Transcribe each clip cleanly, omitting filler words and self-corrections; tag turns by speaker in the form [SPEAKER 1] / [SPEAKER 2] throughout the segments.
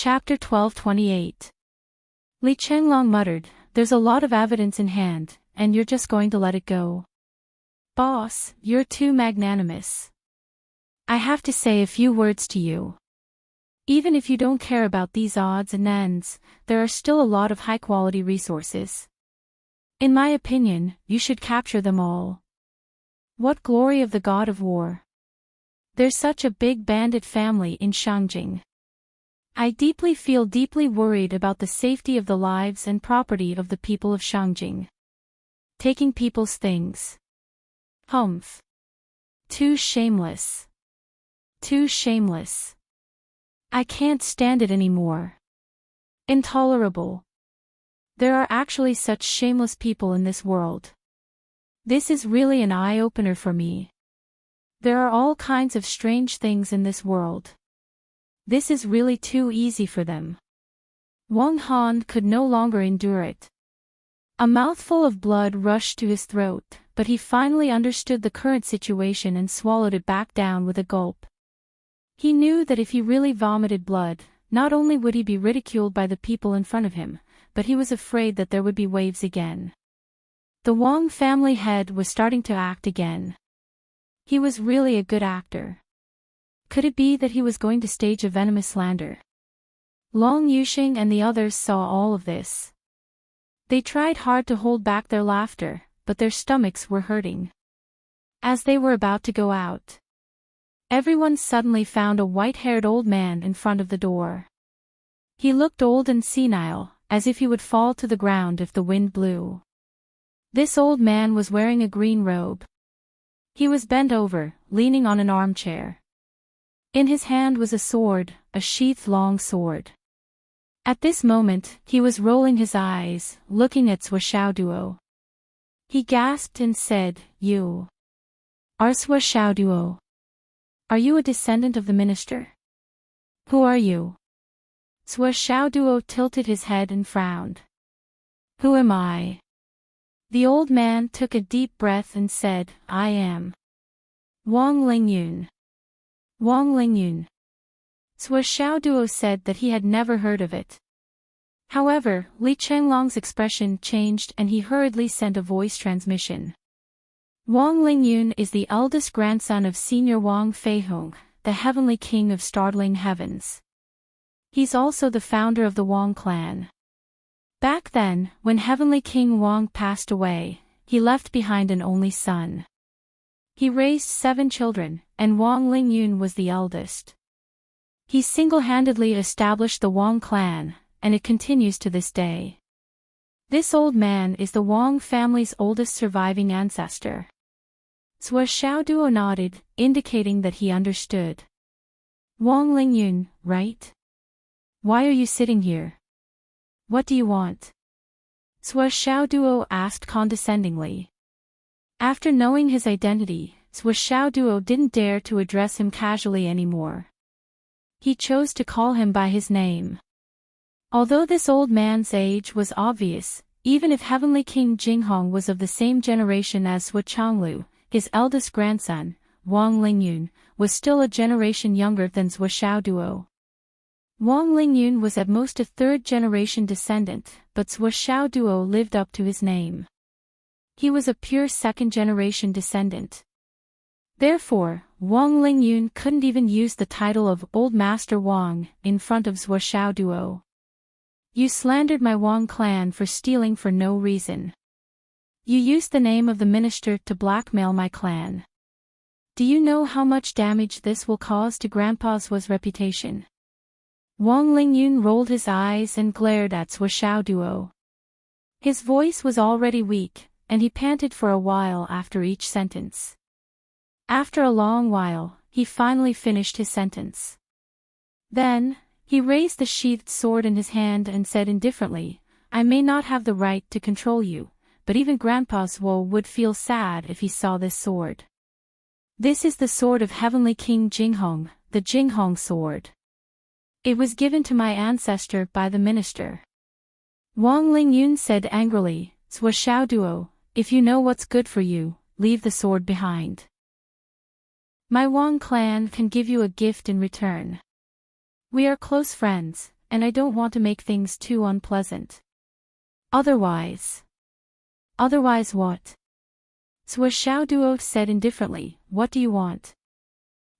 [SPEAKER 1] Chapter 1228. Li Chenglong muttered, "There's a lot of evidence in hand, and you're just going to let it go? Boss, you're too magnanimous. I have to say a few words to you. Even if you don't care about these odds and ends, there are still a lot of high-quality resources. In my opinion, you should capture them all. What glory of the god of war! There's such a big bandit family in Shangjing. I feel deeply worried about the safety of the lives and property of the people of Shangjing. Taking people's things. Humph. Too shameless. Too shameless. I can't stand it anymore. Intolerable. There are actually such shameless people in this world. This is really an eye-opener for me. There are all kinds of strange things in this world. This is really too easy for them." Wang Han could no longer endure it. A mouthful of blood rushed to his throat, but he finally understood the current situation and swallowed it back down with a gulp. He knew that if he really vomited blood, not only would he be ridiculed by the people in front of him, but he was afraid that there would be waves again. The Wang family head was starting to act again. He was really a good actor. Could it be that he was going to stage a venomous slander? Long Yuxing and the others saw all of this. They tried hard to hold back their laughter, but their stomachs were hurting. As they were about to go out, everyone suddenly found a white-haired old man in front of the door. He looked old and senile, as if he would fall to the ground if the wind blew. This old man was wearing a green robe. He was bent over, leaning on an armchair. In his hand was a sword, a sheath-long sword. At this moment, he was rolling his eyes, looking at Sua Xiaoduo. He gasped and said, "You are Sua Xiaoduo? Are you a descendant of the minister? Who are you?" Sua Xiaoduo tilted his head and frowned. "Who am I?" The old man took a deep breath and said, "I am Wang Lingyun." Wang Lingyun. Sua Xiaoduo said that he had never heard of it. However, Li Chenglong's expression changed and he hurriedly sent a voice transmission. Wang Lingyun is the eldest grandson of Senior Wang Feihong, the heavenly king of startling heavens. He's also the founder of the Wang clan. Back then, when Heavenly King Wang passed away, he left behind an only son. He raised 7 children, and Wang Lingyun was the eldest. He single-handedly established the Wang clan, and it continues to this day. This old man is the Wang family's oldest surviving ancestor. Sua Xiaoduo nodded, indicating that he understood. Wang Lingyun, right? Why are you sitting here? What do you want? Sua Xiaoduo asked condescendingly. After knowing his identity, Sua Xiaoduo didn't dare to address him casually anymore. He chose to call him by his name. Although this old man's age was obvious, even if Heavenly King Jinghong was of the same generation as Sua Changlu, his eldest grandson, Wang Lingyun, was still a generation younger than Sua Xiaoduo. Wang Lingyun was at most a third-generation descendant, but Sua Xiaoduo lived up to his name. He was a pure second-generation descendant. Therefore, Wang Lingyun couldn't even use the title of Old Master Wang in front of Sua Xiaoduo. You slandered my Wang clan for stealing for no reason. You used the name of the minister to blackmail my clan. Do you know how much damage this will cause to Grandpa Sua's reputation? Wang Lingyun rolled his eyes and glared at Sua Xiaoduo. His voice was already weak, and he panted for a while after each sentence. After a long while, he finally finished his sentence. Then, he raised the sheathed sword in his hand and said indifferently, "I may not have the right to control you, but even Grandpa Suo would feel sad if he saw this sword. This is the sword of Heavenly King Jinghong, the Jinghong sword. It was given to my ancestor by the minister." Wang Lingyun said angrily, "Sua Xiaoduo, if you know what's good for you, leave the sword behind. My Wang clan can give you a gift in return. We are close friends, and I don't want to make things too unpleasant. Otherwise. Otherwise what? Sua Xiaoduo said indifferently, what do you want?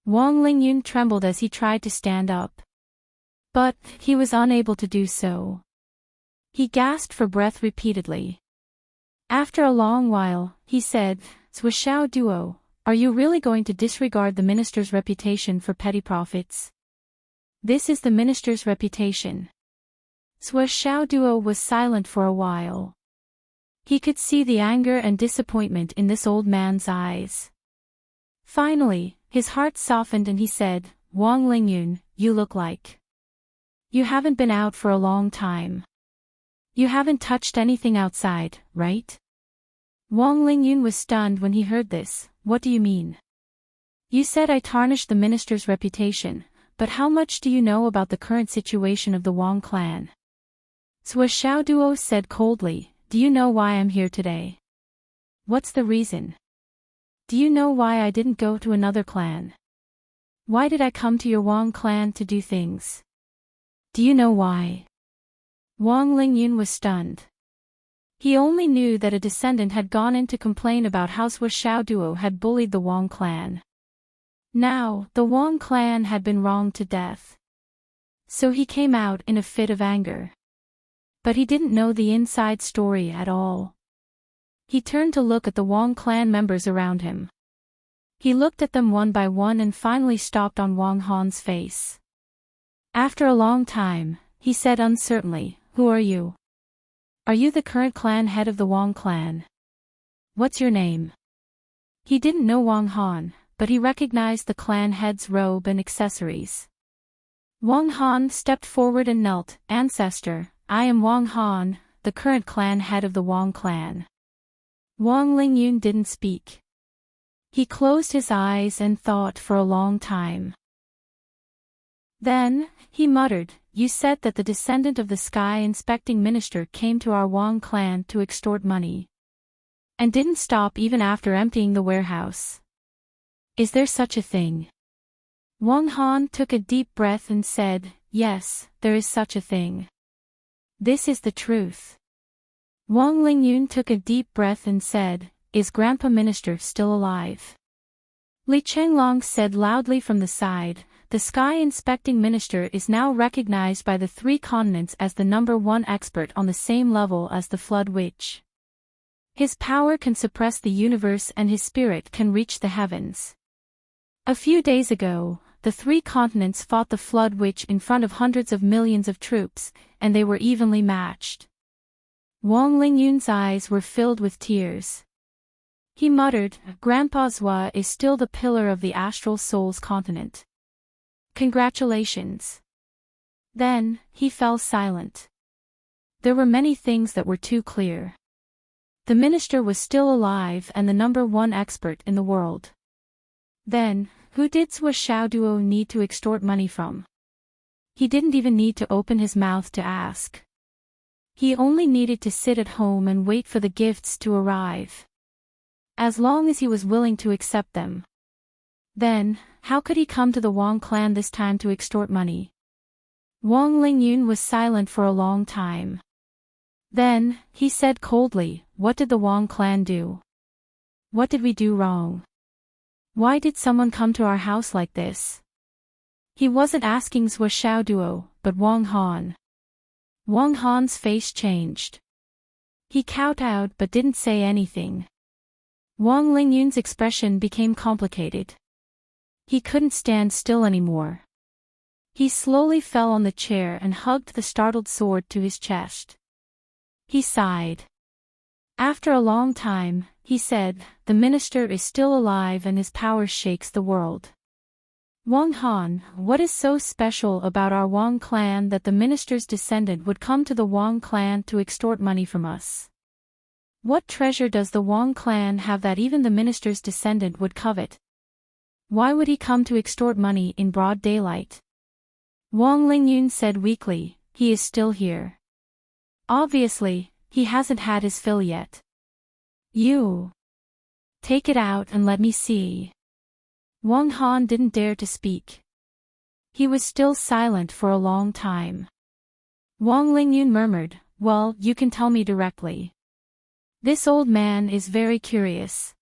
[SPEAKER 1] Wang Lingyun trembled as he tried to stand up. But, he was unable to do so. He gasped for breath repeatedly. After a long while, he said, Sua Xiaoduo, are you really going to disregard the minister's reputation for petty profits? This is the minister's reputation. Sua Xiaoduo was silent for a while. He could see the anger and disappointment in this old man's eyes. Finally, his heart softened and he said, Wang Lingyun, you look like you haven't been out for a long time. You haven't touched anything outside, right? Wang Lingyun was stunned when he heard this. What do you mean? You said I tarnished the minister's reputation, but how much do you know about the current situation of the Wang clan? Sua Xiaoduo said coldly, do you know why I'm here today? What's the reason? Do you know why I didn't go to another clan? Why did I come to your Wang clan to do things? Do you know why? Wang Lingyun was stunned. He only knew that a descendant had gone in to complain about how Sua Xiaoduo had bullied the Wang clan. Now, the Wang clan had been wronged to death. So he came out in a fit of anger. But he didn't know the inside story at all. He turned to look at the Wang clan members around him. He looked at them one by one and finally stopped on Wang Han's face. After a long time, he said uncertainly, who are you? Are you the current clan head of the Wang clan? What's your name? He didn't know Wang Han, but he recognized the clan head's robe and accessories. Wang Han stepped forward and knelt, Ancestor, I am Wang Han, the current clan head of the Wang clan. Wang Lingyun didn't speak. He closed his eyes and thought for a long time. Then, he muttered, you said that the descendant of the sky inspecting minister came to our Wang clan to extort money. And didn't stop even after emptying the warehouse. Is there such a thing? Wang Han took a deep breath and said, yes, there is such a thing. This is the truth. Wang Lingyun took a deep breath and said, is Grandpa Minister still alive? Li Chenglong said loudly from the side, the sky inspecting minister is now recognized by the 3 continents as the #1 expert on the same level as the Flood Witch. His power can suppress the universe and his spirit can reach the heavens. A few days ago, the 3 continents fought the Flood Witch in front of hundreds of millions of troops, and they were evenly matched. Wang Lingyun's eyes were filled with tears. He muttered, Grandpa Zhua is still the pillar of the astral soul's continent. Congratulations. Then, he fell silent. There were many things that were too clear. The minister was still alive and the #1 expert in the world. Then, who did Sua Xiaoduo need to extort money from? He didn't even need to open his mouth to ask. He only needed to sit at home and wait for the gifts to arrive. As long as he was willing to accept them. Then, how could he come to the Wang clan this time to extort money? Wang Lingyun was silent for a long time. Then, he said coldly, what did the Wang clan do? What did we do wrong? Why did someone come to our house like this? He wasn't asking Sua Xiaoduo, but Wang Han. Wang Han's face changed. He kowtowed but didn't say anything. Wang Lingyun's expression became complicated. He couldn't stand still anymore. He slowly fell on the chair and hugged the startled sword to his chest. He sighed. After a long time, he said, the minister is still alive and his power shakes the world. Wang Han, what is so special about our Wang clan that the minister's descendant would come to the Wang clan to extort money from us? What treasure does the Wang clan have that even the minister's descendant would covet? Why would he come to extort money in broad daylight? Wang Lingyun said weakly, he is still here. Obviously, he hasn't had his fill yet. You. Take it out and let me see. Wang Han didn't dare to speak. He was still silent for a long time. Wang Lingyun murmured, well, you can tell me directly. This old man is very curious.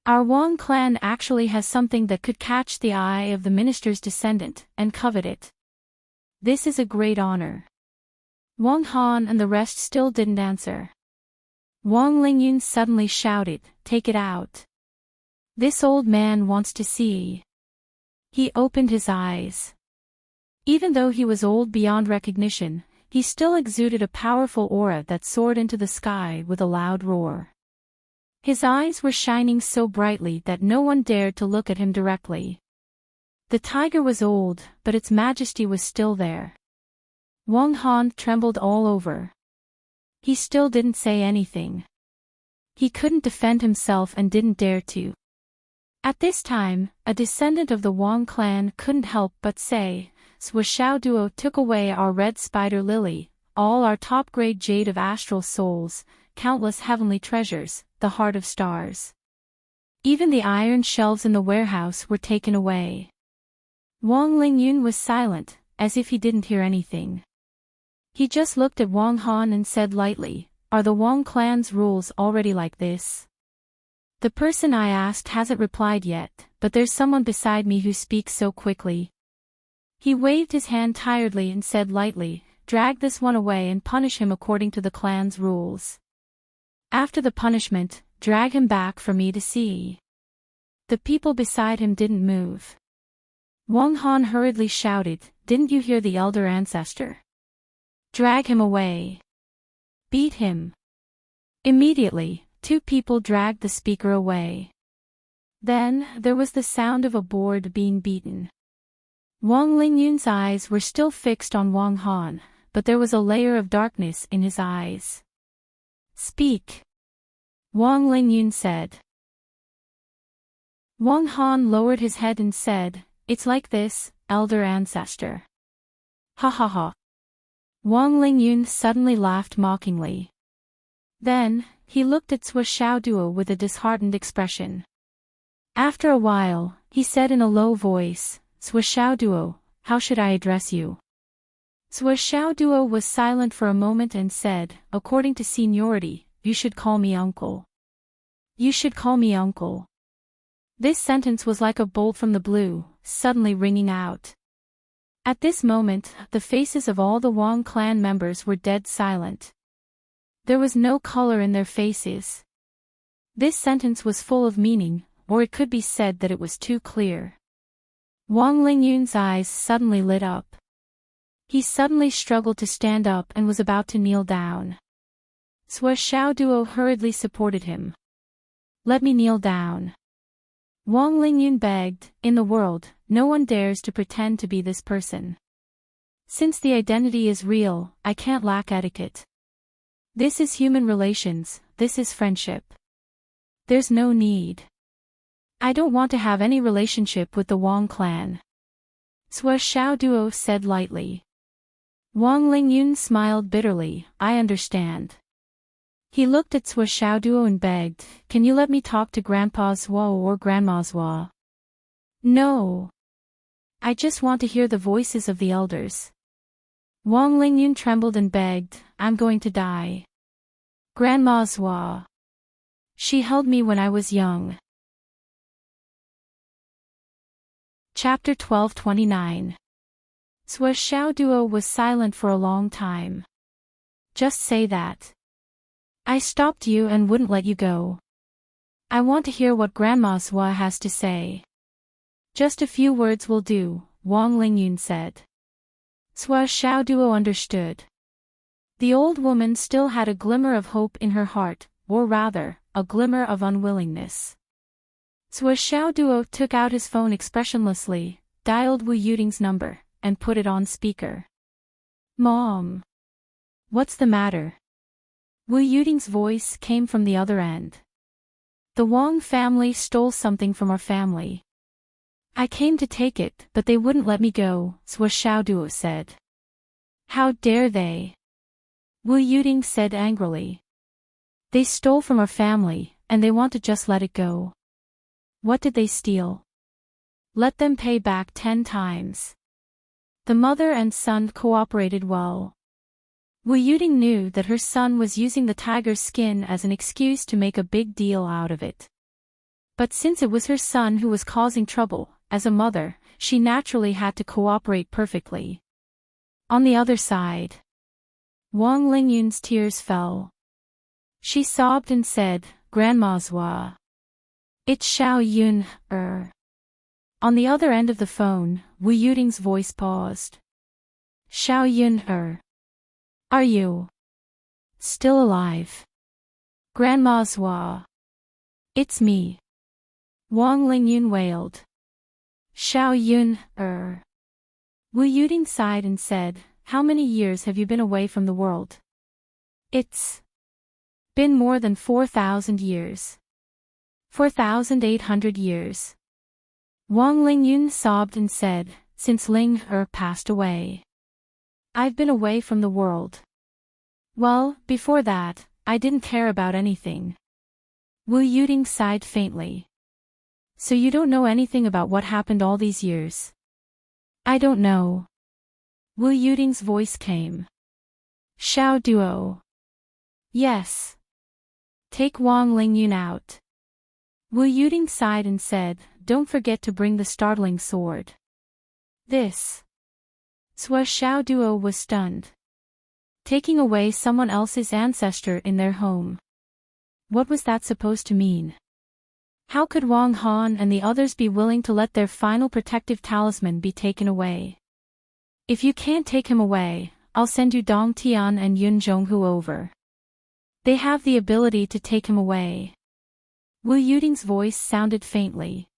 [SPEAKER 1] Our Wang clan actually has something that could catch the eye of the minister's descendant and covet it. This is a great honor. Wang Han and the rest still didn't answer. Wang Lingyun suddenly shouted, take it out. This old man wants to see. He opened his eyes. Even though he was old beyond recognition, he still exuded a powerful aura that soared into the sky with a loud roar. His eyes were shining so brightly that no one dared to look at him directly. The tiger was old, but its majesty was still there. Wang Han trembled all over. He still didn't say anything. He couldn't defend himself and didn't dare to. At this time, a descendant of the Wang clan couldn't help but say, Swa Duo took away our red spider lily, all our top-grade jade of astral souls, countless heavenly treasures, the heart of stars. Even the iron shelves in the warehouse were taken away. Wang Lingyun was silent, as if he didn't hear anything. He just looked at Wang Han and said lightly, are the Wang clan's rules already like this? The person I asked hasn't replied yet, but there's someone beside me who speaks so quickly. He waved his hand tiredly and said lightly, drag this one away and punish him according to the clan's rules. After the punishment, drag him back for me to see. The people beside him didn't move. Wang Han hurriedly shouted, didn't you hear the elder ancestor? Drag him away. Beat him. Immediately, two people dragged the speaker away. Then, there was the sound of a board being beaten. Wang Lingyun's eyes were still fixed on Wang Han, but there was a layer of darkness in his eyes. Speak. Wang Lingyun said. Wang Han lowered his head and said, it's like this, elder ancestor. Ha ha ha. Wang Lingyun suddenly laughed mockingly. Then, he looked at Swa Duo with a disheartened expression. After a while, he said in a low voice, Swa Duo, how should I address you? Swa Duo was silent for a moment and said, according to seniority, you should call me uncle. You should call me uncle. This sentence was like a bolt from the blue, suddenly ringing out. At this moment, the faces of all the Wang clan members were dead silent. There was no color in their faces. This sentence was full of meaning, or it could be said that it was too clear. Wang Lingyun's eyes suddenly lit up. He suddenly struggled to stand up and was about to kneel down. Swa Duo hurriedly supported him. Let me kneel down. Wang Lingyun begged, in the world, no one dares to pretend to be this person. Since the identity is real, I can't lack etiquette. This is human relations, this is friendship. There's no need. I don't want to have any relationship with the Wang clan. Swa Duo said lightly. Wang Lingyun smiled bitterly, I understand. He looked at Swa Duo and begged, can you let me talk to Grandpa Zhuo or Grandma Zhuo? No. I just want to hear the voices of the elders. Wang Lingyun trembled and begged, I'm going to die. Grandma Zhuo. She held me when I was young. Chapter 1229. Swa Duo was silent for a long time. Just say that. I stopped you and wouldn't let you go. I want to hear what Grandma Zhuo has to say. Just a few words will do, Wang Lingyun said. Swa Duo understood. The old woman still had a glimmer of hope in her heart, or rather, a glimmer of unwillingness. Swa Duo took out his phone expressionlessly, dialed Wu Yuting's number, and put it on speaker. Mom. What's the matter? Wu Yuting's voice came from the other end. The Wang family stole something from our family. I came to take it, but they wouldn't let me go, Swa Duo said. How dare they? Wu Yuting said angrily. They stole from our family, and they want to just let it go. What did they steal? Let them pay back 10 times. The mother and son cooperated well. Wu Yuding knew that her son was using the tiger's skin as an excuse to make a big deal out of it. But since it was her son who was causing trouble, as a mother, she naturally had to cooperate perfectly. On the other side, Wang Lingyun's tears fell. She sobbed and said, "Grandma Zhua. It's Xiao Yun, On the other end of the phone, Wu Yuding's voice paused. "Xiao Yun, Are you still alive? Grandma Zhua." "It's me." Wang Lingyun wailed. "Xiao Yun, Wu Yuding sighed and said, "How many years have you been away from the world?" "It's been more than 4,000 years. 4,800 years." Wang Lingyun sobbed and said, "Since Ling passed away, I've been away from the world. Well, before that, I didn't care about anything." Wu Yuding sighed faintly. "So you don't know anything about what happened all these years?" "I don't know." Wu Yuding's voice came. "Xiao Duo." "Yes. Take Wang Lingyun out." Wu Yuding sighed and said, "Don't forget to bring the startling sword." This. Sua Xiao Duo was stunned. Taking away someone else's ancestor in their home. What was that supposed to mean? How could Wang Han and the others be willing to let their final protective talisman be taken away? "If you can't take him away, I'll send you Dong Tian and Yun Zhonghu over. They have the ability to take him away." Wu Yuding's voice sounded faintly.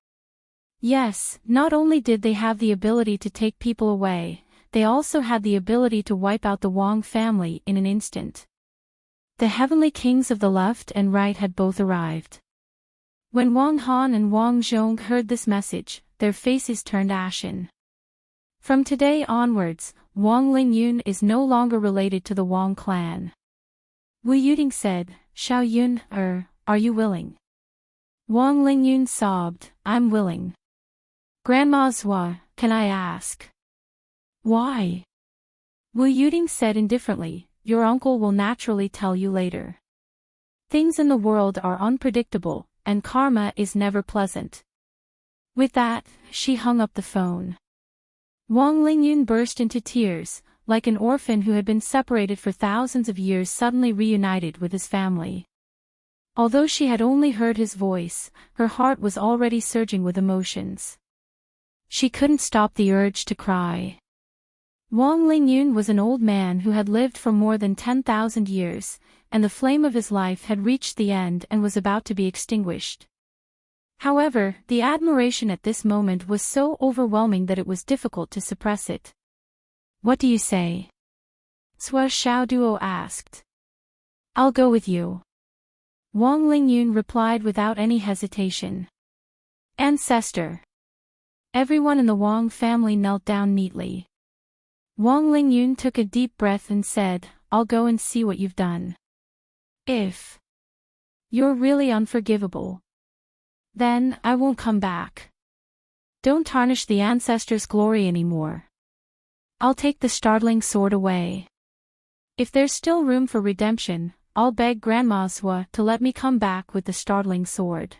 [SPEAKER 1] Yes, not only did they have the ability to take people away, they also had the ability to wipe out the Wang family in an instant. The heavenly kings of the left and right had both arrived. When Wang Han and Wang Zhong heard this message, their faces turned ashen. From today onwards, Wang Lingyun is no longer related to the Wang clan. Wu Yuding said, "Xiao Yun, are you willing?" Wang Lingyun sobbed, "I'm willing." "Grandma Zhua, can I ask why?" Wu Yuding said indifferently, "Your uncle will naturally tell you later. Things in the world are unpredictable, and karma is never pleasant." With that, she hung up the phone. Wang Lingyun burst into tears, like an orphan who had been separated for thousands of years suddenly reunited with his family. Although she had only heard his voice, her heart was already surging with emotions. She couldn't stop the urge to cry. Wang Lingyun was an old man who had lived for more than 10,000 years, and the flame of his life had reached the end and was about to be extinguished. However, the admiration at this moment was so overwhelming that it was difficult to suppress it. "What do you say?" Sua Xiaoduo asked. "I'll go with you." Wang Lingyun replied without any hesitation. "Ancestor." Everyone in the Wang family knelt down neatly. Wang Lingyun took a deep breath and said, "I'll go and see what you've done. If you're really unforgivable, then I won't come back. Don't tarnish the ancestors' glory anymore. I'll take the startling sword away. If there's still room for redemption, I'll beg Grandma Zhua to let me come back with the startling sword."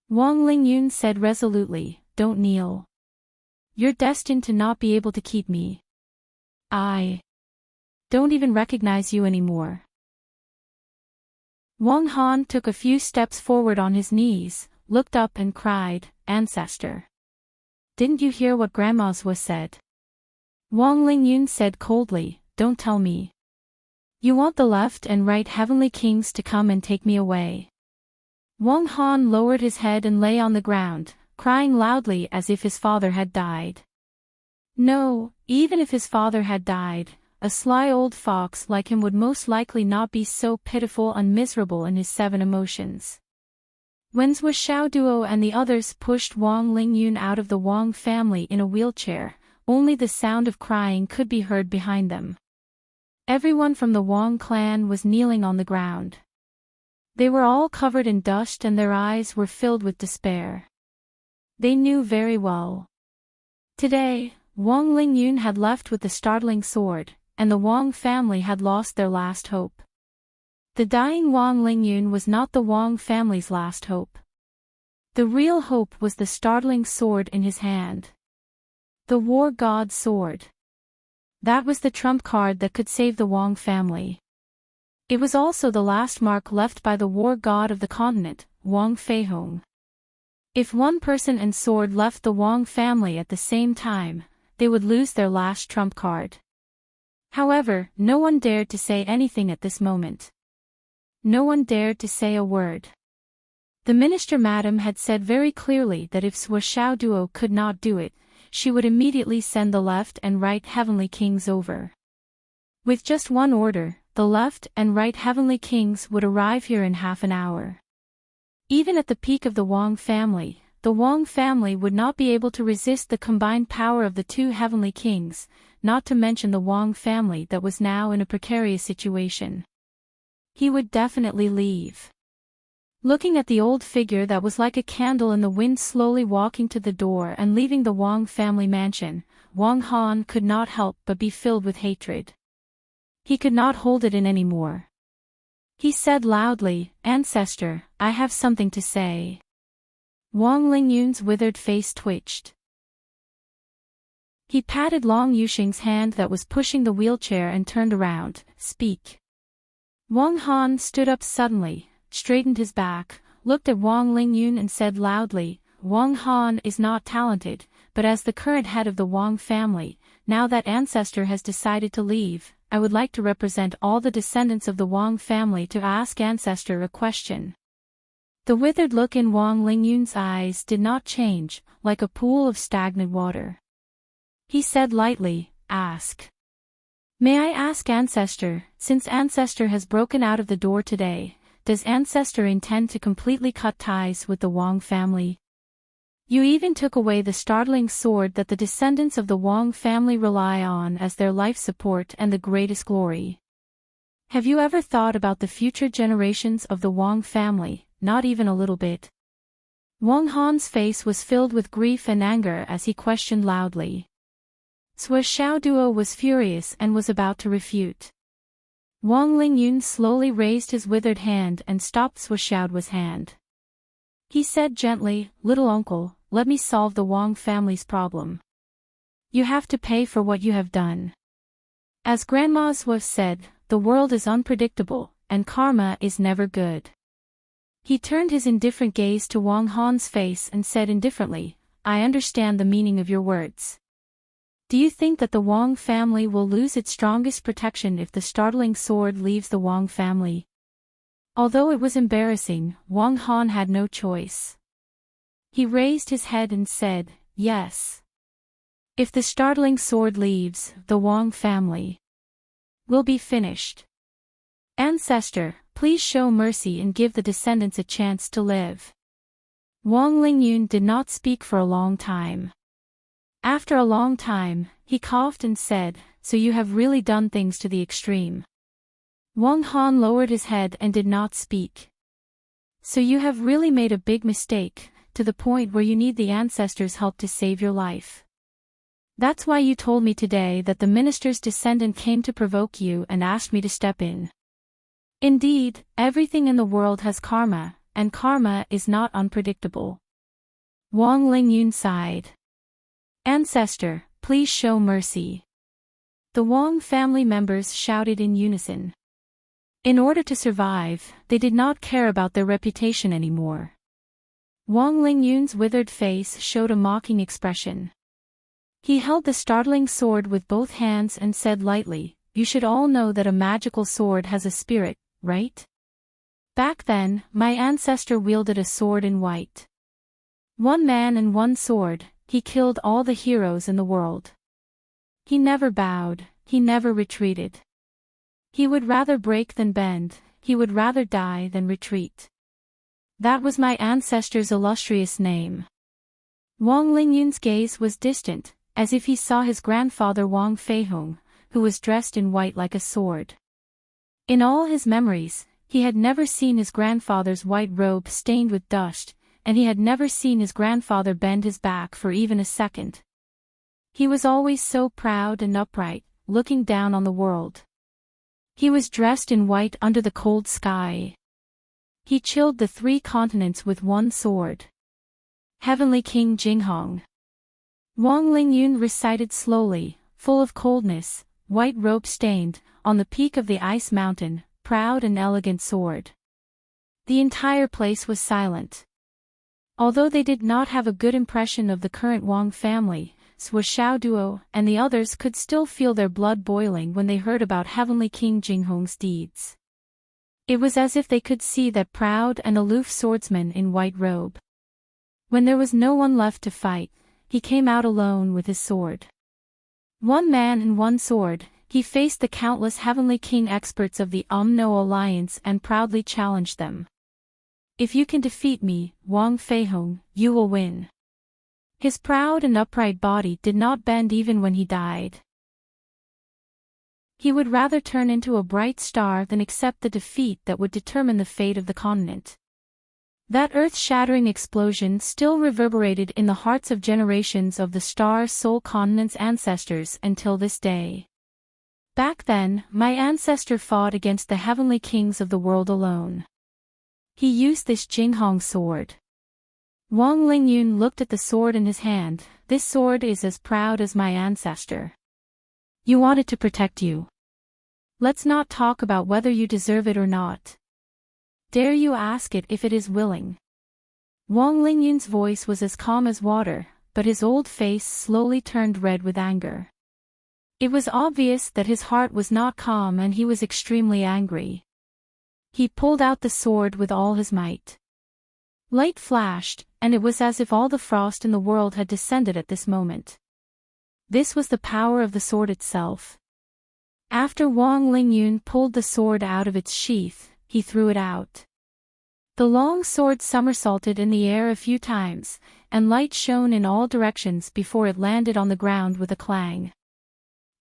[SPEAKER 1] Wang Lingyun said resolutely, "Don't kneel. You're destined to not be able to keep me. I don't even recognize you anymore." Wang Han took a few steps forward on his knees, looked up and cried, "Ancestor. Didn't you hear what Grandma Zhua said?" Wang Lingyun said coldly, "Don't tell me you want the left and right heavenly kings to come and take me away." Wang Han lowered his head and lay on the ground, crying loudly as if his father had died. No, even if his father had died, a sly old fox like him would most likely not be so pitiful and miserable in his 7 emotions. When Zhua Xiaoduo and the others pushed Wang Lingyun out of the Wang family in a wheelchair, only the sound of crying could be heard behind them. Everyone from the Wang clan was kneeling on the ground. They were all covered in dust and their eyes were filled with despair. They knew very well. Today, Wang Lingyun had left with the startling sword, and the Wang family had lost their last hope. The dying Wang Lingyun was not the Wang family's last hope. The real hope was the startling sword in his hand. The war god's sword. That was the trump card that could save the Wang family. It was also the last mark left by the war god of the continent, Wang Feihong. If one person and sword left the Wang family at the same time, they would lose their last trump card. However, no one dared to say anything at this moment. No one dared to say a word. The minister madam had said very clearly that if Sua Xiao Duo could not do it, she would immediately send the left and right heavenly kings over. With just one order, the left and right heavenly kings would arrive here in half an hour. Even at the peak of the Wang family would not be able to resist the combined power of the two heavenly kings, not to mention the Wang family that was now in a precarious situation. He would definitely leave. Looking at the old figure that was like a candle in the wind slowly walking to the door and leaving the Wang family mansion, Wang Han could not help but be filled with hatred. He could not hold it in anymore. He said loudly, "Ancestor, I have something to say." Wang Lingyun's withered face twitched. He patted Long Yuxing's hand that was pushing the wheelchair and turned around. "Speak." Wang Han stood up suddenly, straightened his back, looked at Wang Lingyun and said loudly, "Wang Han is not talented, but as the current head of the Wang family, now that ancestor has decided to leave, I would like to represent all the descendants of the Wang family to ask ancestor a question." The withered look in Wang Lingyun's eyes did not change, like a pool of stagnant water. He said lightly, "Ask." "May I ask ancestor, since ancestor has broken out of the door today, does ancestor intend to completely cut ties with the Wang family? You even took away the startling sword that the descendants of the Wang family rely on as their life support and the greatest glory. Have you ever thought about the future generations of the Wang family? Not even a little bit." Wang Han's face was filled with grief and anger as he questioned loudly. Sua Xiao Duo was furious and was about to refute. Wang Lingyun slowly raised his withered hand and stopped Sua Xiao Duo's hand. He said gently, "Little uncle, let me solve the Wang family's problem. You have to pay for what you have done. As Grandma Sua said, the world is unpredictable, and karma is never good." He turned his indifferent gaze to Wang Han's face and said indifferently, "I understand the meaning of your words. Do you think that the Wang family will lose its strongest protection if the startling sword leaves the Wang family?" Although it was embarrassing, Wang Han had no choice. He raised his head and said, "Yes. If the startling sword leaves, the Wang family will be finished. Ancestor, please show mercy and give the descendants a chance to live." Wang Lingyun did not speak for a long time. After a long time, he coughed and said, "So you have really done things to the extreme." Wang Han lowered his head and did not speak. "So you have really made a big mistake, to the point where you need the ancestors' help to save your life. That's why you told me today that the minister's descendant came to provoke you and asked me to step in. Indeed, everything in the world has karma, and karma is not unpredictable." Wang Lingyun sighed. "Ancestor, please show mercy." The Wang family members shouted in unison. In order to survive, they did not care about their reputation anymore. Wang Lingyun's withered face showed a mocking expression. He held the startling sword with both hands and said lightly, "You should all know that a magical sword has a spirit, right? Back then, my ancestor wielded a sword in white. One man and one sword, he killed all the heroes in the world. He never bowed, he never retreated. He would rather break than bend, he would rather die than retreat. That was my ancestor's illustrious name." Wang Lingyun's gaze was distant, as if he saw his grandfather Wang Feihong, who was dressed in white like a sword. In all his memories, he had never seen his grandfather's white robe stained with dust, and he had never seen his grandfather bend his back for even a second. He was always so proud and upright, looking down on the world. He was dressed in white under the cold sky. He chilled the 3 continents with one sword. Heavenly King Jinghong. Wang Lingyun recited slowly, full of coldness, white robe stained, on the peak of the ice mountain, proud and elegant sword. The entire place was silent. Although they did not have a good impression of the current Wang family, Swa Xiao Duo and the others could still feel their blood boiling when they heard about Heavenly King Jinghong's deeds. It was as if they could see that proud and aloof swordsman in white robe. When there was no one left to fight, he came out alone with his sword. One man and one sword, he faced the countless Heavenly King experts of the No Alliance and proudly challenged them. If you can defeat me, Wang Feihong, you will win. His proud and upright body did not bend even when he died. He would rather turn into a bright star than accept the defeat that would determine the fate of the continent. That earth-shattering explosion still reverberated in the hearts of generations of the Star Soul Continent's ancestors until this day. Back then, my ancestor fought against the heavenly kings of the world alone. He used this Jinghong sword. Wang Lingyun looked at the sword in his hand. This sword is as proud as my ancestor. You want it to protect you. Let's not talk about whether you deserve it or not. Dare you ask it if it is willing? Wang Lingyun's voice was as calm as water, but his old face slowly turned red with anger. It was obvious that his heart was not calm and he was extremely angry. He pulled out the sword with all his might. Light flashed, and it was as if all the frost in the world had descended at this moment. This was the power of the sword itself. After Wang Lingyun pulled the sword out of its sheath, he threw it out. The long sword somersaulted in the air a few times, and light shone in all directions before it landed on the ground with a clang.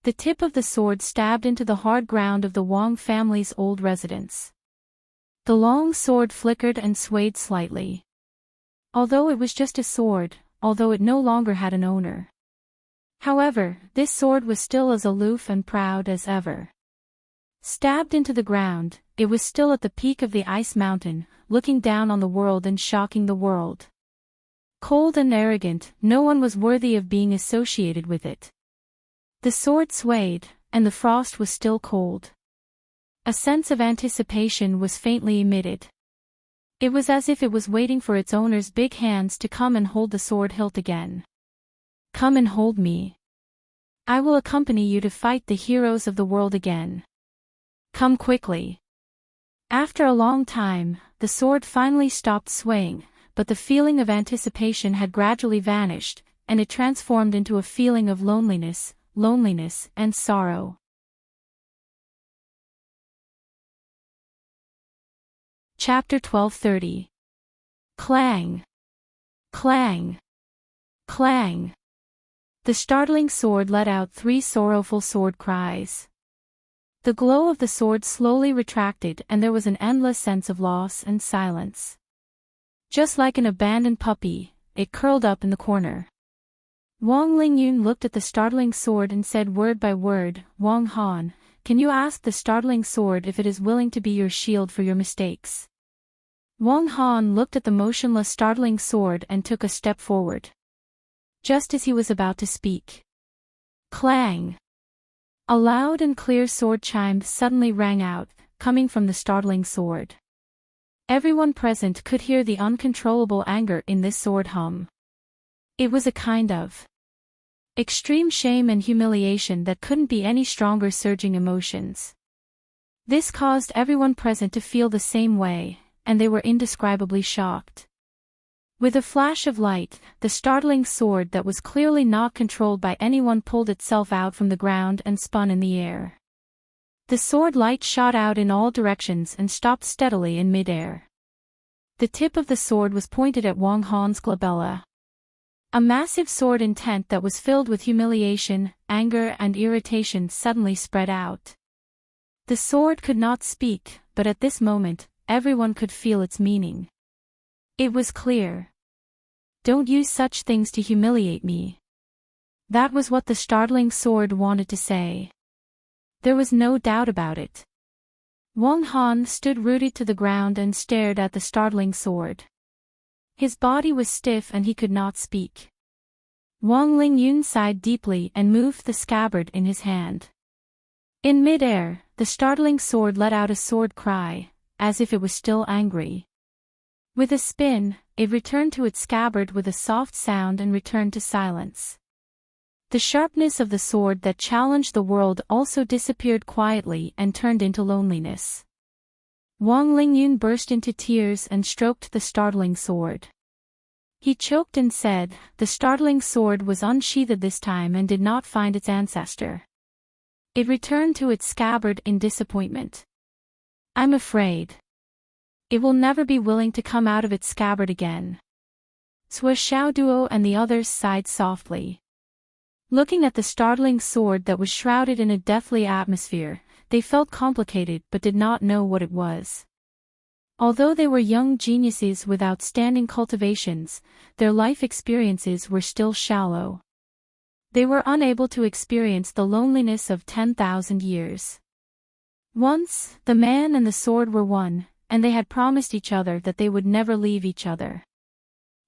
[SPEAKER 1] The tip of the sword stabbed into the hard ground of the Wang family's old residence. The long sword flickered and swayed slightly. Although it was just a sword, although it no longer had an owner. However, this sword was still as aloof and proud as ever. Stabbed into the ground, it was still at the peak of the ice mountain, looking down on the world and shocking the world. Cold and arrogant, no one was worthy of being associated with it. The sword swayed, and the frost was still cold. A sense of anticipation was faintly emitted. It was as if it was waiting for its owner's big hands to come and hold the sword hilt again. Come and hold me. I will accompany you to fight the heroes of the world again. Come quickly. After a long time, the sword finally stopped swaying, but the feeling of anticipation had gradually vanished, and it transformed into a feeling of loneliness and sorrow. Chapter 12:30. Clang! Clang! Clang! The startling sword let out 3 sorrowful sword cries. The glow of the sword slowly retracted and there was an endless sense of loss and silence. Just like an abandoned puppy, it curled up in the corner. Wang Lingyun looked at the startling sword and said word by word, Wang Han, can you ask the startling sword if it is willing to be your shield for your mistakes? Wang Han looked at the motionless startling sword and took a step forward. Just as he was about to speak. Clang! A loud and clear sword chime suddenly rang out, coming from the startling sword. Everyone present could hear the uncontrollable anger in this sword hum. It was a kind of extreme shame and humiliation that couldn't be any stronger surging emotions. This caused everyone present to feel the same way, and they were indescribably shocked. With a flash of light, the startling sword that was clearly not controlled by anyone pulled itself out from the ground and spun in the air. The sword light shot out in all directions and stopped steadily in mid-air. The tip of the sword was pointed at Wang Han's glabella. A massive sword intent that was filled with humiliation, anger and irritation suddenly spread out. The sword could not speak, but at this moment, everyone could feel its meaning. It was clear. Don't use such things to humiliate me. That was what the startling sword wanted to say. There was no doubt about it. Wang Han stood rooted to the ground and stared at the startling sword. His body was stiff and he could not speak. Wang Lingyun sighed deeply and moved the scabbard in his hand. In mid-air, the startling sword let out a sword cry, as if it was still angry. With a spin, it returned to its scabbard with a soft sound and returned to silence. The sharpness of the sword that challenged the world also disappeared quietly and turned into loneliness. Wang Lingyun burst into tears and stroked the startling sword. He choked and said, "The startling sword was unsheathed this time and did not find its ancestor. It returned to its scabbard in disappointment. I'm afraid it will never be willing to come out of its scabbard again." Sui Xiaoduo and the others sighed softly. Looking at the startling sword that was shrouded in a deathly atmosphere, they felt complicated but did not know what it was. Although they were young geniuses with outstanding cultivations, their life experiences were still shallow. They were unable to experience the loneliness of 10,000 years. Once, the man and the sword were one, and they had promised each other that they would never leave each other.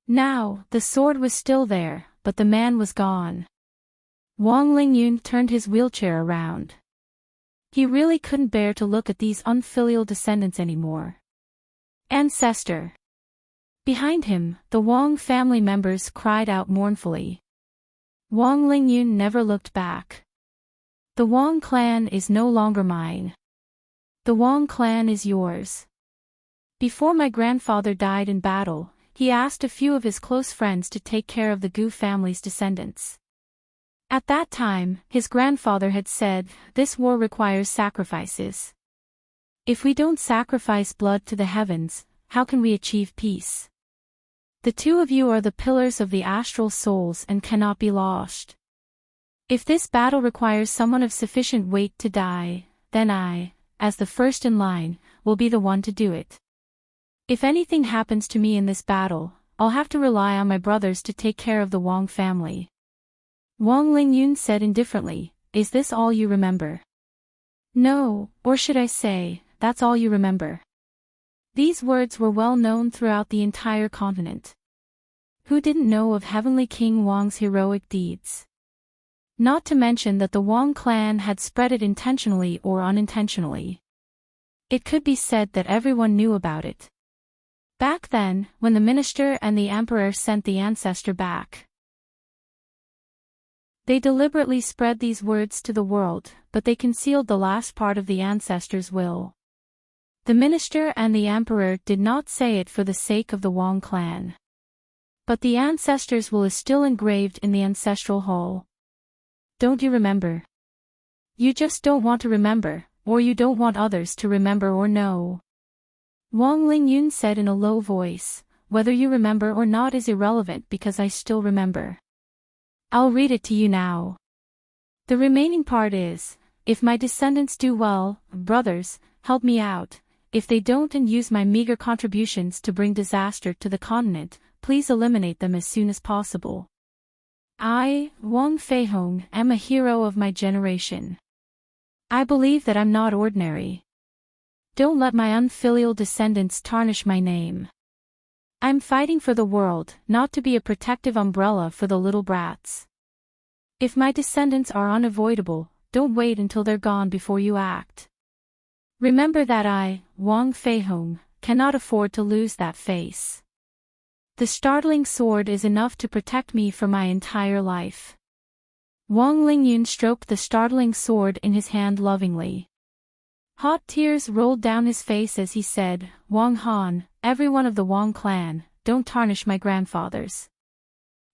[SPEAKER 1] Now, the sword was still there, but the man was gone. Wang Lingyun turned his wheelchair around. He really couldn't bear to look at these unfilial descendants anymore. Ancestor! Behind him, the Wang family members cried out mournfully. Wang Lingyun never looked back. The Wang clan is no longer mine. The Wang clan is yours. Before my grandfather died in battle, he asked a few of his close friends to take care of the Gu family's descendants. At that time, his grandfather had said, "This war requires sacrifices. If we don't sacrifice blood to the heavens, how can we achieve peace? The two of you are the pillars of the astral souls and cannot be lost. If this battle requires someone of sufficient weight to die, then I, as the first in line, will be the one to do it. If anything happens to me in this battle, I'll have to rely on my brothers to take care of the Wang family." Wang Lingyun said indifferently, "Is this all you remember?" "No, or should I say, that's all you remember." These words were well known throughout the entire continent. Who didn't know of Heavenly King Wang's heroic deeds? Not to mention that the Wang clan had spread it intentionally or unintentionally. It could be said that everyone knew about it. Back then, when the minister and the emperor sent the ancestor back, they deliberately spread these words to the world, but they concealed the last part of the ancestor's will. The minister and the emperor did not say it for the sake of the Wang clan. But the ancestor's will is still engraved in the ancestral hall. Don't you remember? You just don't want to remember, or you don't want others to remember or know. Wang Lingyun said in a low voice, "Whether you remember or not is irrelevant because I still remember. I'll read it to you now. The remaining part is, if my descendants do well, brothers, help me out. If they don't and use my meager contributions to bring disaster to the continent, please eliminate them as soon as possible. I, Wang Feihong, am a hero of my generation. I believe that I'm not ordinary. Don't let my unfilial descendants tarnish my name. I'm fighting for the world, not to be a protective umbrella for the little brats. If my descendants are unavoidable, don't wait until they're gone before you act. Remember that I, Wang Feihong, cannot afford to lose that face. The startling sword is enough to protect me for my entire life." Wang Lingyun stroked the startling sword in his hand lovingly. Hot tears rolled down his face as he said, "Wang Han, everyone of the Wang clan, don't tarnish my grandfather's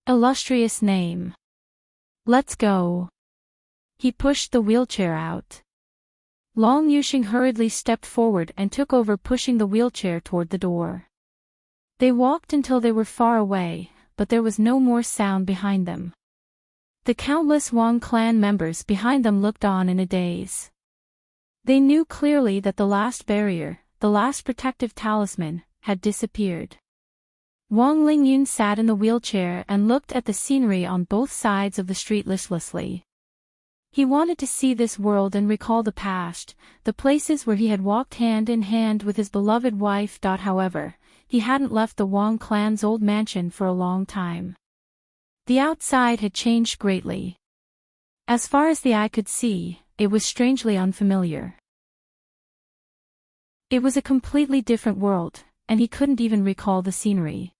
[SPEAKER 1] illustrious name. Let's go." He pushed the wheelchair out. Long Yuxing hurriedly stepped forward and took over pushing the wheelchair toward the door. They walked until they were far away, but there was no more sound behind them. The countless Wang clan members behind them looked on in a daze. They knew clearly that the last barrier, the last protective talisman, had disappeared. Wang Lingyun sat in the wheelchair and looked at the scenery on both sides of the street listlessly. He wanted to see this world and recall the past, the places where he had walked hand in hand with his beloved wife. However, he hadn't left the Wong clan's old mansion for a long time. The outside had changed greatly. As far as the eye could see, it was strangely unfamiliar. It was a completely different world, and he couldn't even recall the scenery.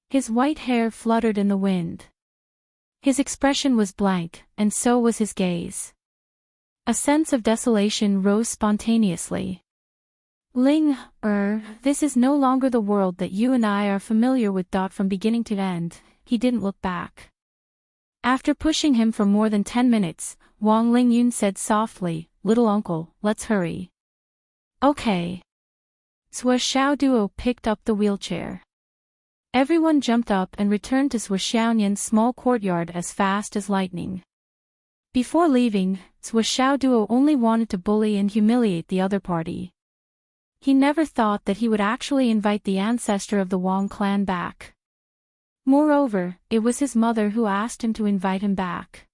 [SPEAKER 1] His white hair fluttered in the wind. His expression was blank, and so was his gaze. A sense of desolation rose spontaneously. Ling, this is no longer the world that you and I are familiar with. From beginning to end, he didn't look back. After pushing him for more than 10 minutes, Wang Lingyun said softly, "Little uncle, let's hurry." Okay. Sui Xiaoduo picked up the wheelchair. Everyone jumped up and returned to Sui Xiaoyan's small courtyard as fast as lightning. Before leaving, Sui Xiaoduo only wanted to bully and humiliate the other party. He never thought that he would actually invite the ancestor of the Wang clan back. Moreover, it was his mother who asked him to invite him back.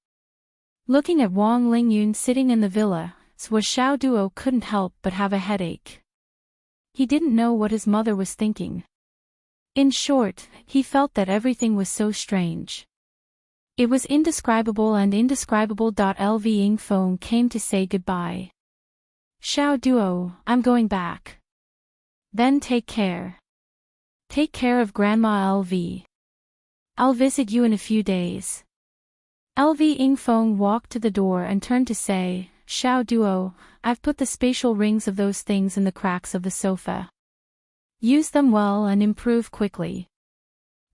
[SPEAKER 1] Looking at Wang Lingyun sitting in the villa, Sui Xiaoduo couldn't help but have a headache. He didn't know what his mother was thinking. In short, he felt that everything was so strange. It was indescribable and indescribable. LV Yingfeng came to say goodbye. Xiaoduo, I'm going back. Then take care. Take care of Grandma LV. I'll visit you in a few days. LV Yingfeng walked to the door and turned to say, Xiaoduo, I've put the spatial rings of those things in the cracks of the sofa. Use them well and improve quickly.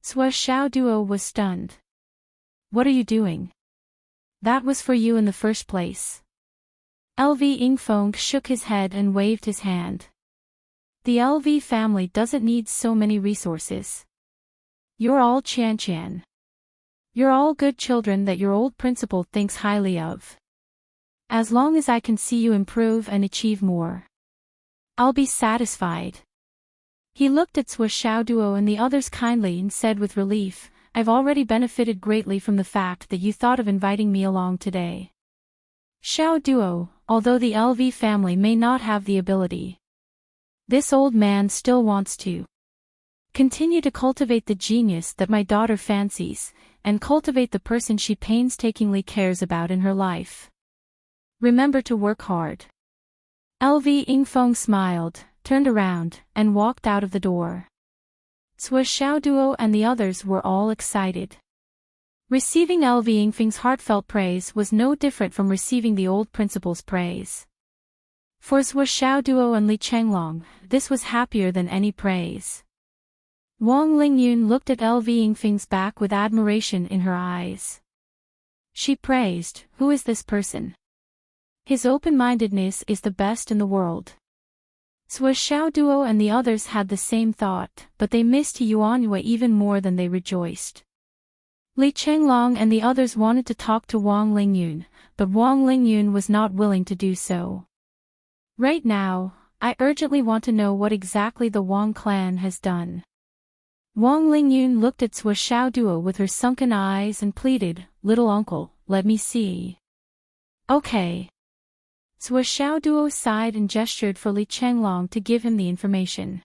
[SPEAKER 1] Sui Xiaoduo was stunned. What are you doing? That was for you in the first place. LV Yingfeng shook his head and waved his hand. The LV family doesn't need so many resources. You're all Qian. You're all good children that your old principal thinks highly of. As long as I can see you improve and achieve more, I'll be satisfied. He looked at Sui Xiaoduo and the others kindly and said with relief, I've already benefited greatly from the fact that you thought of inviting me along today. Xiaoduo, although the LV family may not have the ability, this old man still wants to continue to cultivate the genius that my daughter fancies, and cultivate the person she painstakingly cares about in her life. Remember to work hard. LV Yingfeng smiled, turned around, and walked out of the door. Sui Xiaoduo and the others were all excited. Receiving LV Yingfeng's heartfelt praise was no different from receiving the old principal's praise. For Sui Xiaoduo and Li Chenglong, this was happier than any praise. Wang Lingyun looked at LV Yingfeng's back with admiration in her eyes. She praised, who is this person? His open-mindedness is the best in the world. Sui Xiaoduo and the others had the same thought, but they missed Yuanyue even more than they rejoiced. Li Chenglong and the others wanted to talk to Wang Lingyun, but Wang Lingyun was not willing to do so. Right now, I urgently want to know what exactly the Wang clan has done. Wang Lingyun looked at Sui Xiaoduo with her sunken eyes and pleaded, Little uncle, let me see. Okay. Sui Xiaoduo sighed and gestured for Li Chenglong to give him the information.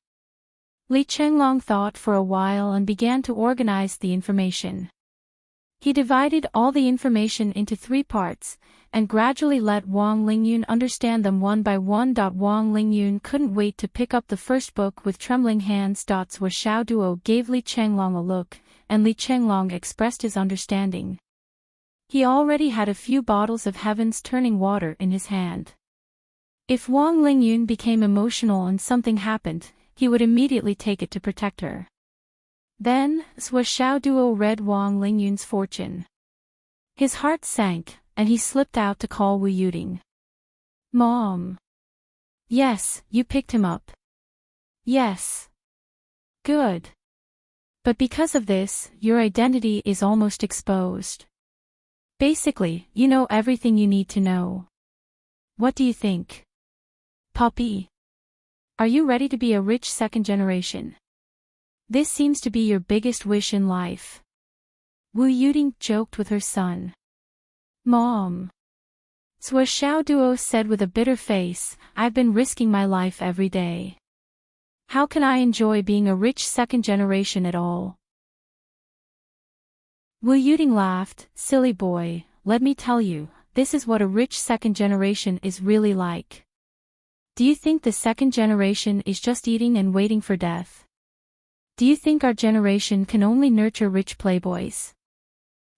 [SPEAKER 1] Li Chenglong thought for a while and began to organize the information. He divided all the information into 3 parts, and gradually let Wang Lingyun understand them one by one. Wang Lingyun couldn't wait to pick up the first book with trembling hands. Sui Xiaoduo gave Li Chenglong a look, and Li Chenglong expressed his understanding. He already had a few bottles of heaven's turning water in his hand. If Wang Lingyun became emotional and something happened, he would immediately take it to protect her. Then, Sui Xiaoduo read Wang Lingyun's fortune. His heart sank, and he slipped out to call Wu Yuding. Mom. Yes, you picked him up. Yes. Good. But because of this, your identity is almost exposed. Basically, you know everything you need to know. What do you think? Puppy. Are you ready to be a rich second generation? This seems to be your biggest wish in life. Wu Yuding joked with her son. Mom. Sua Xiaoduo said with a bitter face, I've been risking my life every day. How can I enjoy being a rich second generation at all? Wu Yuting laughed, silly boy, let me tell you, this is what a rich second generation is really like. Do you think the second generation is just eating and waiting for death? Do you think our generation can only nurture rich playboys?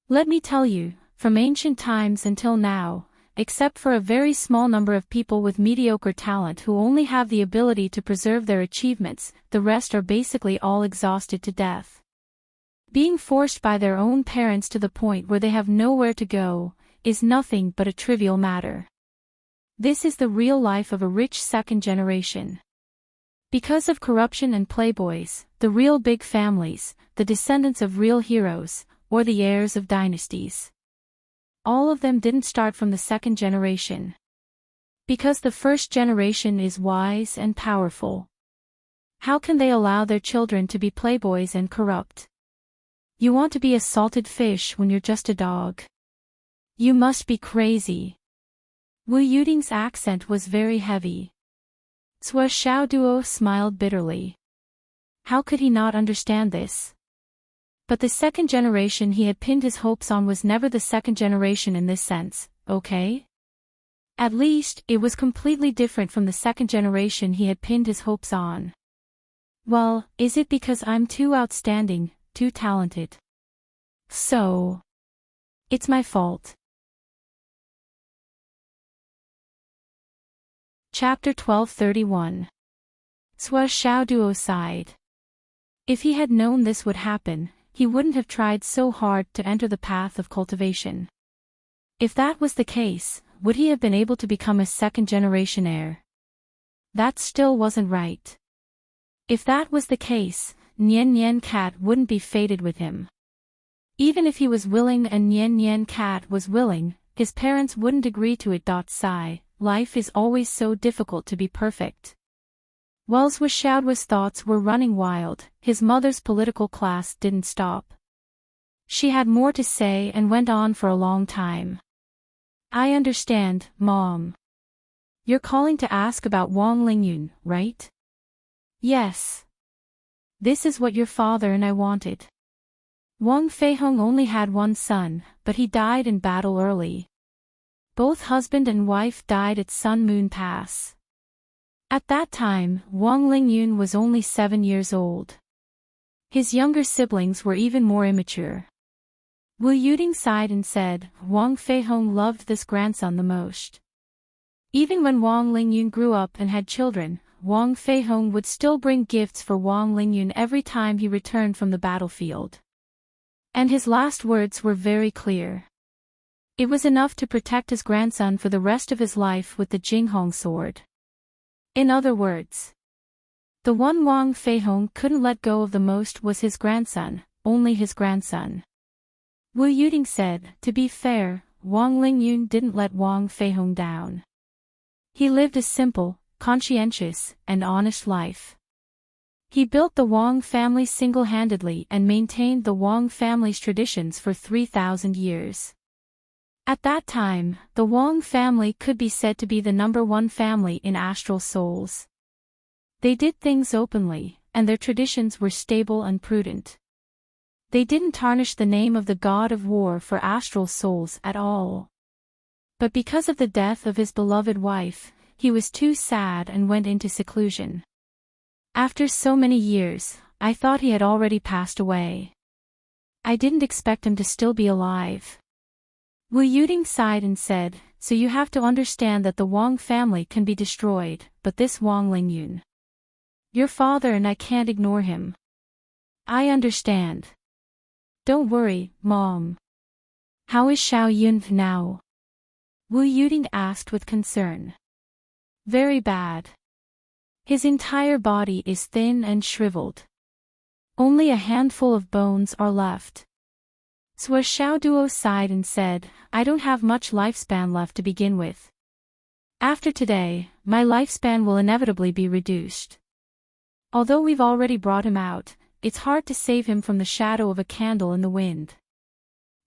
[SPEAKER 1] Let me tell you, from ancient times until now, except for a very small number of people with mediocre talent who only have the ability to preserve their achievements, the rest are basically all exhausted to death. Being forced by their own parents to the point where they have nowhere to go, is nothing but a trivial matter. This is the real life of a rich second generation. Because of corruption and playboys, the real big families, the descendants of real heroes, or the heirs of dynasties. All of them didn't start from the second generation. Because the first generation is wise and powerful. How can they allow their children to be playboys and corrupt? You want to be a salted fish when you're just a dog. You must be crazy. Wu Yuting's accent was very heavy. Sua Xiaoduo smiled bitterly. How could he not understand this? But the second generation he had pinned his hopes on was never the second generation in this sense, okay? At least, it was completely different from the second generation he had pinned his hopes on. Well, is it because I'm too outstanding, too talented? So, it's my fault. Chapter 1231. Sua Xiaoduo sighed. If he had known this would happen, he wouldn't have tried so hard to enter the path of cultivation. If that was the case, would he have been able to become a second-generation heir? That still wasn't right. If that was the case, Nian Nian Cat wouldn't be fated with him. Even if he was willing and Nian Nian Cat was willing, his parents wouldn't agree to it. Sigh, life is always so difficult to be perfect. While Sua Xiaoduo's thoughts were running wild, his mother's political class didn't stop. She had more to say and went on for a long time. I understand, Mom. You're calling to ask about Wang Lingyun, right? Yes. This is what your father and I wanted. Wang Feihong only had one son, but he died in battle early. Both husband and wife died at Sun Moon Pass. At that time, Wang Lingyun was only 7 years old. His younger siblings were even more immature. Wu Yuting sighed and said, Wang Feihong loved this grandson the most. Even when Wang Lingyun grew up and had children, Wang Feihong would still bring gifts for Wang Lingyun every time he returned from the battlefield. And his last words were very clear. It was enough to protect his grandson for the rest of his life with the Jinghong sword. In other words, the one Wang Feihong couldn't let go of the most was his grandson, only his grandson. Wu Yuting said, to be fair, Wang Lingyun didn't let Wang Feihong down. He lived a simple, conscientious, and honest life. He built the Wang family single-handedly and maintained the Wang family's traditions for 3,000 years. At that time, the Wang family could be said to be the #1 family in astral souls. They did things openly, and their traditions were stable and prudent. They didn't tarnish the name of the god of war for astral souls at all. But because of the death of his beloved wife, he was too sad and went into seclusion. After so many years, I thought he had already passed away. I didn't expect him to still be alive. Wu Yuting sighed and said, so you have to understand that the Wang family can be destroyed, but this Wang Lingyun. Your father and I can't ignore him. I understand. Don't worry, Mom. How is Xiao Yun now? Wu Yuting asked with concern. Very bad. His entire body is thin and shriveled. Only a handful of bones are left. Sua Xiaoduo sighed and said, I don't have much lifespan left to begin with. After today, my lifespan will inevitably be reduced. Although we've already brought him out, it's hard to save him from the shadow of a candle in the wind.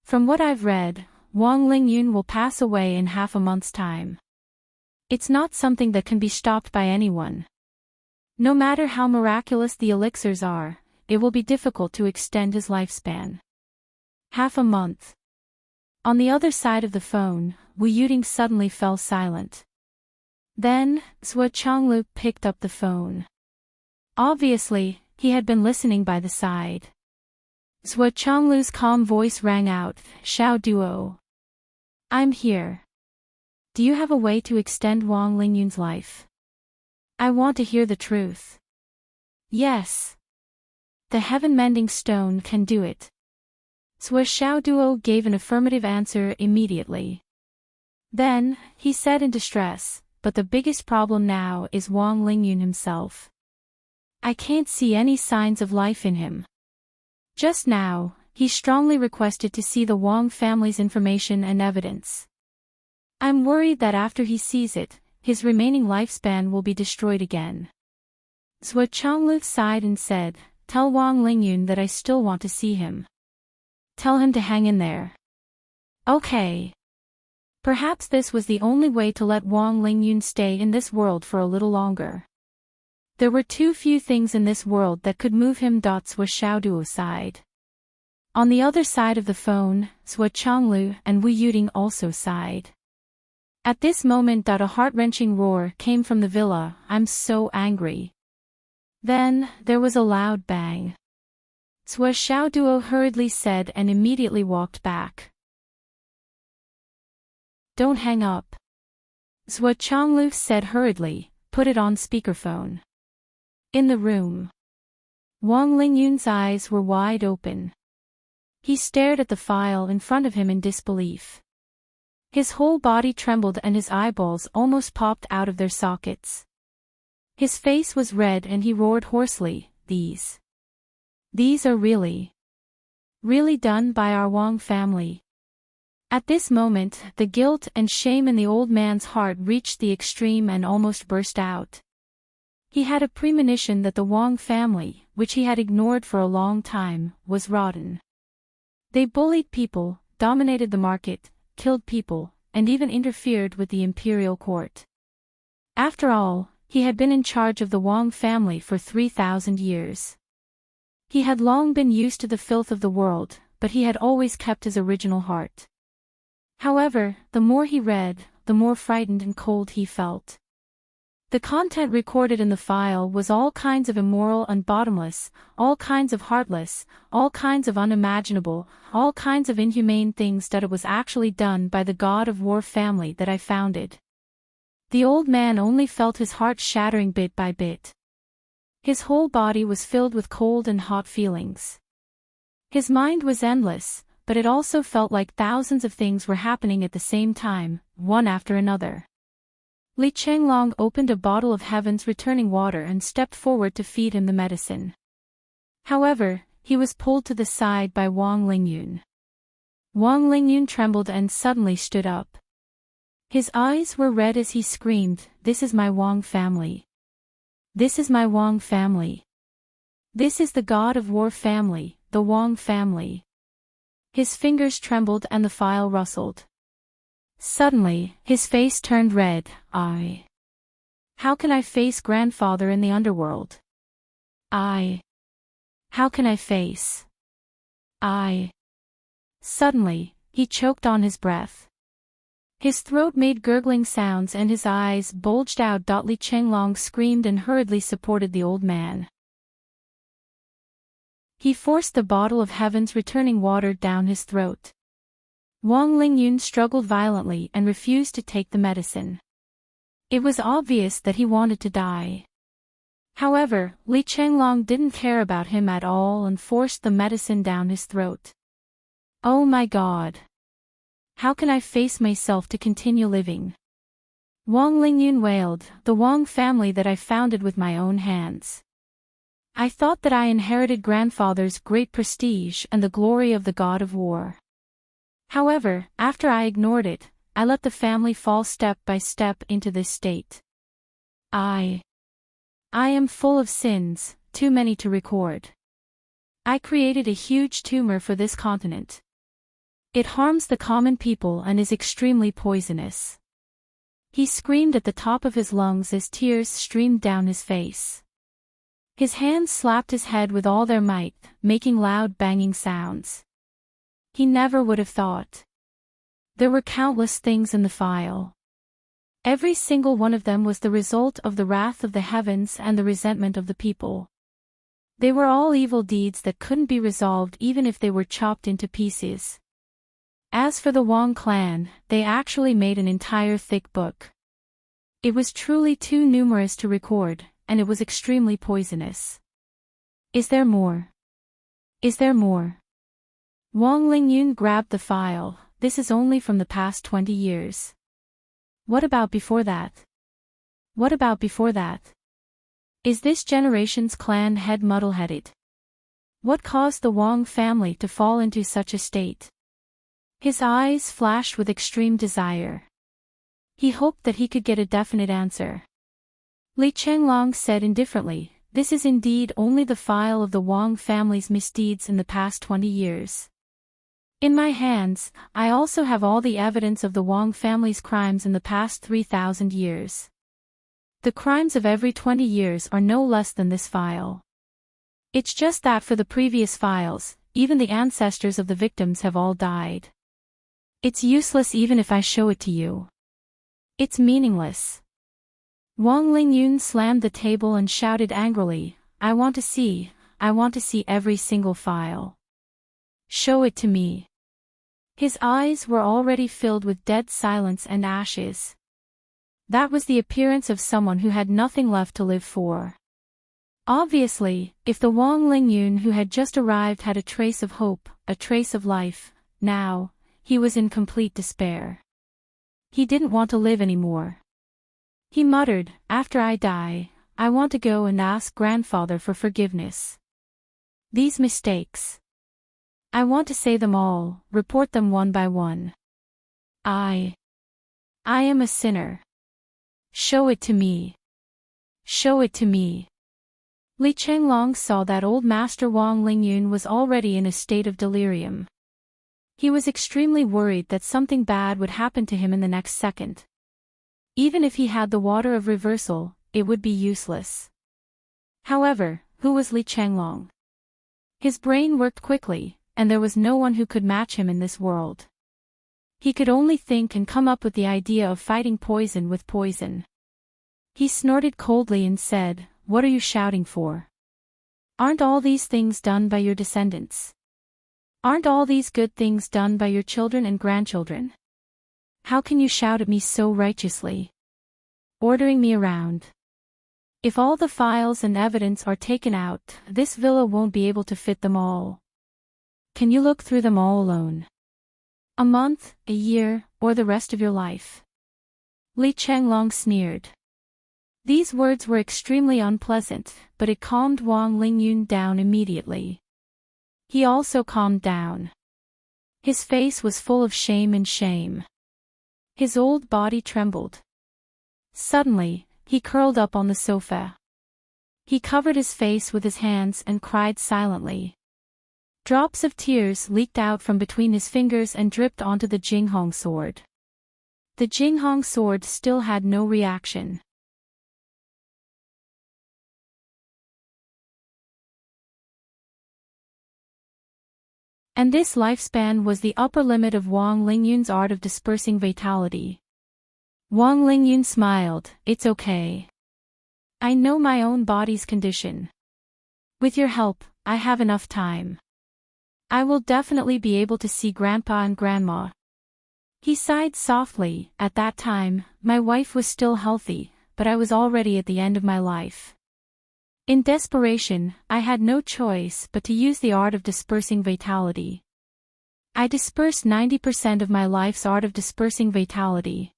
[SPEAKER 1] From what I've read, Wang Lingyun will pass away in half a month's time. It's not something that can be stopped by anyone. No matter how miraculous the elixirs are, it will be difficult to extend his lifespan. Half a month. On the other side of the phone, Wu Yuting suddenly fell silent. Then, Zhuo Changlu picked up the phone. Obviously, he had been listening by the side. Zhuo Changlu's calm voice rang out, "Xiao Duo. I'm here. Do you have a way to extend Wang Lingyun's life? I want to hear the truth." "Yes. The heaven-mending stone can do it." Zhuo Xiaoduo gave an affirmative answer immediately. Then, he said in distress, "But the biggest problem now is Wang Lingyun himself. I can't see any signs of life in him. Just now, he strongly requested to see the Wang family's information and evidence. I'm worried that after he sees it, his remaining lifespan will be destroyed again." Zhuo Changlu sighed and said, "Tell Wang Lingyun that I still want to see him. Tell him to hang in there." Okay. Perhaps this was the only way to let Wang Lingyun stay in this world for a little longer. There were too few things in this world that could move him. Zhuo Xiaoduo sighed. On the other side of the phone, Zhuo Changlu and Wu Yuting also sighed. At this moment, a heart-wrenching roar came from the villa. "I'm so angry." Then, there was a loud bang. Zhuo Xiaoduo hurriedly said and immediately walked back. "Don't hang up." Zhuo Changlu said hurriedly, "Put it on speakerphone." In the room, Wang Lingyun's eyes were wide open. He stared at the file in front of him in disbelief. His whole body trembled and his eyeballs almost popped out of their sockets. His face was red and he roared hoarsely, These are really done by our Wang family." At this moment, the guilt and shame in the old man's heart reached the extreme and almost burst out. He had a premonition that the Wang family, which he had ignored for a long time, was rotten. They bullied people, dominated the market, killed people, and even interfered with the imperial court. After all, he had been in charge of the Wang family for 3,000 years. He had long been used to the filth of the world, but he had always kept his original heart. However, the more he read, the more frightened and cold he felt. The content recorded in the file was all kinds of immoral and bottomless, all kinds of heartless, all kinds of unimaginable, all kinds of inhumane things that it was actually done by the god of war family that I founded. The old man only felt his heart shattering bit by bit. His whole body was filled with cold and hot feelings. His mind was endless, but it also felt like thousands of things were happening at the same time, one after another. Li Chenglong opened a bottle of heaven's returning water and stepped forward to feed him the medicine. However, he was pulled to the side by Wang Lingyun. Wang Lingyun trembled and suddenly stood up. His eyes were red as he screamed, "This is my Wang family. This is my Wang family. This is the god of war family, the Wang family." His fingers trembled and the file rustled. Suddenly, his face turned red. How can I face grandfather in the underworld? How can I face? Suddenly, he choked on his breath. His throat made gurgling sounds and his eyes bulged out. Li Chenglong screamed and hurriedly supported the old man. He forced the bottle of heaven's returning water down his throat. Wang Lingyun struggled violently and refused to take the medicine. It was obvious that he wanted to die. However, Li Chenglong didn't care about him at all and forced the medicine down his throat. "Oh my God! How can I face myself to continue living?" Wang Lingyun wailed, "The Wang family that I founded with my own hands. I thought that I inherited grandfather's great prestige and the glory of the god of war. However, after I ignored it, I let the family fall step by step into this state. I am full of sins, too many to record. I created a huge tumor for this continent. It harms the common people and is extremely poisonous. He screamed at the top of his lungs as tears streamed down his face. His hands slapped his head with all their might, making loud banging sounds. He never would have thought. There were countless things in the file. Every single one of them was the result of the wrath of the heavens and the resentment of the people. They were all evil deeds that couldn't be resolved even if they were chopped into pieces. As for the Wong clan, they actually made an entire thick book. It was truly too numerous to record, and it was extremely poisonous. Is there more? Is there more? Wong Lingyun grabbed the file. This is only from the past 20 years. What about before that? What about before that? Is this generation's clan head muddle-headed? What caused the Wong family to fall into such a state? His eyes flashed with extreme desire. He hoped that he could get a definite answer. Li Chenglong said indifferently, "This is indeed only the file of the Wong family's misdeeds in the past 20 years. In my hands, I also have all the evidence of the Wong family's crimes in the past 3,000 years. The crimes of every 20 years are no less than this file. It's just that for the previous files, even the ancestors of the victims have all died. It's useless even if I show it to you. It's meaningless." Wang Lingyun slammed the table and shouted angrily, I want to see every single file. Show it to me." His eyes were already filled with dead silence and ashes. That was the appearance of someone who had nothing left to live for. Obviously, if the Wang Lingyun who had just arrived had a trace of hope, a trace of life, now, he was in complete despair. He didn't want to live anymore. He muttered, "After I die, I want to go and ask grandfather for forgiveness. These mistakes. I want to say them all, report them one by one. I am a sinner. Show it to me. Show it to me." Li Chenglong saw that old master Wang Lingyun was already in a state of delirium. He was extremely worried that something bad would happen to him in the next second. Even if he had the water of reversal, it would be useless. However, who was Li Chenglong? His brain worked quickly, and there was no one who could match him in this world. He could only think and come up with the idea of fighting poison with poison. He snorted coldly and said, "What are you shouting for? Aren't all these things done by your descendants? Aren't all these good things done by your children and grandchildren? How can you shout at me so righteously? Ordering me around. If all the files and evidence are taken out, this villa won't be able to fit them all. Can you look through them all alone? A month, a year, or the rest of your life?" Li Chenglong sneered. These words were extremely unpleasant, but it calmed Wang Lingyun down immediately. He also calmed down. His face was full of shame and shame. His old body trembled. Suddenly, he curled up on the sofa. He covered his face with his hands and cried silently. Drops of tears leaked out from between his fingers and dripped onto the Jinghong sword. The Jinghong sword still had no reaction. And this lifespan was the upper limit of Wang Lingyun's art of dispersing vitality. Wang Lingyun smiled, "It's okay. I know my own body's condition. With your help, I have enough time. I will definitely be able to see Grandpa and Grandma." He sighed softly. At that time, my wife was still healthy, but I was already at the end of my life. In desperation, I had no choice but to use the art of dispersing vitality. I dispersed 90% of my life's art of dispersing vitality.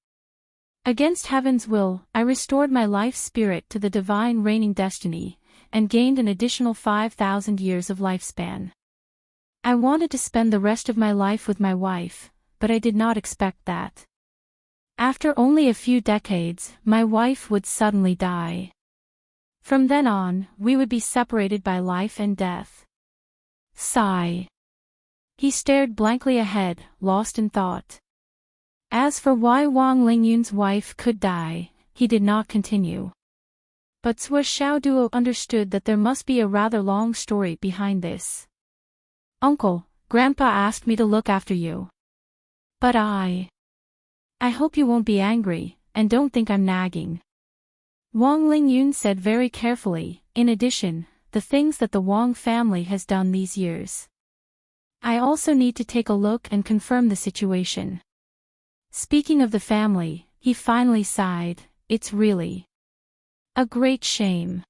[SPEAKER 1] Against heaven's will, I restored my life spirit to the divine reigning destiny, and gained an additional 5,000 years of lifespan. I wanted to spend the rest of my life with my wife, but I did not expect that. After only a few decades, my wife would suddenly die. From then on, we would be separated by life and death. Sigh. He stared blankly ahead, lost in thought. As for why Wang Lingyun's wife could die, he did not continue. But Sui Xiaoduo understood that there must be a rather long story behind this. Uncle, Grandpa asked me to look after you. But I hope you won't be angry, and don't think I'm nagging. Wang Lingyun said very carefully, in addition, the things that the Wang family has done these years. I also need to take a look and confirm the situation. Speaking of the family, he finally sighed, it's really a great shame.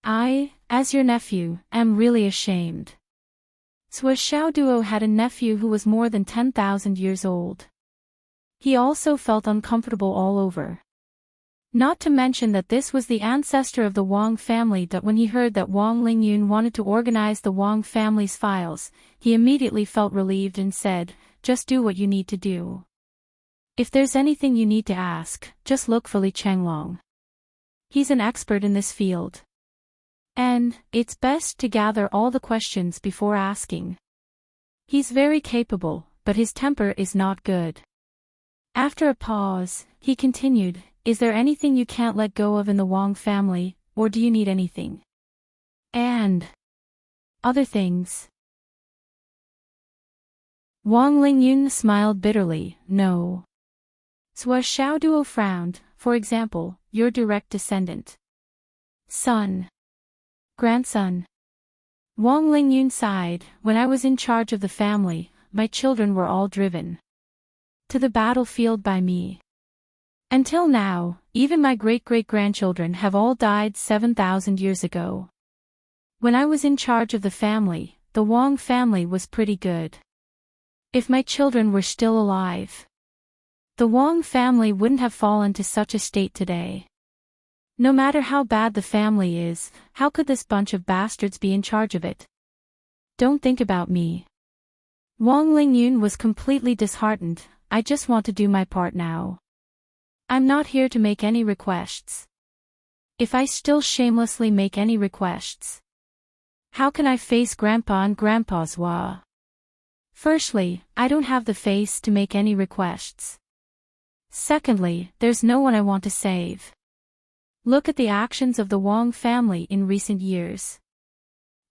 [SPEAKER 1] I, as your nephew, am really ashamed. Sui Xiaoduo had a nephew who was more than 10,000 years old. He also felt uncomfortable all over. Not to mention that this was the ancestor of the Wang family, that when he heard that Wang Lingyun wanted to organize the Wang family's files, he immediately felt relieved and said, just do what you need to do. If there's anything you need to ask, just look for Li Chenglong. He's an expert in this field. And, it's best to gather all the questions before asking. He's very capable, but his temper is not good. After a pause, he continued, is there anything you can't let go of in the Wang family, or do you need anything? And other things. Wang Lingyun smiled bitterly, no. Sui Xiaoduo frowned, for example, your direct descendant. Son. Grandson. Wang Lingyun sighed, when I was in charge of the family, my children were all driven to the battlefield by me. Until now, even my great-great-grandchildren have all died 7,000 years ago. When I was in charge of the family, the Wang family was pretty good. If my children were still alive, the Wang family wouldn't have fallen to such a state today. No matter how bad the family is, how could this bunch of bastards be in charge of it? Don't think about me. Wang Lingyun was completely disheartened, I just want to do my part now. I'm not here to make any requests. If I still shamelessly make any requests, how can I face Grandpa and Grandpa's wa? Firstly, I don't have the face to make any requests. Secondly, there's no one I want to save. Look at the actions of the Wang family in recent years.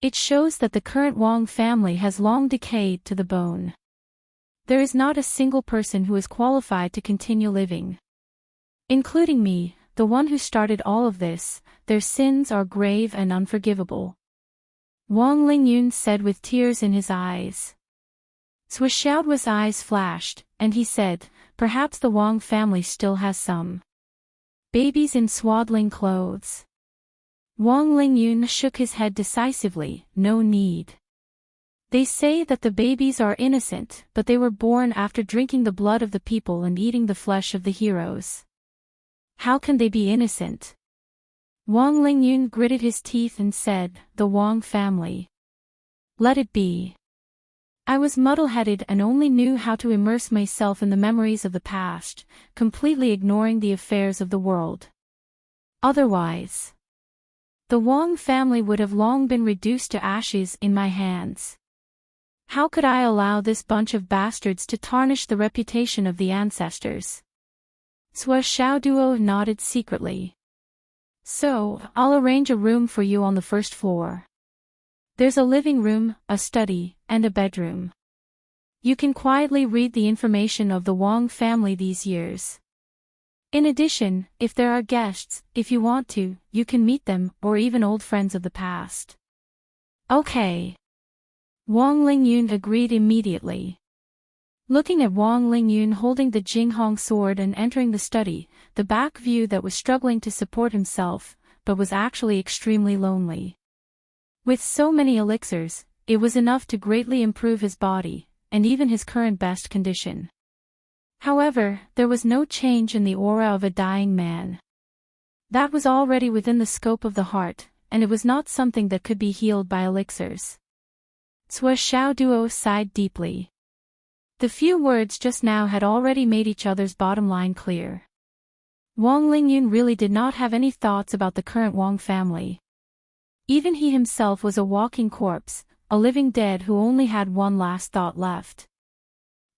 [SPEAKER 1] It shows that the current Wang family has long decayed to the bone. There is not a single person who is qualified to continue living. Including me, the one who started all of this, their sins are grave and unforgivable. Wang Lingyun said with tears in his eyes. Sui Xiaoduo's eyes flashed, and he said, perhaps the Wang family still has some babies in swaddling clothes. Wang Lingyun shook his head decisively, no need. They say that the babies are innocent, but they were born after drinking the blood of the people and eating the flesh of the heroes. How can they be innocent? Wang Lingyun gritted his teeth and said, the Wang family. Let it be. I was muddle-headed and only knew how to immerse myself in the memories of the past, completely ignoring the affairs of the world. Otherwise, the Wang family would have long been reduced to ashes in my hands. How could I allow this bunch of bastards to tarnish the reputation of the ancestors? Sui Xiaoduo nodded secretly. So, I'll arrange a room for you on the first floor. There's a living room, a study, and a bedroom. You can quietly read the information of the Wang family these years. In addition, if there are guests, if you want to, you can meet them, or even old friends of the past. Okay. Wang Lingyun agreed immediately. Looking at Wang Lingyun holding the Jinghong sword and entering the study, the back view that was struggling to support himself, but was actually extremely lonely. With so many elixirs, it was enough to greatly improve his body, and even his current best condition. However, there was no change in the aura of a dying man. That was already within the scope of the heart, and it was not something that could be healed by elixirs. Sui Xiaoduo sighed deeply. The few words just now had already made each other's bottom line clear. Wang Lingyun really did not have any thoughts about the current Wang family. Even he himself was a walking corpse, a living dead who only had one last thought left.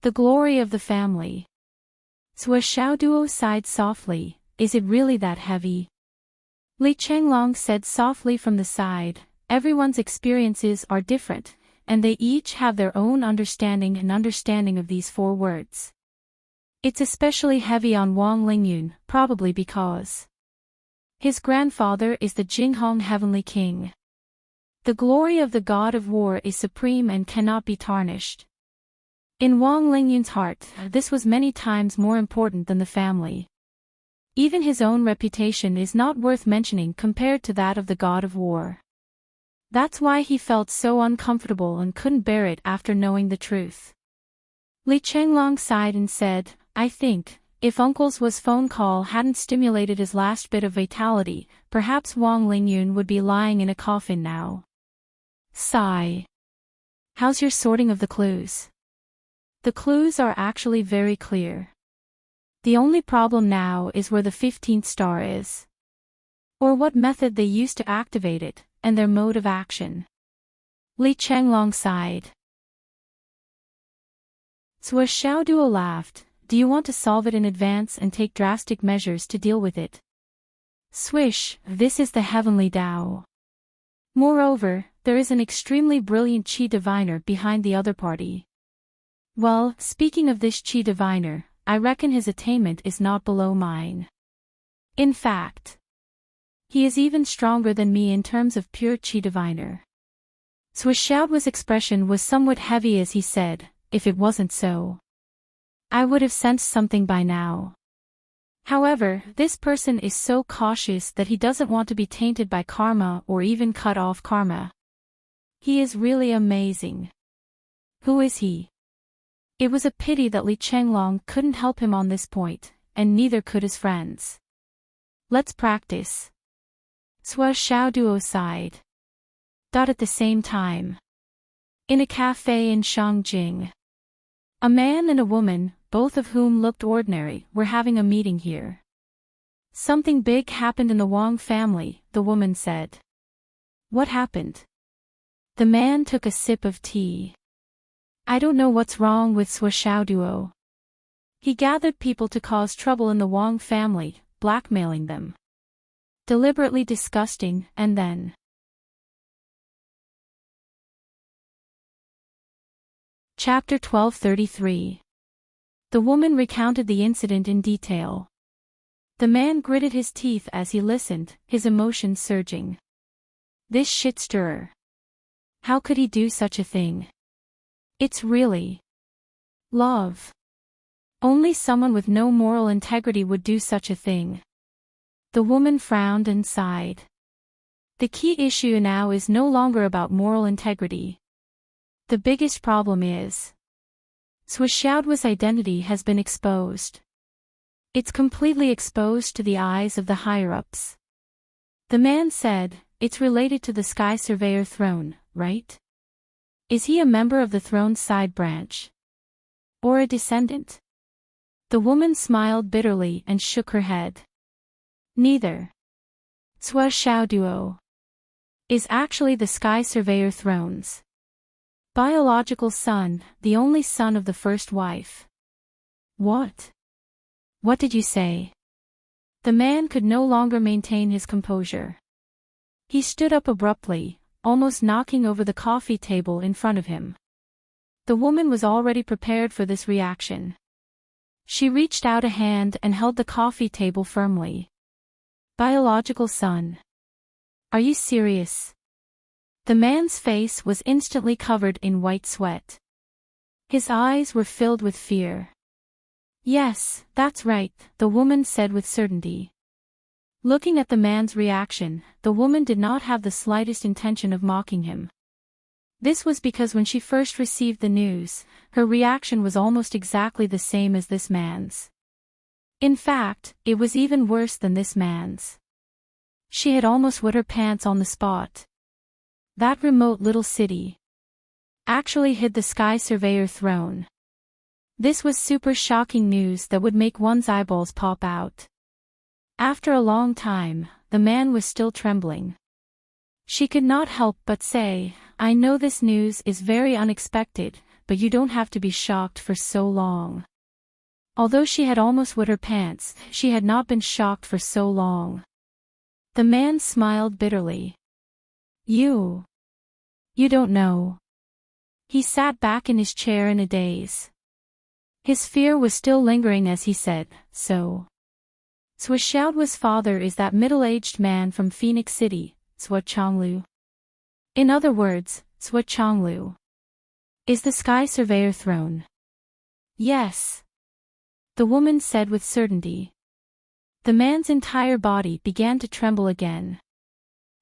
[SPEAKER 1] The glory of the family. Sua Xiaoduo sighed softly. Is it really that heavy? Li Chenglong said softly from the side, everyone's experiences are different, and they each have their own understanding of these 4 words. It's especially heavy on Wang Lingyun, probably because his grandfather is the Jinghong Heavenly King. The glory of the god of war is supreme and cannot be tarnished. In Wang Lingyun's heart, this was many times more important than the family. Even his own reputation is not worth mentioning compared to that of the god of war. That's why he felt so uncomfortable and couldn't bear it after knowing the truth. Li Chenglong sighed and said, I think, if Uncle's phone call hadn't stimulated his last bit of vitality, perhaps Wang Lingyun would be lying in a coffin now. Sigh. How's your sorting of the clues? The clues are actually very clear. The only problem now is where the 15th star is. Or what method they used to activate it, and their mode of action. Li Chenglong sighed. Sua Xiaoduo laughed. Do you want to solve it in advance and take drastic measures to deal with it? Swish, this is the heavenly Tao. Moreover, there is an extremely brilliant Qi diviner behind the other party. Well, speaking of this Qi diviner, I reckon his attainment is not below mine. In fact, he is even stronger than me in terms of pure Qi diviner. Sua Xiaoduo's expression was somewhat heavy as he said, if it wasn't so, I would have sensed something by now. However, this person is so cautious that he doesn't want to be tainted by karma or even cut off karma. He is really amazing. Who is he? It was a pity that Li Chenglong couldn't help him on this point, and neither could his friends. Let's practice. Sua Xiaoduo sighed. At the same time. In a cafe in Shangjing. A man and a woman, both of whom looked ordinary, were having a meeting here. Something big happened in the Wang family, the woman said. What happened? The man took a sip of tea. I don't know what's wrong with Sua Xiaoduo. He gathered people to cause trouble in the Wang family, blackmailing them. Deliberately disgusting, and then. Chapter 1233. The woman recounted the incident in detail. The man gritted his teeth as he listened, his emotions surging. This shit stirrer. How could he do such a thing? It's really love. Only someone with no moral integrity would do such a thing. The woman frowned and sighed. The key issue now is no longer about moral integrity. The biggest problem is Sua Xiaoduo's identity has been exposed. It's completely exposed to the eyes of the higher-ups. The man said, it's related to the Sky Surveyor throne, right? Is he a member of the throne's side branch? Or a descendant? The woman smiled bitterly and shook her head. Neither. Sua Xiaoduo is actually the Sky Surveyor throne's biological son, the only son of the first wife. What? What did you say? The man could no longer maintain his composure. He stood up abruptly, almost knocking over the coffee table in front of him. The woman was already prepared for this reaction. She reached out a hand and held the coffee table firmly. Biological son. Are you serious? The man's face was instantly covered in white sweat. His eyes were filled with fear. Yes, that's right, the woman said with certainty. Looking at the man's reaction, the woman did not have the slightest intention of mocking him. This was because when she first received the news, her reaction was almost exactly the same as this man's. In fact, it was even worse than this man's. She had almost wet her pants on the spot. That remote little city actually hid the Sky Surveyor throne. This was super shocking news that would make one's eyeballs pop out. After a long time, the man was still trembling. She could not help but say, I know this news is very unexpected, but you don't have to be shocked for so long. Although she had almost wet her pants, she had not been shocked for so long. The man smiled bitterly. You don't know. He sat back in his chair in a daze. His fear was still lingering as he said, so. Xiaoduo's father is that middle-aged man from Phoenix City, Xue Chonglu. In other words, Xue Chonglu. Is the Sky Surveyor throne? Yes. The woman said with certainty. The man's entire body began to tremble again.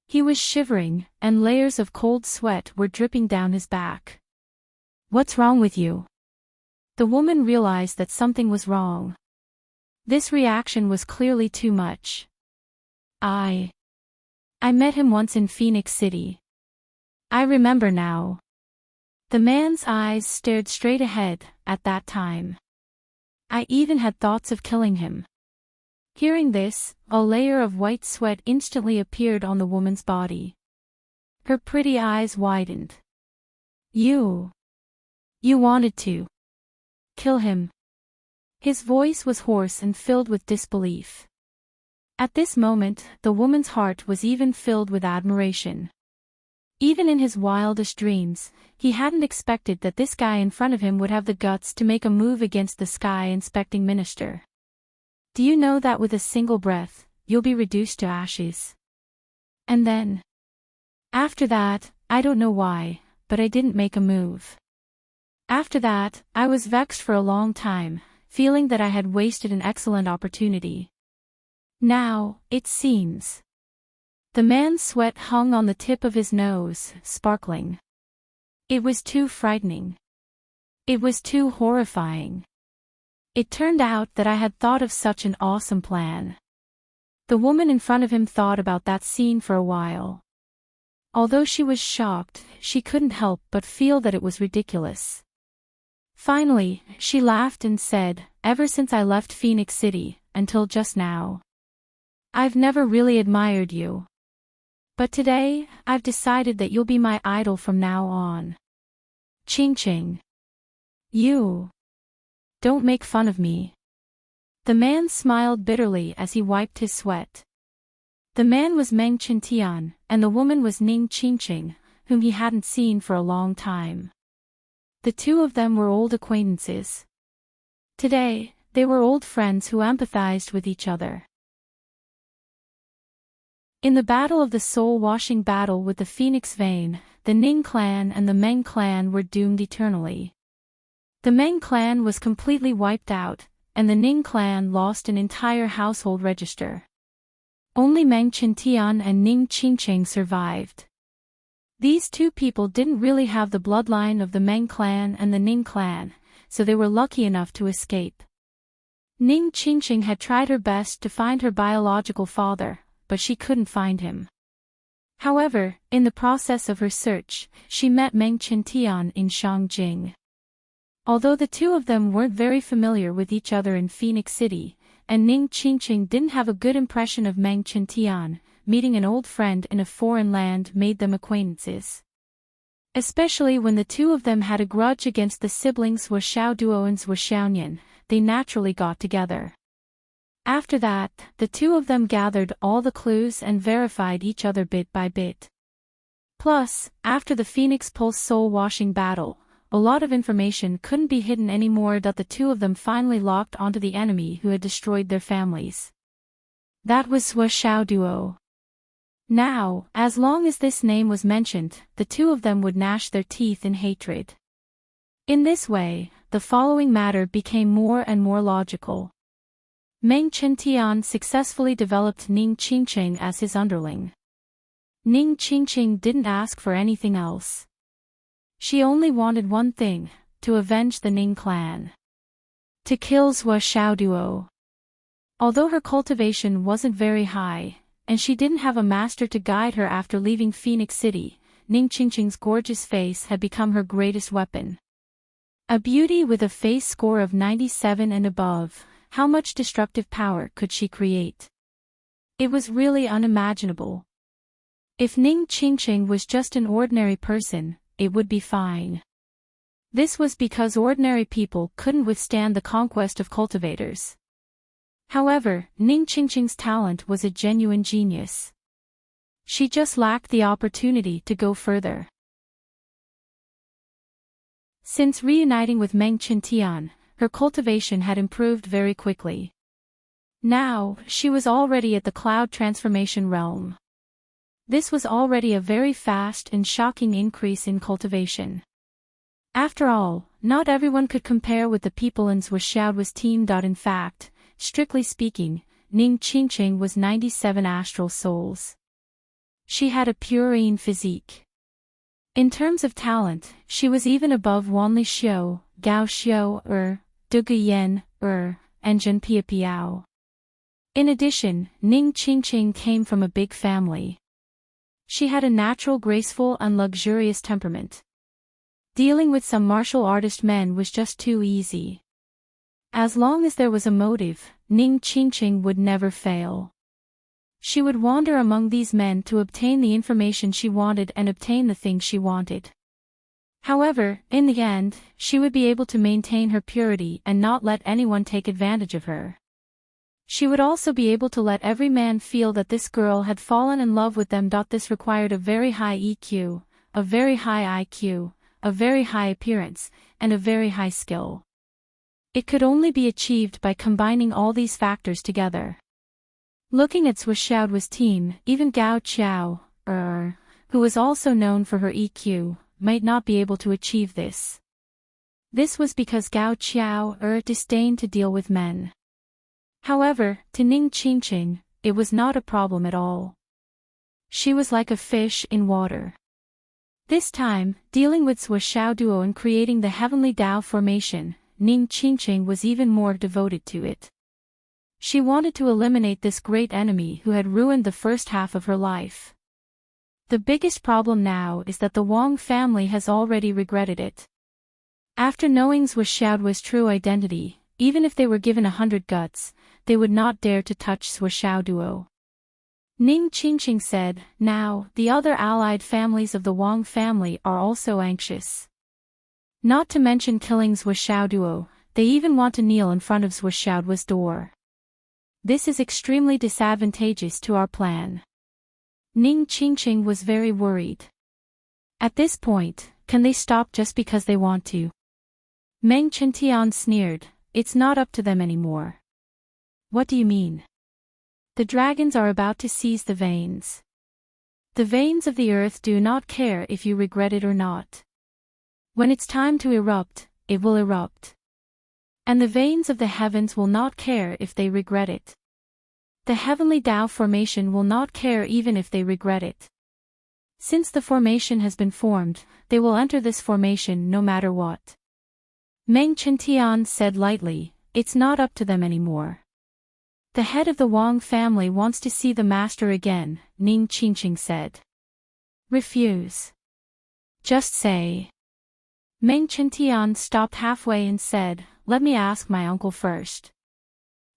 [SPEAKER 1] He was shivering, and layers of cold sweat were dripping down his back. What's wrong with you? The woman realized that something was wrong. This reaction was clearly too much. I met him once in Phoenix City. I remember now. The man's eyes stared straight ahead, at that time. I even had thoughts of killing him. Hearing this, a layer of white sweat instantly appeared on the woman's body. Her pretty eyes widened. You wanted to kill him. His voice was hoarse and filled with disbelief. At this moment, the woman's heart was even filled with admiration. Even in his wildest dreams, he hadn't expected that this guy in front of him would have the guts to make a move against the sky inspecting minister. Do you know that with a single breath, you'll be reduced to ashes? And then. After that, I don't know why, but I didn't make a move. After that, I was vexed for a long time, feeling that I had wasted an excellent opportunity. Now, it seems. The man's sweat hung on the tip of his nose, sparkling. It was too frightening. It was too horrifying. It turned out that I had thought of such an awesome plan. The woman in front of him thought about that scene for a while. Although she was shocked, she couldn't help but feel that it was ridiculous. Finally, she laughed and said, ever since I left Phoenix City, until just now, I've never really admired you. But today, I've decided that you'll be my idol from now on. Ching Ching. You. Don't make fun of me. The man smiled bitterly as he wiped his sweat. The man was Meng Qintian, and the woman was Ning Qingqing, whom he hadn't seen for a long time. The two of them were old acquaintances. Today, they were old friends who empathized with each other. In the battle of the soul-washing battle with the Phoenix Vein, the Ning clan and the Meng clan were doomed eternally. The Meng clan was completely wiped out, and the Ning clan lost an entire household register. Only Meng Qintian and Ning Qingqing survived. These two people didn't really have the bloodline of the Meng clan and the Ning clan, so they were lucky enough to escape. Ning Qingqing had tried her best to find her biological father, but she couldn't find him. However, in the process of her search, she met Meng Qintian in Shangjing. Although the two of them weren't very familiar with each other in Phoenix City, and Ning Qingqing didn't have a good impression of Meng Qintian, meeting an old friend in a foreign land made them acquaintances. Especially when the two of them had a grudge against the siblings Xue Xiaoduo and Xue Xiaoyan, they naturally got together. After that, the two of them gathered all the clues and verified each other bit by bit. Plus, after the Phoenix Pulse soul-washing battle, a lot of information couldn't be hidden anymore that the two of them finally locked onto the enemy who had destroyed their families. That was Xue Xiaoduo. Now, as long as this name was mentioned, the two of them would gnash their teeth in hatred. In this way, the following matter became more and more logical. Meng Qintian successfully developed Ning Qingqing as his underling. Ning Qingqing didn't ask for anything else. She only wanted one thing, to avenge the Ning clan. To kill Xue Xiaoduo. Although her cultivation wasn't very high, and she didn't have a master to guide her after leaving Phoenix City, Ning Qingqing's gorgeous face had become her greatest weapon. A beauty with a face score of 97 and above, how much destructive power could she create? It was really unimaginable. If Ning Qingqing was just an ordinary person, it would be fine. This was because ordinary people couldn't withstand the conquest of cultivators. However, Ning Qingqing's talent was a genuine genius. She just lacked the opportunity to go further. Since reuniting with Meng Qintian, her cultivation had improved very quickly. Now, she was already at the cloud transformation realm. This was already a very fast and shocking increase in cultivation. After all, not everyone could compare with the people in Zhuoxiaoduo's team. In fact, strictly speaking, Ning Qingqing was 97 astral souls. She had a purine physique. In terms of talent, she was even above Wanli Xiu, Gao Xiu Du Guyan and Zhen Piapiao. In addition, Ning Qingqing came from a big family. She had a natural graceful and luxurious temperament. Dealing with some martial artist men was just too easy. As long as there was a motive, Ning Qingqing would never fail. She would wander among these men to obtain the information she wanted and obtain the things she wanted. However, in the end, she would be able to maintain her purity and not let anyone take advantage of her. She would also be able to let every man feel that this girl had fallen in love with them. This required a very high EQ, a very high IQ, a very high appearance, and a very high skill. It could only be achieved by combining all these factors together. Looking at Zhuoxiaoduo's team, even Gao Qiao, who was also known for her EQ, might not be able to achieve this. This was because Gao Qiao disdained to deal with men. However, to Ning Qingqing, it was not a problem at all. She was like a fish in water. This time, dealing with Zhuoxiaoduo and creating the heavenly Tao formation, Ning Qingqing was even more devoted to it. She wanted to eliminate this great enemy who had ruined the first half of her life. The biggest problem now is that the Wang family has already regretted it. After knowing Zhuoxiaoduo's true identity, even if they were given 100 guts, they would not dare to touch Zhuoxiaoduo. Ning Qingqing said, "Now, the other allied families of the Wang family are also anxious. Not to mention killing Zhuoxiaoduo, they even want to kneel in front of Zhuoxiaoduo's door. This is extremely disadvantageous to our plan." Ning Qingqing was very worried. At this point, can they stop just because they want to? Meng Qintian sneered, "It's not up to them anymore." "What do you mean?" "The dragons are about to seize the veins. The veins of the earth do not care if you regret it or not. When it's time to erupt, it will erupt. And the veins of the heavens will not care if they regret it. The heavenly Tao formation will not care even if they regret it. Since the formation has been formed, they will enter this formation no matter what." Meng Qintian said lightly, "It's not up to them anymore. The head of the Wang family wants to see the master again," Ning Qingqing said. "Refuse. Just say." Meng Qintian stopped halfway and said, "Let me ask my uncle first.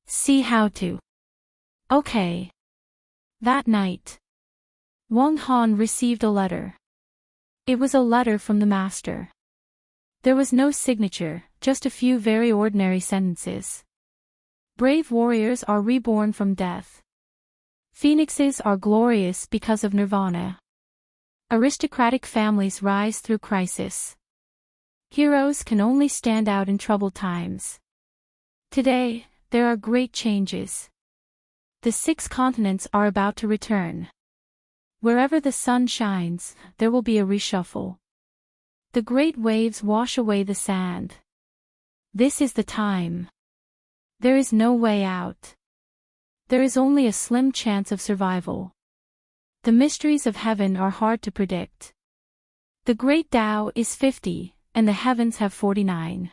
[SPEAKER 1] See how to." "Okay." That night, Wang Han received a letter. It was a letter from the master. There was no signature, just a few very ordinary sentences. "Brave warriors are reborn from death. Phoenixes are glorious because of nirvana. Aristocratic families rise through crisis. Heroes can only stand out in troubled times. Today, there are great changes. The 6 continents are about to return. Wherever the sun shines, there will be a reshuffle. The great waves wash away the sand. This is the time. There is no way out. There is only a slim chance of survival. The mysteries of heaven are hard to predict. The great Tao is 50, and the heavens have 49.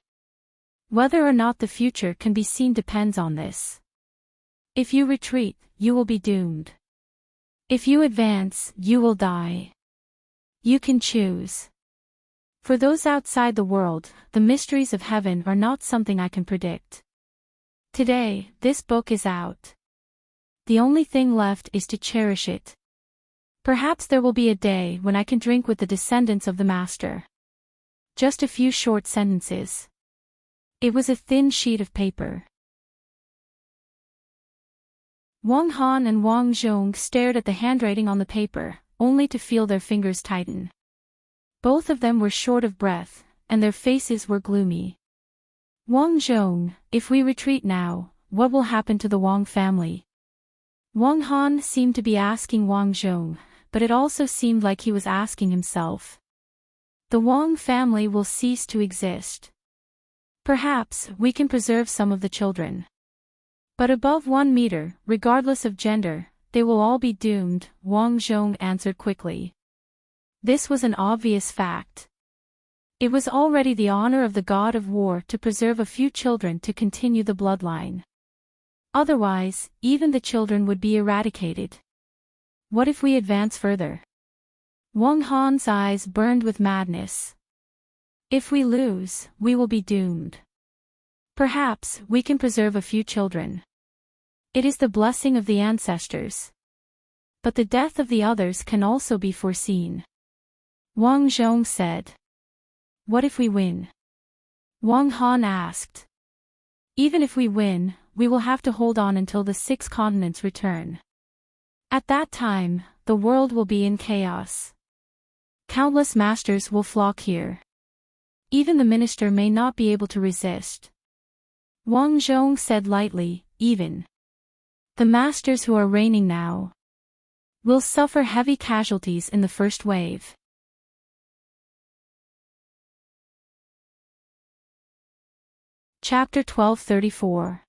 [SPEAKER 1] Whether or not the future can be seen depends on this. If you retreat, you will be doomed. If you advance, you will die. You can choose. For those outside the world, the mysteries of heaven are not something I can predict. Today, this book is out. The only thing left is to cherish it. Perhaps there will be a day when I can drink with the descendants of the master. Just a few short sentences. It was a thin sheet of paper. Wang Han and Wang Zhong stared at the handwriting on the paper, only to feel their fingers tighten. Both of them were short of breath, and their faces were gloomy. Wang Zhong, if we retreat now, what will happen to the Wang family? Wang Han seemed to be asking Wang Zhong, but it also seemed like he was asking himself. The Wang family will cease to exist. Perhaps we can preserve some of the children. But above 1 meter, regardless of gender, they will all be doomed, Wang Zhong answered quickly. This was an obvious fact. It was already the honor of the god of war to preserve a few children to continue the bloodline. Otherwise, even the children would be eradicated. What if we advance further? Wang Han's eyes burned with madness. If we lose, we will be doomed. Perhaps we can preserve a few children. It is the blessing of the ancestors. But the death of the others can also be foreseen. Wang Zhong said. What if we win? Wang Han asked. Even if we win, we will have to hold on until the 6 continents return. At that time, the world will be in chaos. Countless masters will flock here. Even the minister may not be able to resist. Wang Zhong said lightly, even. The masters who are reigning now will suffer heavy casualties in the first wave. Chapter 1234.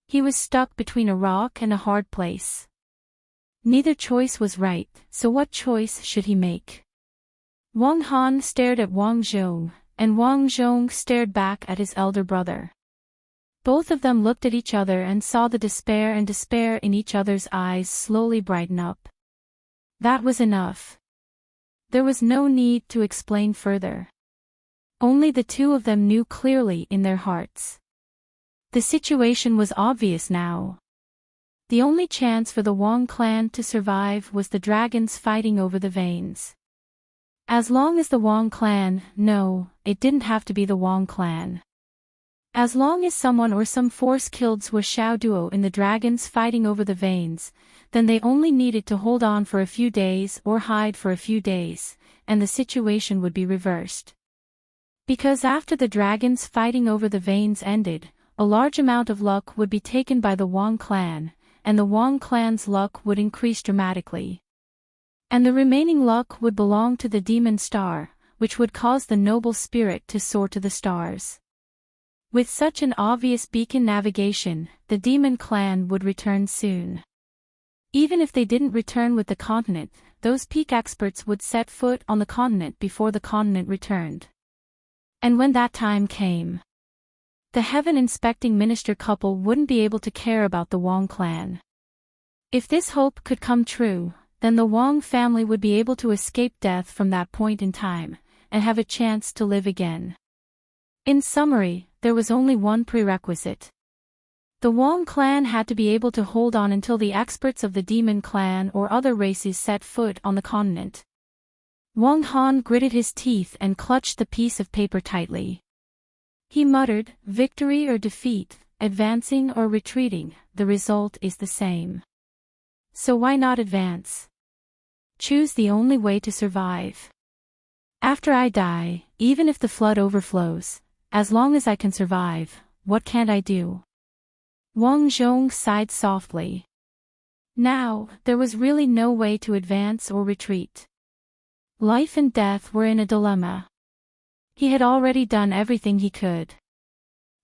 [SPEAKER 1] He was stuck between a rock and a hard place. Neither choice was right, so what choice should he make? Wang Han stared at Wang Zhong, and Wang Zhong stared back at his elder brother. Both of them looked at each other and saw the despair in each other's eyes slowly brighten up. That was enough. There was no need to explain further. Only the two of them knew clearly in their hearts. The situation was obvious now. The only chance for the Wang clan to survive was the dragons fighting over the veins. As long as the Wang clan, no, it didn't have to be the Wang clan. As long as someone or some force killed Zhou Xiao Duo in the dragons fighting over the veins, then they only needed to hold on for a few days or hide for a few days, and the situation would be reversed. Because after the dragons fighting over the veins ended, a large amount of luck would be taken by the Wang clan, and the Wang clan's luck would increase dramatically. And the remaining luck would belong to the demon star, which would cause the noble spirit to soar to the stars. With such an obvious beacon navigation, the demon clan would return soon. Even if they didn't return with the continent, those peak experts would set foot on the continent before the continent returned. And when that time came, the heaven-inspecting minister couple wouldn't be able to care about the Wang clan. If this hope could come true, then the Wang family would be able to escape death from that point in time, and have a chance to live again. In summary, there was only one prerequisite. The Wang clan had to be able to hold on until the experts of the demon clan or other races set foot on the continent. Wang Han gritted his teeth and clutched the piece of paper tightly. He muttered, victory or defeat, advancing or retreating, the result is the same. So why not advance? Choose the only way to survive. After I die, even if the flood overflows, as long as I can survive, what can't I do? Wang Zhong sighed softly. Now, there was really no way to advance or retreat. Life and death were in a dilemma. He had already done everything he could.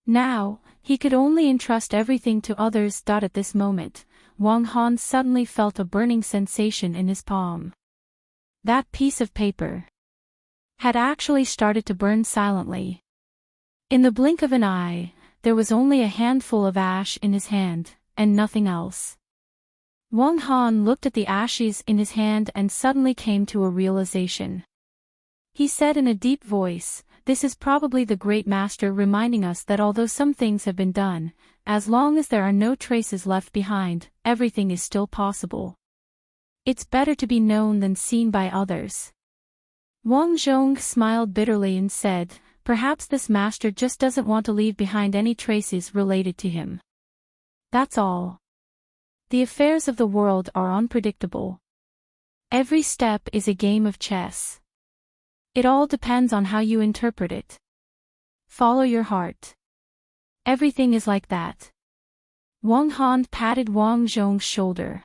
[SPEAKER 1] Now, he could only entrust everything to others. At this moment, Wang Han suddenly felt a burning sensation in his palm. That piece of paper had actually started to burn silently. In the blink of an eye, there was only a handful of ash in his hand, and nothing else. Wang Han looked at the ashes in his hand and suddenly came to a realization. He said in a deep voice, "This is probably the great master reminding us that although some things have been done, as long as there are no traces left behind, everything is still possible." It's better to be known than seen by others. Wang Zhong smiled bitterly and said, perhaps this master just doesn't want to leave behind any traces related to him. That's all. The affairs of the world are unpredictable. Every step is a game of chess. It all depends on how you interpret it. Follow your heart. Everything is like that. Wang Han patted Wang Zhong's shoulder.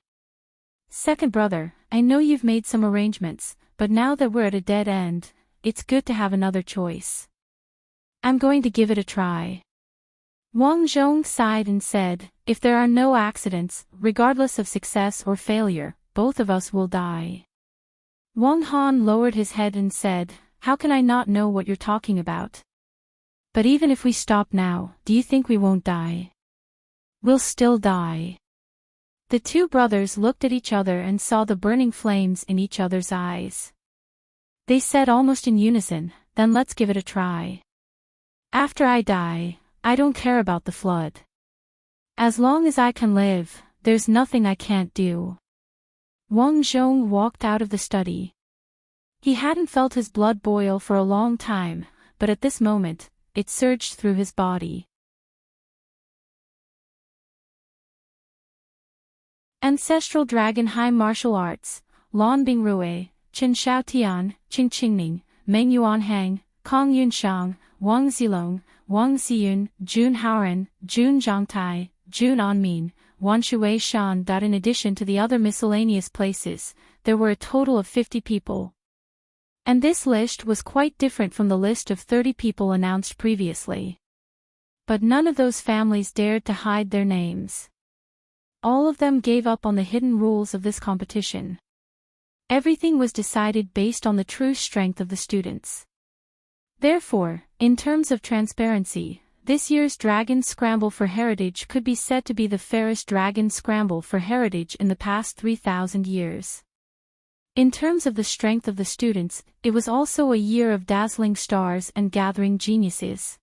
[SPEAKER 1] Second brother, I know you've made some arrangements, but now that we're at a dead end, it's good to have another choice. I'm going to give it a try. Wang Zhong sighed and said, if there are no accidents, regardless of success or failure, both of us will die. Wang Han lowered his head and said, how can I not know what you're talking about? But even if we stop now, do you think we won't die? We'll still die. The two brothers looked at each other and saw the burning flames in each other's eyes. They said almost in unison, then let's give it a try. After I die, I don't care about the flood. As long as I can live, there's nothing I can't do. Wang Zhong walked out of the study. He hadn't felt his blood boil for a long time, but at this moment, it surged through his body. Ancestral Dragon High Martial Arts, Lan Bingrui, Chen Xiaotian, Qing Qingning, Meng Yuanhang, Kong Yunshang, Wang Zilong, Wang Xiyun, Jun Haoren, Jun Zhangtai, Jun Anmin, Wan Shui Shan. In addition to the other miscellaneous places, there were a total of 50 people. And this list was quite different from the list of 30 people announced previously. But none of those families dared to hide their names. All of them gave up on the hidden rules of this competition. Everything was decided based on the true strength of the students. Therefore, in terms of transparency, this year's Dragon Scramble for Heritage could be said to be the fairest Dragon Scramble for Heritage in the past 3,000 years. In terms of the strength of the students, it was also a year of dazzling stars and gathering geniuses.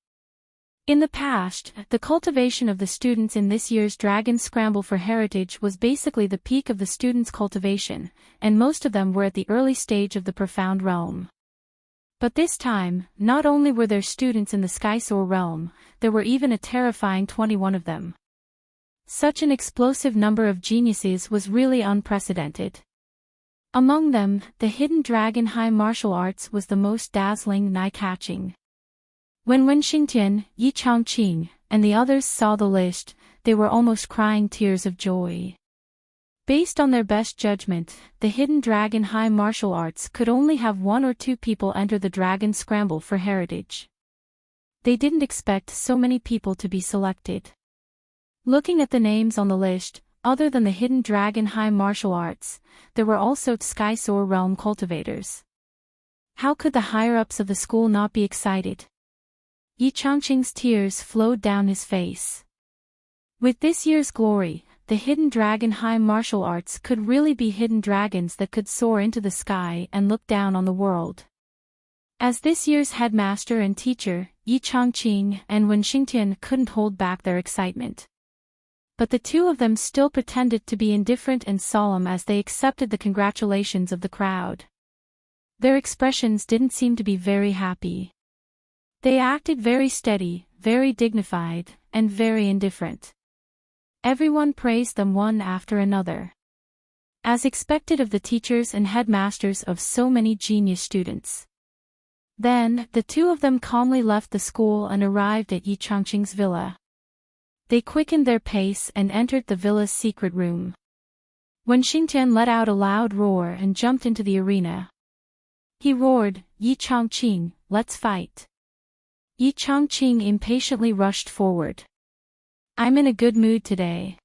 [SPEAKER 1] In the past, the cultivation of the students in this year's Dragon Scramble for Heritage was basically the peak of the students' cultivation, and most of them were at the early stage of the Profound Realm. But this time, not only were there students in the Skysoar realm, there were even a terrifying 21 of them. Such an explosive number of geniuses was really unprecedented. Among them, the Hidden Dragon High Martial Arts was the most dazzling and eye-catching. When Wen Xingtian, Yi Changqing, and the others saw the list, they were almost crying tears of joy. Based on their best judgment, the Hidden Dragon High Martial Arts could only have 1 or 2 people enter the Dragon Scramble for Heritage. They didn't expect so many people to be selected. Looking at the names on the list, other than the Hidden Dragon High Martial Arts, there were also Skysoar Realm cultivators. How could the higher-ups of the school not be excited? Yi Changqing's tears flowed down his face. With this year's glory, the Hidden Dragon High Martial Arts could really be hidden dragons that could soar into the sky and look down on the world. As this year's headmaster and teacher, Yi Changqing and Wen Xingtian couldn't hold back their excitement. But the two of them still pretended to be indifferent and solemn as they accepted the congratulations of the crowd. Their expressions didn't seem to be very happy. They acted very steady, very dignified, and very indifferent. Everyone praised them one after another. As expected of the teachers and headmasters of so many genius students. Then, the two of them calmly left the school and arrived at Yi Changqing's villa. They quickened their pace and entered the villa's secret room. Wen Xingtian let out a loud roar and jumped into the arena. He roared, "Yi Changqing, let's fight." Yi Changqing impatiently rushed forward. "I'm in a good mood today.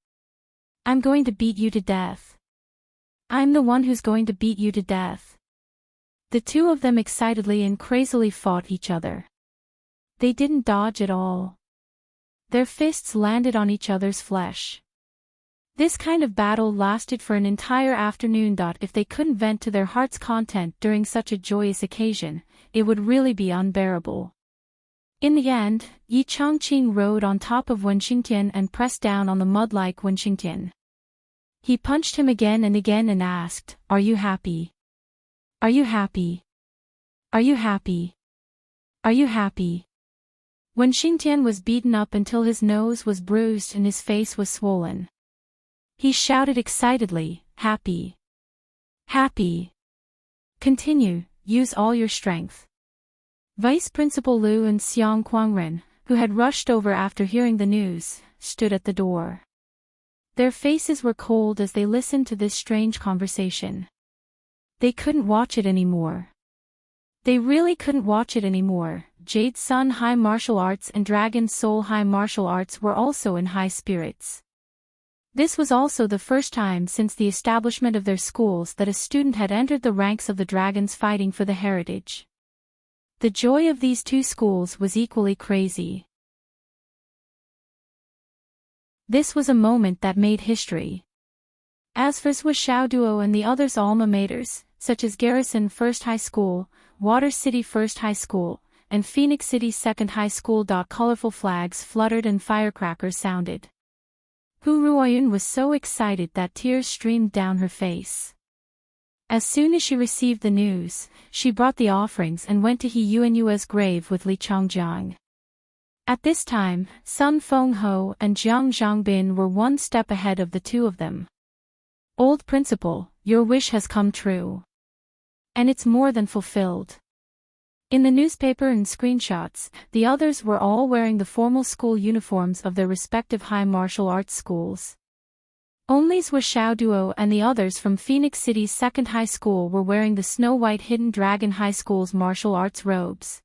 [SPEAKER 1] I'm going to beat you to death. I'm the one who's going to beat you to death." The two of them excitedly and crazily fought each other. They didn't dodge at all. Their fists landed on each other's flesh. This kind of battle lasted for an entire afternoon. If they couldn't vent to their heart's content during such a joyous occasion, it would really be unbearable. In the end, Yi Changqing rode on top of Wen Xingtian and pressed down on the mud like Wen Xingtian. He punched him again and again and asked, "Are you happy? Are you happy? Are you happy? Are you happy?" When Xingtian was beaten up until his nose was bruised and his face was swollen, he shouted excitedly, "Happy! Happy! Continue, use all your strength." Vice Principal Liu and Xiang Kuangren, who had rushed over after hearing the news, stood at the door. Their faces were cold as they listened to this strange conversation. They couldn't watch it anymore. They really couldn't watch it anymore. Jade Sun High Martial Arts and Dragon Soul High Martial Arts were also in high spirits. This was also the first time since the establishment of their schools that a student had entered the ranks of the dragons fighting for the heritage. The joy of these two schools was equally crazy. This was a moment that made history. As for Swiss Duo and the others' alma maters, such as Garrison First High School, Water City First High School, and Phoenix City Second High School. Colorful flags fluttered and firecrackers sounded. Hu Ruoyun was so excited that tears streamed down her face. As soon as she received the news, she brought the offerings and went to He Yuanyue's grave with Li Chongjiang. At this time, Sun Fengho and Jiang Zhangbin were one step ahead of the two of them. "Old principal, your wish has come true. And it's more than fulfilled." In the newspaper and screenshots, the others were all wearing the formal school uniforms of their respective high martial arts schools. Only Swiss Duo and the others from Phoenix City's Second High School were wearing the Snow White Hidden Dragon High School's martial arts robes.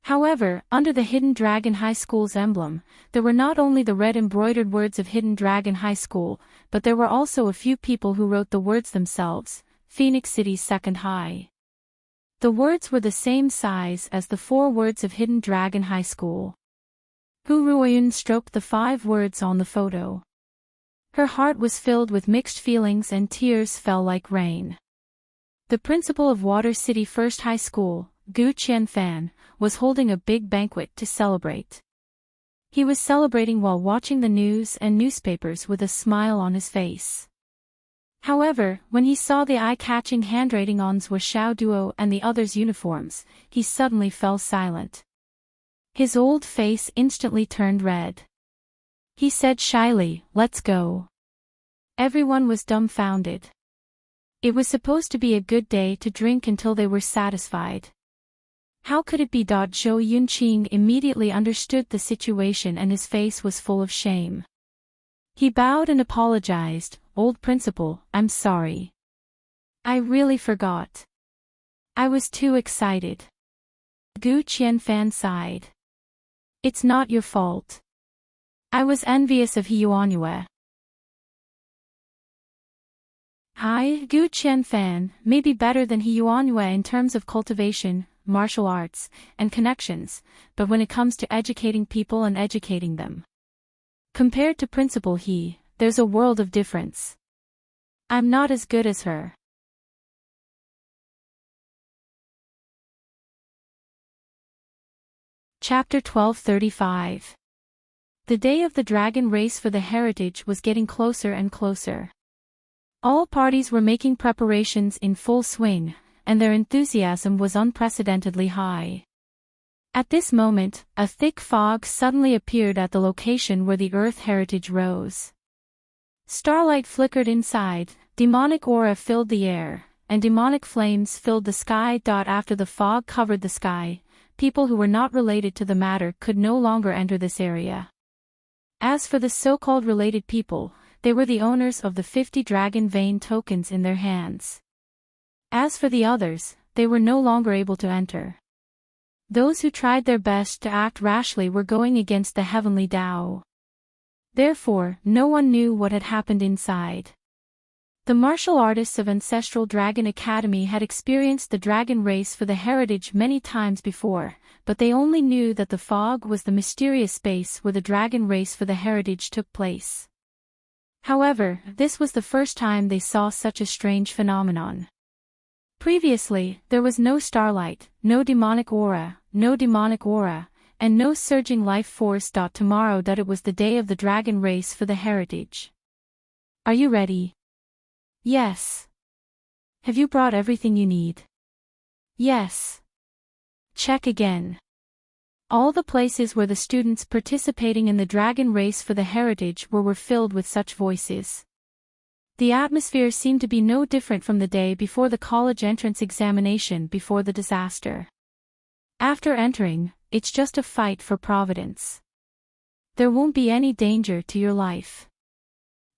[SPEAKER 1] However, under the Hidden Dragon High School's emblem, there were not only the red embroidered words of Hidden Dragon High School, but there were also a few people who wrote the words themselves, Phoenix City's Second High. The words were the same size as the 4 words of Hidden Dragon High School. Hu Ruoyun stroked the 5 words on the photo. Her heart was filled with mixed feelings and tears fell like rain. The principal of Water City First High School, Gu Qianfan, was holding a big banquet to celebrate. He was celebrating while watching the news and newspapers with a smile on his face. However, when he saw the eye-catching handwriting on Swiss Duo and the others' uniforms, he suddenly fell silent. His old face instantly turned red. He said shyly, "Let's go." Everyone was dumbfounded. It was supposed to be a good day to drink until they were satisfied. How could it be? Zhou Yunqing immediately understood the situation and his face was full of shame. He bowed and apologized, "Old principal, I'm sorry. I really forgot. I was too excited." Gu Qianfan sighed. "It's not your fault. I was envious of He Yuanyue." Hi, Gu Qianfan may be better than He Yuanyue in terms of cultivation, martial arts, and connections, but when it comes to educating people and educating them, compared to Principal He, there's a world of difference. I'm not as good as her. Chapter 1235. The day of the dragon race for the heritage was getting closer and closer. All parties were making preparations in full swing, and their enthusiasm was unprecedentedly high. At this moment, a thick fog suddenly appeared at the location where the Earth heritage rose. Starlight flickered inside, demonic aura filled the air, and demonic flames filled the sky. After the fog covered the sky, people who were not related to the matter could no longer enter this area. As for the so-called related people, they were the owners of the 50 dragon vein tokens in their hands. As for the others, they were no longer able to enter. Those who tried their best to act rashly were going against the heavenly Tao. Therefore, no one knew what had happened inside. The martial artists of Ancestral Dragon Academy had experienced the dragon race for the heritage many times before, but they only knew that the fog was the mysterious space where the dragon race for the heritage took place. However, this was the first time they saw such a strange phenomenon. Previously, there was no starlight, no demonic aura, and no surging life force. Tomorrow it was the day of the dragon race for the heritage. Are you ready? Yes. Have you brought everything you need? Yes. Check again. All the places where the students participating in the dragon race for the heritage were filled with such voices. The atmosphere seemed to be no different from the day before the college entrance examination before the disaster. After entering, it's just a fight for Providence. There won't be any danger to your life.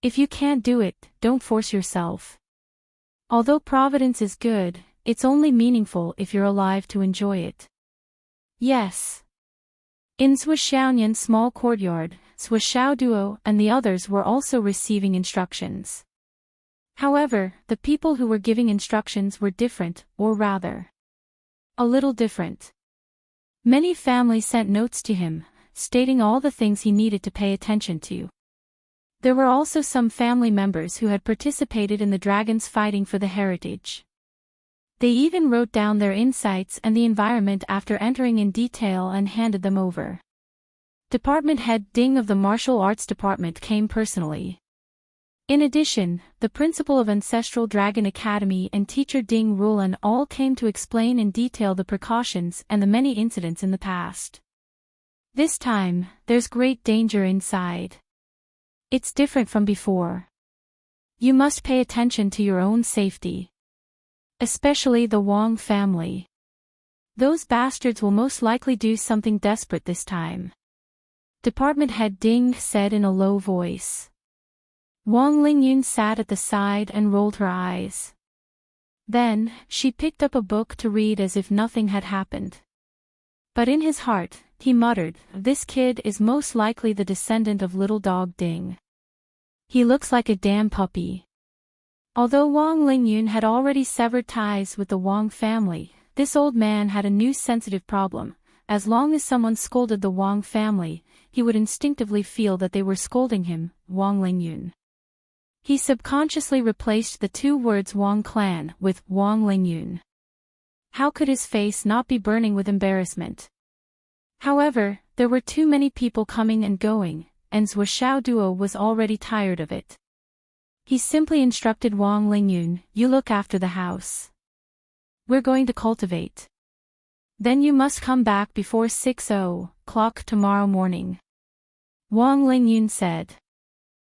[SPEAKER 1] If you can't do it, don't force yourself. Although Providence is good, it's only meaningful if you're alive to enjoy it. Yes. In Swishaonian's small courtyard, Swishow Duo and the others were also receiving instructions. However, the people who were giving instructions were different, or rather, a little different. Many families sent notes to him, stating all the things he needed to pay attention to. There were also some family members who had participated in the dragons fighting for the heritage. They even wrote down their insights and the environment after entering in detail and handed them over. Department head Ding of the Martial Arts Department came personally. In addition, the principal of Ancestral Dragon Academy and teacher Ding Rulan all came to explain in detail the precautions and the many incidents in the past. This time, there's great danger inside. It's different from before. You must pay attention to your own safety. Especially the Wong family. Those bastards will most likely do something desperate this time. Department head Ding said in a low voice. Wang Lingyun sat at the side and rolled her eyes. Then, she picked up a book to read as if nothing had happened. But in his heart, he muttered, this kid is most likely the descendant of little dog Ding. He looks like a damn puppy. Although Wang Lingyun had already severed ties with the Wang family, this old man had a new sensitive problem. As long as someone scolded the Wang family, he would instinctively feel that they were scolding him, Wang Lingyun. He subconsciously replaced the two words Wang clan with Wang Lingyun. How could his face not be burning with embarrassment? However, there were too many people coming and going, and Zhuoxiao Duo was already tired of it. He simply instructed Wang Lingyun, you look after the house. We're going to cultivate. Then you must come back before 6:00 tomorrow morning. Wang Lingyun said.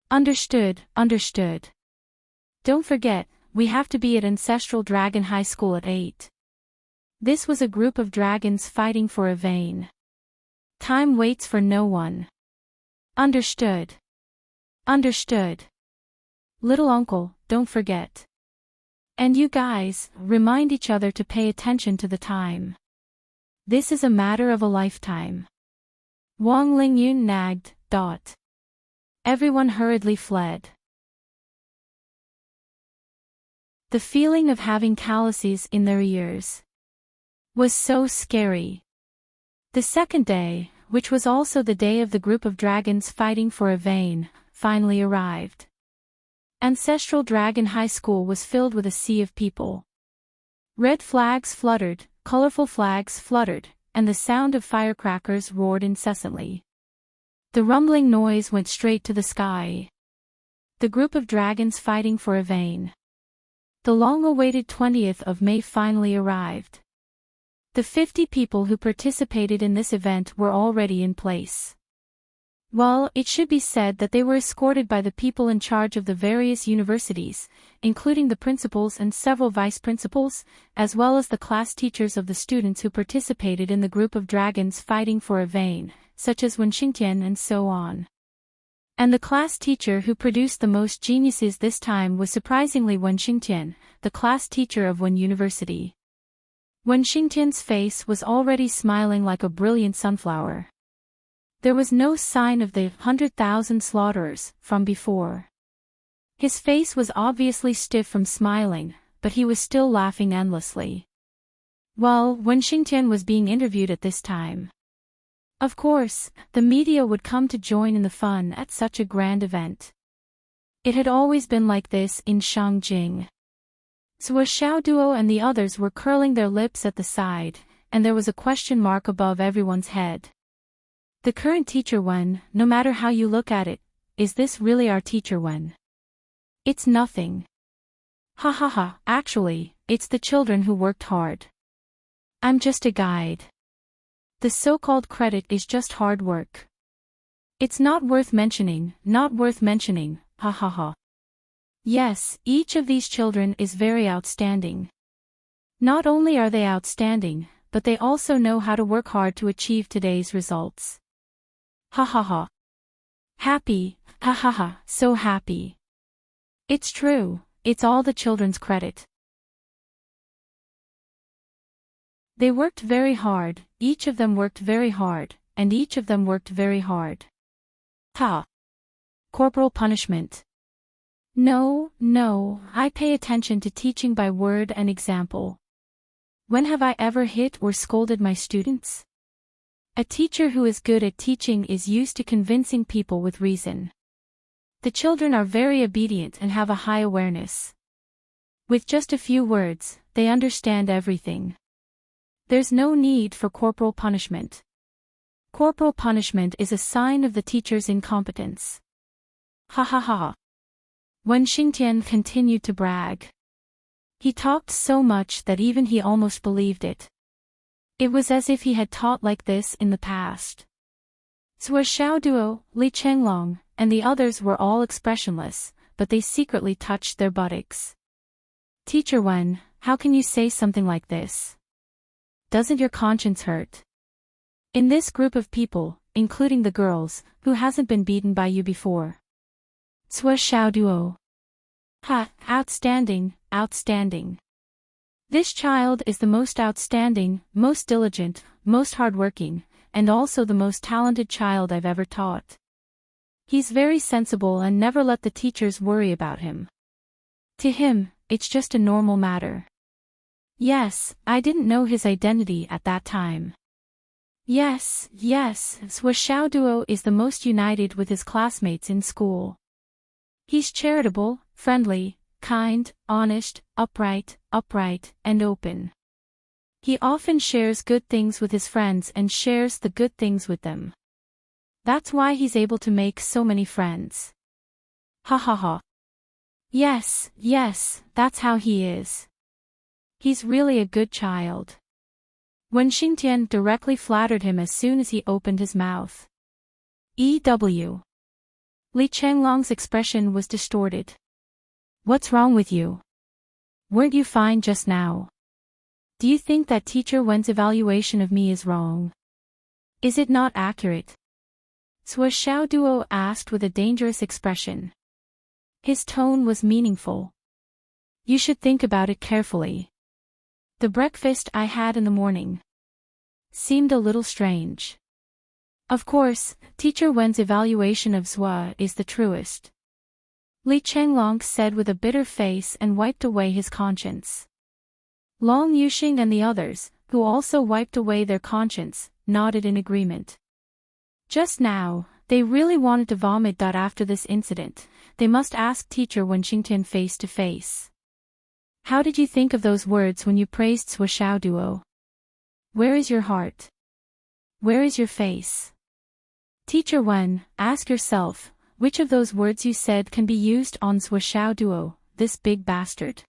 [SPEAKER 1] Understood, understood. Don't forget, we have to be at Ancestral Dragon High School at 8. This was a group of dragons fighting for a vein. Time waits for no one. Understood. Understood. Little uncle, don't forget. And you guys, remind each other to pay attention to the time. This is a matter of a lifetime. Wang Lingyun nagged. Everyone hurriedly fled. The feeling of having calluses in their ears was so scary. The second day, which was also the day of the group of dragons fighting for a vein, finally arrived. Ancestral Dragon High School was filled with a sea of people. Red flags fluttered, colorful flags fluttered, and the sound of firecrackers roared incessantly. The rumbling noise went straight to the sky. The group of dragons fighting for a vein. The long-awaited 20th of May finally arrived. The 50 people who participated in this event were already in place. Well, it should be said that they were escorted by the people in charge of the various universities, including the principals and several vice principals, as well as the class teachers of the students who participated in the group of dragons fighting for a vein, such as Wen Xingtian and so on. And the class teacher who produced the most geniuses this time was surprisingly Wen Xingtian, the class teacher of Wen University. Wen Xingtian's face was already smiling like a brilliant sunflower. There was no sign of the 100,000 slaughterers from before. His face was obviously stiff from smiling, but he was still laughing endlessly. Well, Wen Xingtian was being interviewed at this time. Of course, the media would come to join in the fun at such a grand event. It had always been like this in Shangjing. Zhuoxiao Duo and the others were curling their lips at the side, and there was a question mark above everyone's head. The current teacher Wen, no matter how you look at it, is this really our teacher Wen? It's nothing. Ha ha ha, actually, it's the children who worked hard. I'm just a guide. The so-called credit is just hard work. It's not worth mentioning, ha ha ha. Yes, each of these children is very outstanding. Not only are they outstanding, but they also know how to work hard to achieve today's results. Ha ha ha. Happy, ha ha ha, so happy. It's true, it's all the children's credit. They worked very hard, each of them worked very hard, and each of them worked very hard. Ha! Corporal punishment. No, I pay attention to teaching by word and example. When have I ever hit or scolded my students? A teacher who is good at teaching is used to convincing people with reason. The children are very obedient and have a high awareness. With just a few words, they understand everything. There's no need for corporal punishment. Corporal punishment is a sign of the teacher's incompetence. Ha ha ha. Wen Xingtian continued to brag. He talked so much that even he almost believed it. It was as if he had taught like this in the past. Zhuo Xiaoduo, Li Chenglong, and the others were all expressionless, but they secretly touched their buttocks. Teacher Wen, how can you say something like this? Doesn't your conscience hurt? In this group of people, including the girls, who hasn't been beaten by you before? Zhuo Xiaoduo. Ha, outstanding. This child is the most outstanding, most diligent, most hardworking, and also the most talented child I've ever taught. He's very sensible and never let the teachers worry about him. To him, it's just a normal matter. Yes, I didn't know his identity at that time. Yes, Zhuo Xiaoduo is the most united with his classmates in school. He's charitable, friendly, kind, honest, upright, and open. He often shares good things with his friends and shares the good things with them. That's why he's able to make so many friends. Ha ha ha. Yes, that's how he is. He's really a good child. Wen Xingtian directly flattered him as soon as he opened his mouth. E.W. Li Chenglong's expression was distorted. What's wrong with you? Weren't you fine just now? Do you think that Teacher Wen's evaluation of me is wrong? Is it not accurate? Zhuo Xiaoduo asked with a dangerous expression. His tone was meaningful. You should think about it carefully. The breakfast I had in the morning seemed a little strange. Of course, Teacher Wen's evaluation of Zhuo is the truest. Li Chenglong said with a bitter face and wiped away his conscience. Long Yuxing and the others, who also wiped away their conscience, nodded in agreement. Just now, they really wanted to vomit. After this incident, they must ask Teacher Wen Xingtian face to face. How did you think of those words when you praised Zhuo Xiaoduo? Where is your heart? Where is your face? Teacher Wen, ask yourself, which of those words you said can be used on Zhuo Xiaoduo, this big bastard?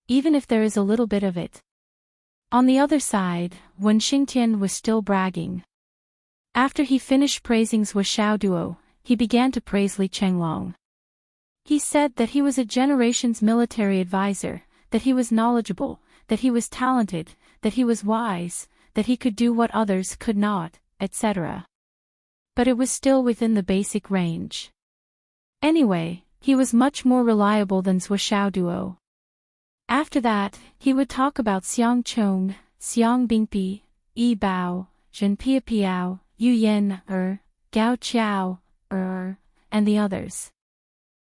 [SPEAKER 1] Even if there is a little bit of it. On the other side, Wen Xingtian was still bragging. After he finished praising Zhuo Xiaoduo, he began to praise Li Chenglong. He said that he was a generation's military advisor, that he was knowledgeable, that he was talented, that he was wise, that he could do what others could not, etc. But it was still within the basic range. Anyway, he was much more reliable than Zhuo Xiaoduo. After that, he would talk about Xiang Chong, Xiang Bingpi, Yi Bao, Zhen Piapiao, Yu Yen, Gao Qiao, and the others.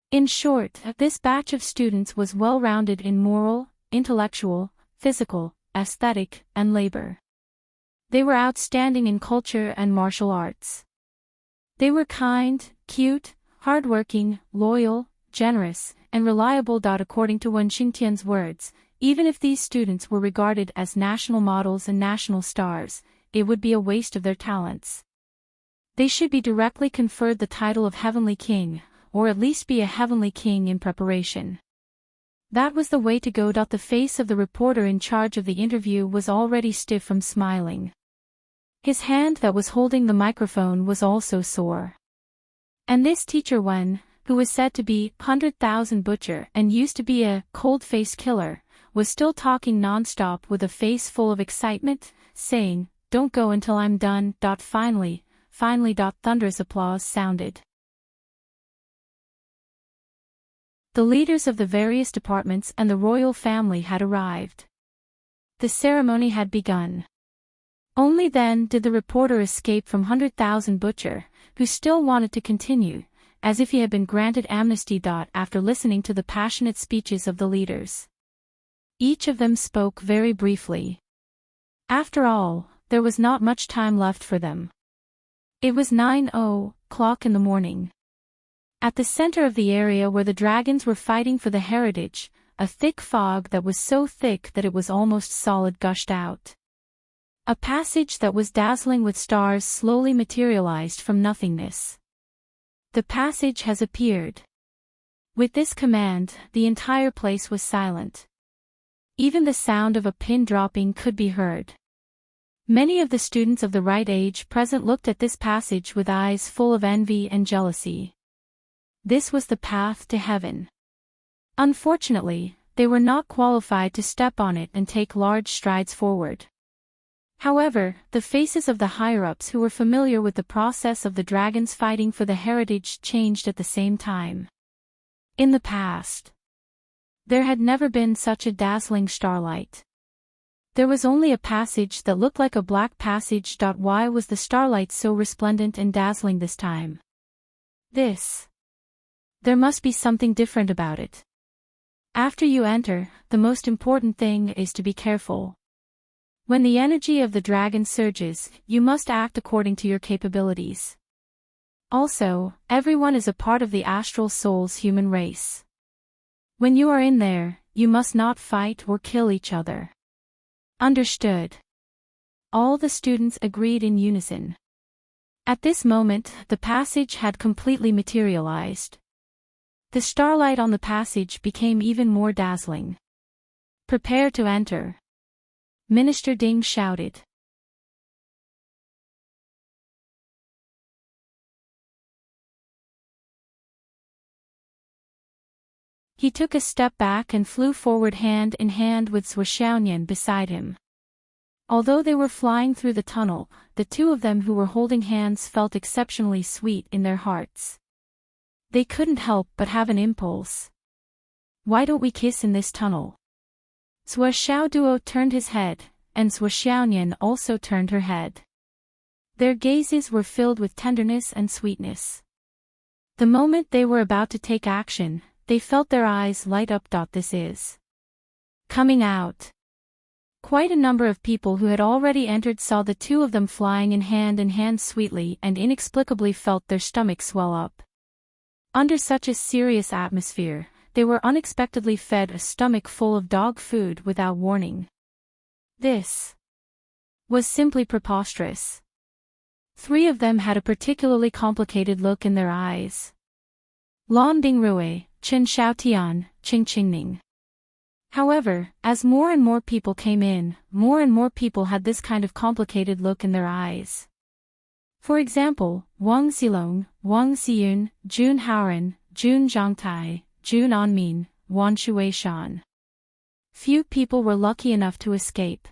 [SPEAKER 1] In short, this batch of students was well-rounded in moral, intellectual, physical, aesthetic, and labor. They were outstanding in culture and martial arts. They were kind, cute, hardworking, loyal, generous, and reliable. According to Wen Xingtian's words, even if these students were regarded as national models and national stars, it would be a waste of their talents. They should be directly conferred the title of Heavenly King, or at least be a heavenly king in preparation. That was the way to go. The face of the reporter in charge of the interview was already stiff from smiling. His hand that was holding the microphone was also sore. And this teacher Wen, who was said to be 100,000 butcher and used to be a cold-faced killer, was still talking non-stop with a face full of excitement, saying, "Don't go until I'm done." Finally, thunderous applause sounded. The leaders of the various departments and the royal family had arrived. The ceremony had begun. Only then did the reporter escape from 100,000 butcher, who still wanted to continue, as if he had been granted amnesty. After listening to the passionate speeches of the leaders, each of them spoke very briefly. After all, there was not much time left for them. It was 9:00 in the morning. At the center of the area where the dragons were fighting for the heritage, a thick fog that was so thick that it was almost solid gushed out. A passage that was dazzling with stars slowly materialized from nothingness. "The passage has appeared." With this command, the entire place was silent. Even the sound of a pin dropping could be heard. Many of the students of the right age present looked at this passage with eyes full of envy and jealousy. This was the path to heaven. Unfortunately, they were not qualified to step on it and take large strides forward. However, the faces of the higher-ups who were familiar with the process of the dragons fighting for the heritage changed at the same time. In the past, there had never been such a dazzling starlight. There was only a passage that looked like a black passage. Why was the starlight so resplendent and dazzling this time? There must be something different about it. After you enter, the most important thing is to be careful. When the energy of the dragon surges, you must act according to your capabilities. Also, everyone is a part of the astral soul's human race. When you are in there, you must not fight or kill each other. Understood? All the students agreed in unison. At this moment, the passage had completely materialized. The starlight on the passage became even more dazzling. "Prepare to enter," Minister Ding shouted. He took a step back and flew forward hand in hand with Sui Xiaonian beside him. Although they were flying through the tunnel, the two of them who were holding hands felt exceptionally sweet in their hearts. They couldn't help but have an impulse. "Why don't we kiss in this tunnel?" Sui Xiaoduo turned his head, and Sui Xiaonian also turned her head. Their gazes were filled with tenderness and sweetness. The moment they were about to take action, they felt their eyes light up. This is coming out. Quite a number of people who had already entered saw the two of them flying in hand sweetly and inexplicably felt their stomachs swell up. Under such a serious atmosphere, they were unexpectedly fed a stomach full of dog food without warning. This was simply preposterous. Three of them had a particularly complicated look in their eyes. Lan Dingrui, Chen Xiaotian, Qing Qingning. However, as more and more people came in, more and more people had this kind of complicated look in their eyes. For example, Wang Xilong, Wang Xiyun, Jun Haoran, Jun Zhangtai, Jun Anmin, Wan Shuishan. Few people were lucky enough to escape.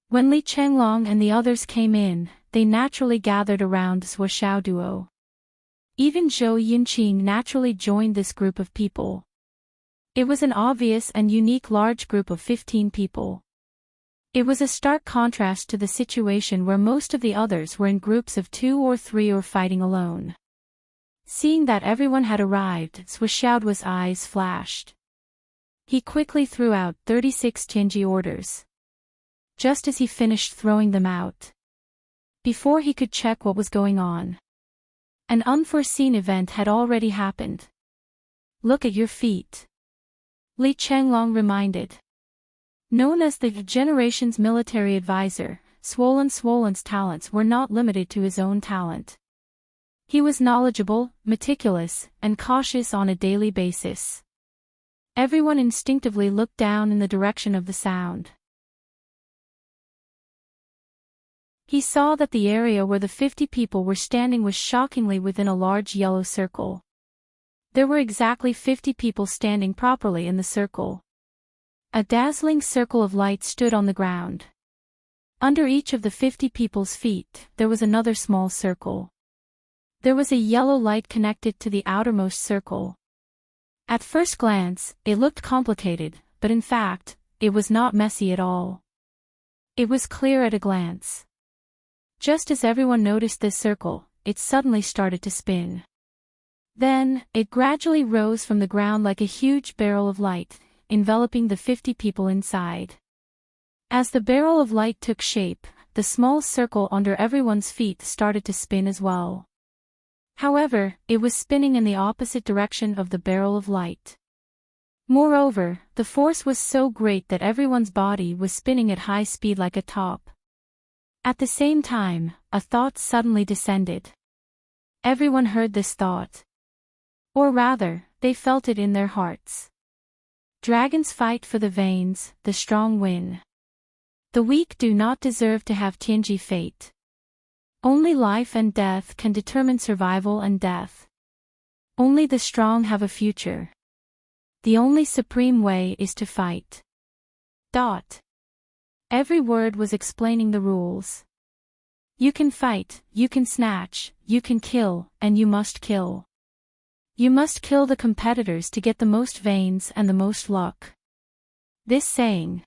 [SPEAKER 1] When Li Chenglong and the others came in, they naturally gathered around Sui Xiaoduo. Even Zhou Yinqing naturally joined this group of people. It was an obvious and unique large group of 15 people. It was a stark contrast to the situation where most of the others were in groups of 2 or 3 or fighting alone. Seeing that everyone had arrived, Sui Xiaoduo's eyes flashed. He quickly threw out 36 Tianji orders. Just as he finished throwing them out, before he could check what was going on, an unforeseen event had already happened. "Look at your feet," Li Chenglong reminded. Known as the generation's military advisor, Swollen's talents were not limited to his own talent. He was knowledgeable, meticulous, and cautious on a daily basis. Everyone instinctively looked down in the direction of the sound. He saw that the area where the 50 people were standing was shockingly within a large yellow circle. There were exactly 50 people standing properly in the circle. A dazzling circle of light stood on the ground. Under each of the 50 people's feet, there was another small circle. There was a yellow light connected to the outermost circle. At first glance, it looked complicated, but in fact, it was not messy at all. It was clear at a glance. Just as everyone noticed this circle, it suddenly started to spin. Then, it gradually rose from the ground like a huge barrel of light, enveloping the 50 people inside. As the barrel of light took shape, the small circle under everyone's feet started to spin as well. However, it was spinning in the opposite direction of the barrel of light. Moreover, the force was so great that everyone's body was spinning at high speed like a top. At the same time, a thought suddenly descended. Everyone heard this thought. Or rather, they felt it in their hearts. Dragons fight for the veins, the strong win. The weak do not deserve to have Tianji fate. Only life and death can determine survival and death. Only the strong have a future. The only supreme way is to fight. Every word was explaining the rules. You can fight, you can snatch, you can kill, and you must kill. You must kill the competitors to get the most veins and the most luck. This saying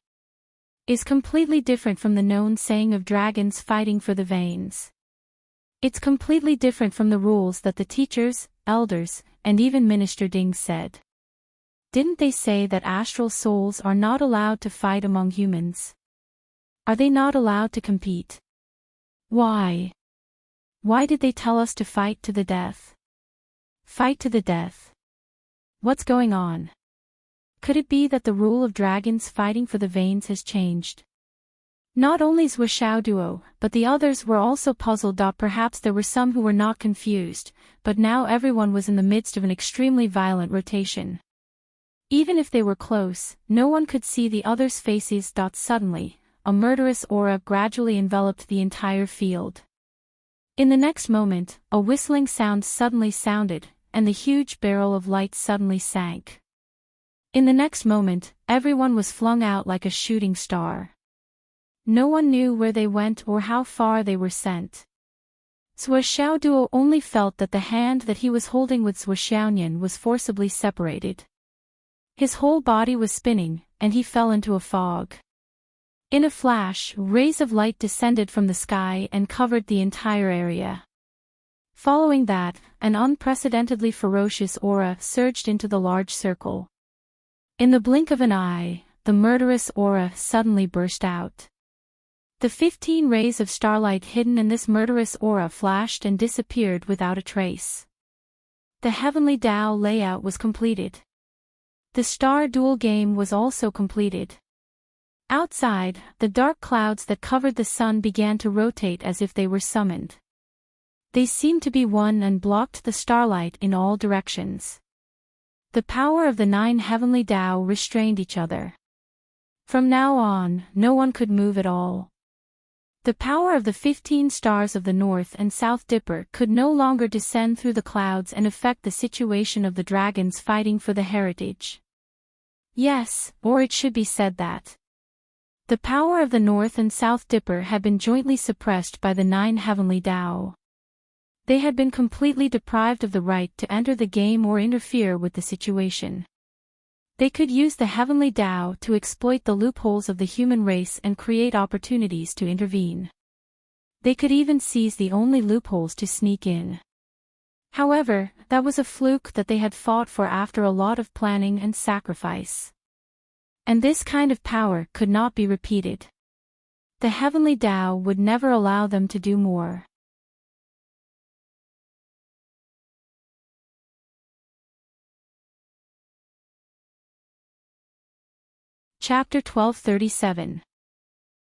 [SPEAKER 1] is completely different from the known saying of dragons fighting for the veins. It's completely different from the rules that the teachers, elders, and even Minister Ding said. Didn't they say that astral souls are not allowed to fight among humans? Are they not allowed to compete? Why? Why did they tell us to fight to the death? Fight to the death. What's going on? Could it be that the rule of dragons fighting for the veins has changed? Not only Zhuo Xiaoduo, but the others were also puzzled. Perhaps there were some who were not confused, but now everyone was in the midst of an extremely violent rotation. Even if they were close, no one could see the others' faces. Suddenly, a murderous aura gradually enveloped the entire field. In the next moment, a whistling sound suddenly sounded, and the huge barrel of light suddenly sank. In the next moment, everyone was flung out like a shooting star. No one knew where they went or how far they were sent. Zhuo Xiaoduo only felt that the hand that he was holding with Zhuo Xiaonian was forcibly separated. His whole body was spinning, and he fell into a fog. In a flash, rays of light descended from the sky and covered the entire area. Following that, an unprecedentedly ferocious aura surged into the large circle. In the blink of an eye, the murderous aura suddenly burst out. The 15 rays of starlight hidden in this murderous aura flashed and disappeared without a trace. The heavenly Tao layout was completed. The star duel game was also completed. Outside, the dark clouds that covered the sun began to rotate as if they were summoned. They seemed to be one and blocked the starlight in all directions. The power of the 9 heavenly Tao restrained each other. From now on, no one could move at all. The power of the 15 stars of the North and South Dipper could no longer descend through the clouds and affect the situation of the dragons fighting for the heritage. Yes, or it should be said that the power of the North and South Dipper had been jointly suppressed by the 9 heavenly Tao. They had been completely deprived of the right to enter the game or interfere with the situation. They could use the heavenly Tao to exploit the loopholes of the human race and create opportunities to intervene. They could even seize the only loopholes to sneak in. However, that was a fluke that they had fought for after a lot of planning and sacrifice. And this kind of power could not be repeated. The heavenly Tao would never allow them to do more. Chapter 1237.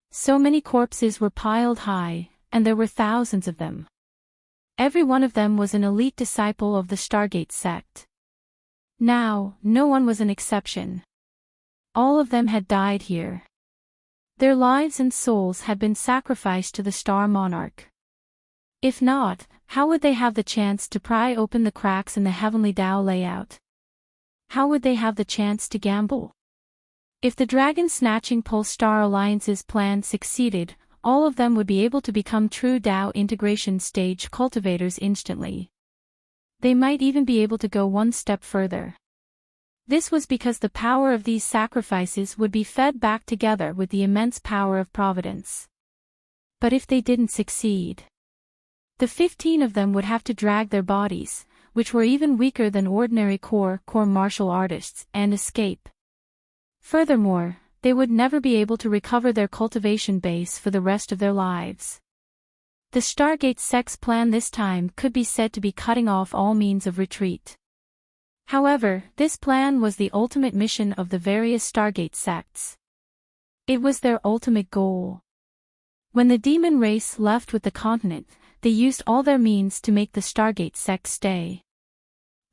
[SPEAKER 1] So many corpses were piled high, and there were thousands of them. Every one of them was an elite disciple of the Stargate sect. Now, no one was an exception. All of them had died here. Their lives and souls had been sacrificed to the Star Monarch. If not, how would they have the chance to pry open the cracks in the heavenly Tao layout? How would they have the chance to gamble? If the Dragon Snatching Pulse Star Alliance's plan succeeded, all of them would be able to become true Tao integration stage cultivators instantly. They might even be able to go one step further. This was because the power of these sacrifices would be fed back together with the immense power of Providence. But if they didn't succeed, the 15 of them would have to drag their bodies, which were even weaker than ordinary core martial artists, and escape. Furthermore, they would never be able to recover their cultivation base for the rest of their lives. The Stargate sect's plan this time could be said to be cutting off all means of retreat. However, this plan was the ultimate mission of the various Stargate sects. It was their ultimate goal. When the demon race left with the continent, they used all their means to make the Stargate sect stay.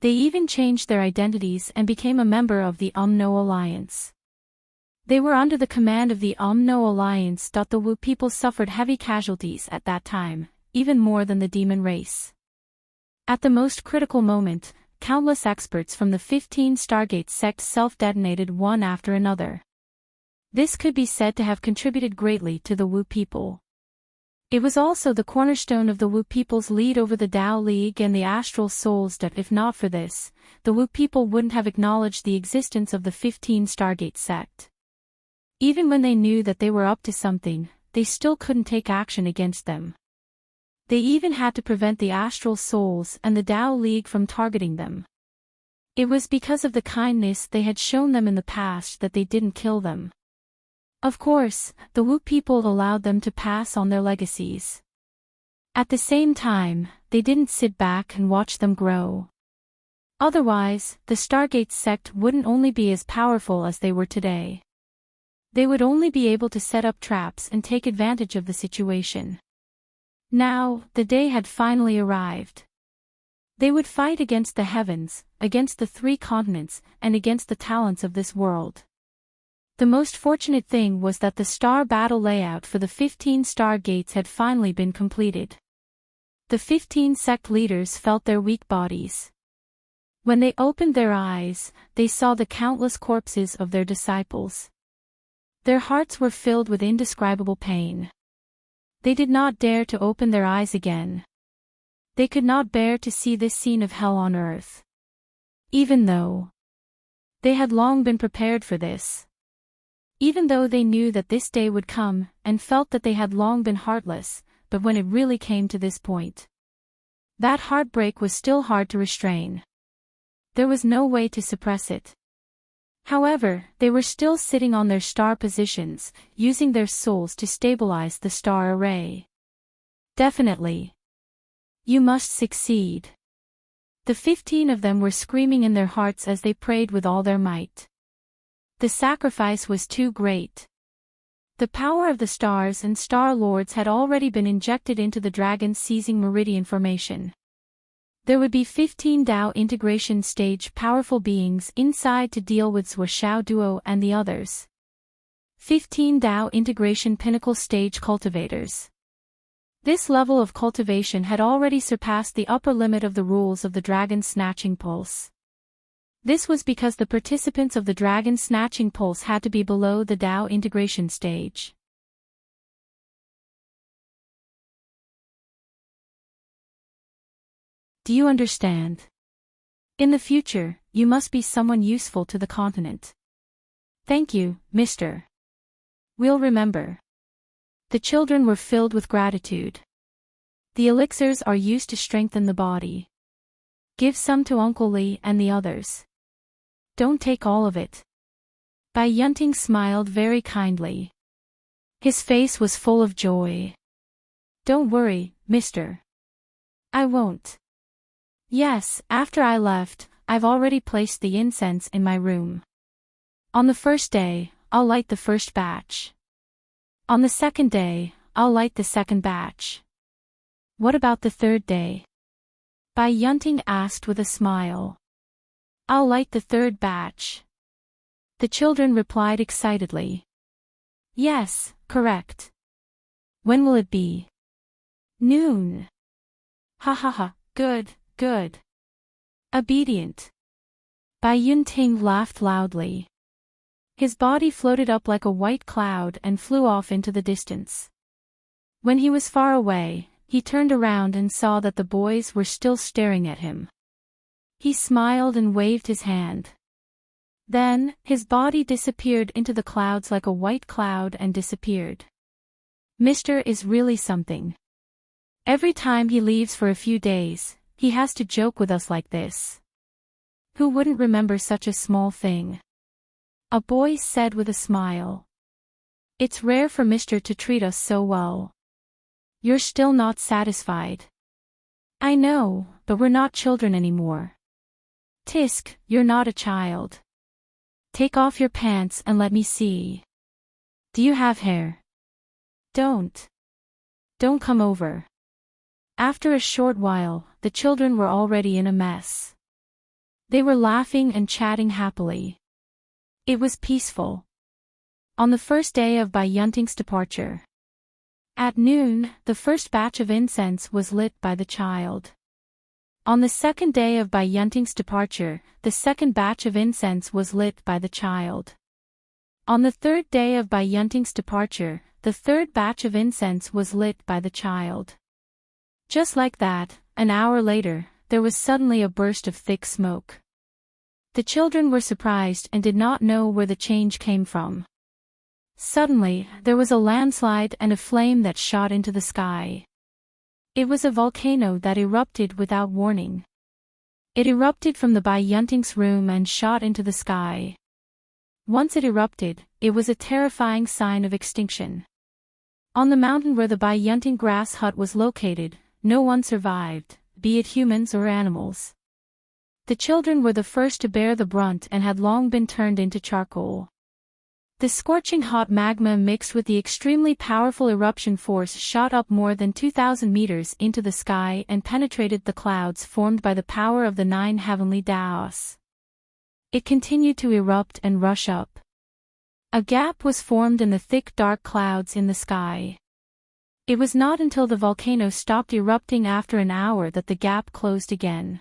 [SPEAKER 1] They even changed their identities and became a member of the No Alliance. They were under the command of the No Alliance. The Wu people suffered heavy casualties at that time, even more than the demon race. At the most critical moment, countless experts from the 15 Stargate sects self-detonated one after another. This could be said to have contributed greatly to the Wu people. It was also the cornerstone of the Wu people's lead over the Tao League and the Astral Souls. If not for this, the Wu people wouldn't have acknowledged the existence of the 15 Stargate sect. Even when they knew that they were up to something, they still couldn't take action against them. They even had to prevent the Astral Souls and the Tao League from targeting them. It was because of the kindness they had shown them in the past that they didn't kill them. Of course, the Wu people allowed them to pass on their legacies. At the same time, they didn't sit back and watch them grow. Otherwise, the Stargate sect wouldn't only be as powerful as they were today. They would only be able to set up traps and take advantage of the situation. Now, the day had finally arrived. They would fight against the heavens, against the 3 continents, and against the talents of this world. The most fortunate thing was that the star battle layout for the 15 Stargates had finally been completed. The 15 sect leaders felt their weak bodies. When they opened their eyes, they saw the countless corpses of their disciples. Their hearts were filled with indescribable pain. They did not dare to open their eyes again. They could not bear to see this scene of hell on earth. Even though they had long been prepared for this. Even though they knew that this day would come, and felt that they had long been heartless, but when it really came to this point, that heartbreak was still hard to restrain. There was no way to suppress it. However, they were still sitting on their star positions, using their souls to stabilize the star array. Definitely. You must succeed. The 15 of them were screaming in their hearts as they prayed with all their might. The sacrifice was too great. The power of the stars and star lords had already been injected into the dragon's seizing meridian formation. There would be 15 Tao integration stage powerful beings inside to deal with Zhou Xiao Duo and the others. 15 Tao integration pinnacle stage cultivators. This level of cultivation had already surpassed the upper limit of the rules of the Dragon Snatching Pulse. This was because the participants of the Dragon Snatching Pulse had to be below the Tao integration stage. Do you understand? In the future, you must be someone useful to the continent. Thank you, Mr. We'll remember. The children were filled with gratitude. The elixirs are used to strengthen the body. Give some to Uncle Lee and the others. Don't take all of it. Bai Yunting smiled very kindly. His face was full of joy. Don't worry, mister. I won't. Yes, after I left, I've already placed the incense in my room. On the first day, I'll light the first batch. On the second day, I'll light the second batch. What about the third day? Yunting asked with a smile. I'll light the third batch. The children replied excitedly. Yes, correct. When will it be? Noon. Ha ha ha, good, good. Obedient. Yunting laughed loudly. His body floated up like a white cloud and flew off into the distance. When he was far away, he turned around and saw that the boys were still staring at him. He smiled and waved his hand. Then, his body disappeared into the clouds like a white cloud and disappeared. Mr. is really something. Every time he leaves for a few days, he has to joke with us like this. Who wouldn't remember such a small thing? A boy said with a smile. It's rare for Mr. to treat us so well. You're still not satisfied. I know, but we're not children anymore. Tisk, you're not a child. Take off your pants and let me see. Do you have hair? Don't come over. After a short while, the children were already in a mess. They were laughing and chatting happily. It was peaceful. On the first day of Yunting's departure. At noon, the first batch of incense was lit by the child. On the second day of Yunting's departure, the second batch of incense was lit by the child. On the third day of Yunting's departure, the third batch of incense was lit by the child. Just like that, an hour later, there was suddenly a burst of thick smoke. The children were surprised and did not know where the change came from. Suddenly, there was a landslide and a flame that shot into the sky. It was a volcano that erupted without warning. It erupted from the Yunting's room and shot into the sky. Once it erupted, it was a terrifying sign of extinction. On the mountain where the Yunting grass hut was located, no one survived, be it humans or animals. The children were the first to bear the brunt and had long been turned into charcoal. The scorching hot magma mixed with the extremely powerful eruption force shot up more than 2,000 meters into the sky and penetrated the clouds formed by the power of the 9 heavenly Daos. It continued to erupt and rush up. A gap was formed in the thick dark clouds in the sky. It was not until the volcano stopped erupting after an hour that the gap closed again.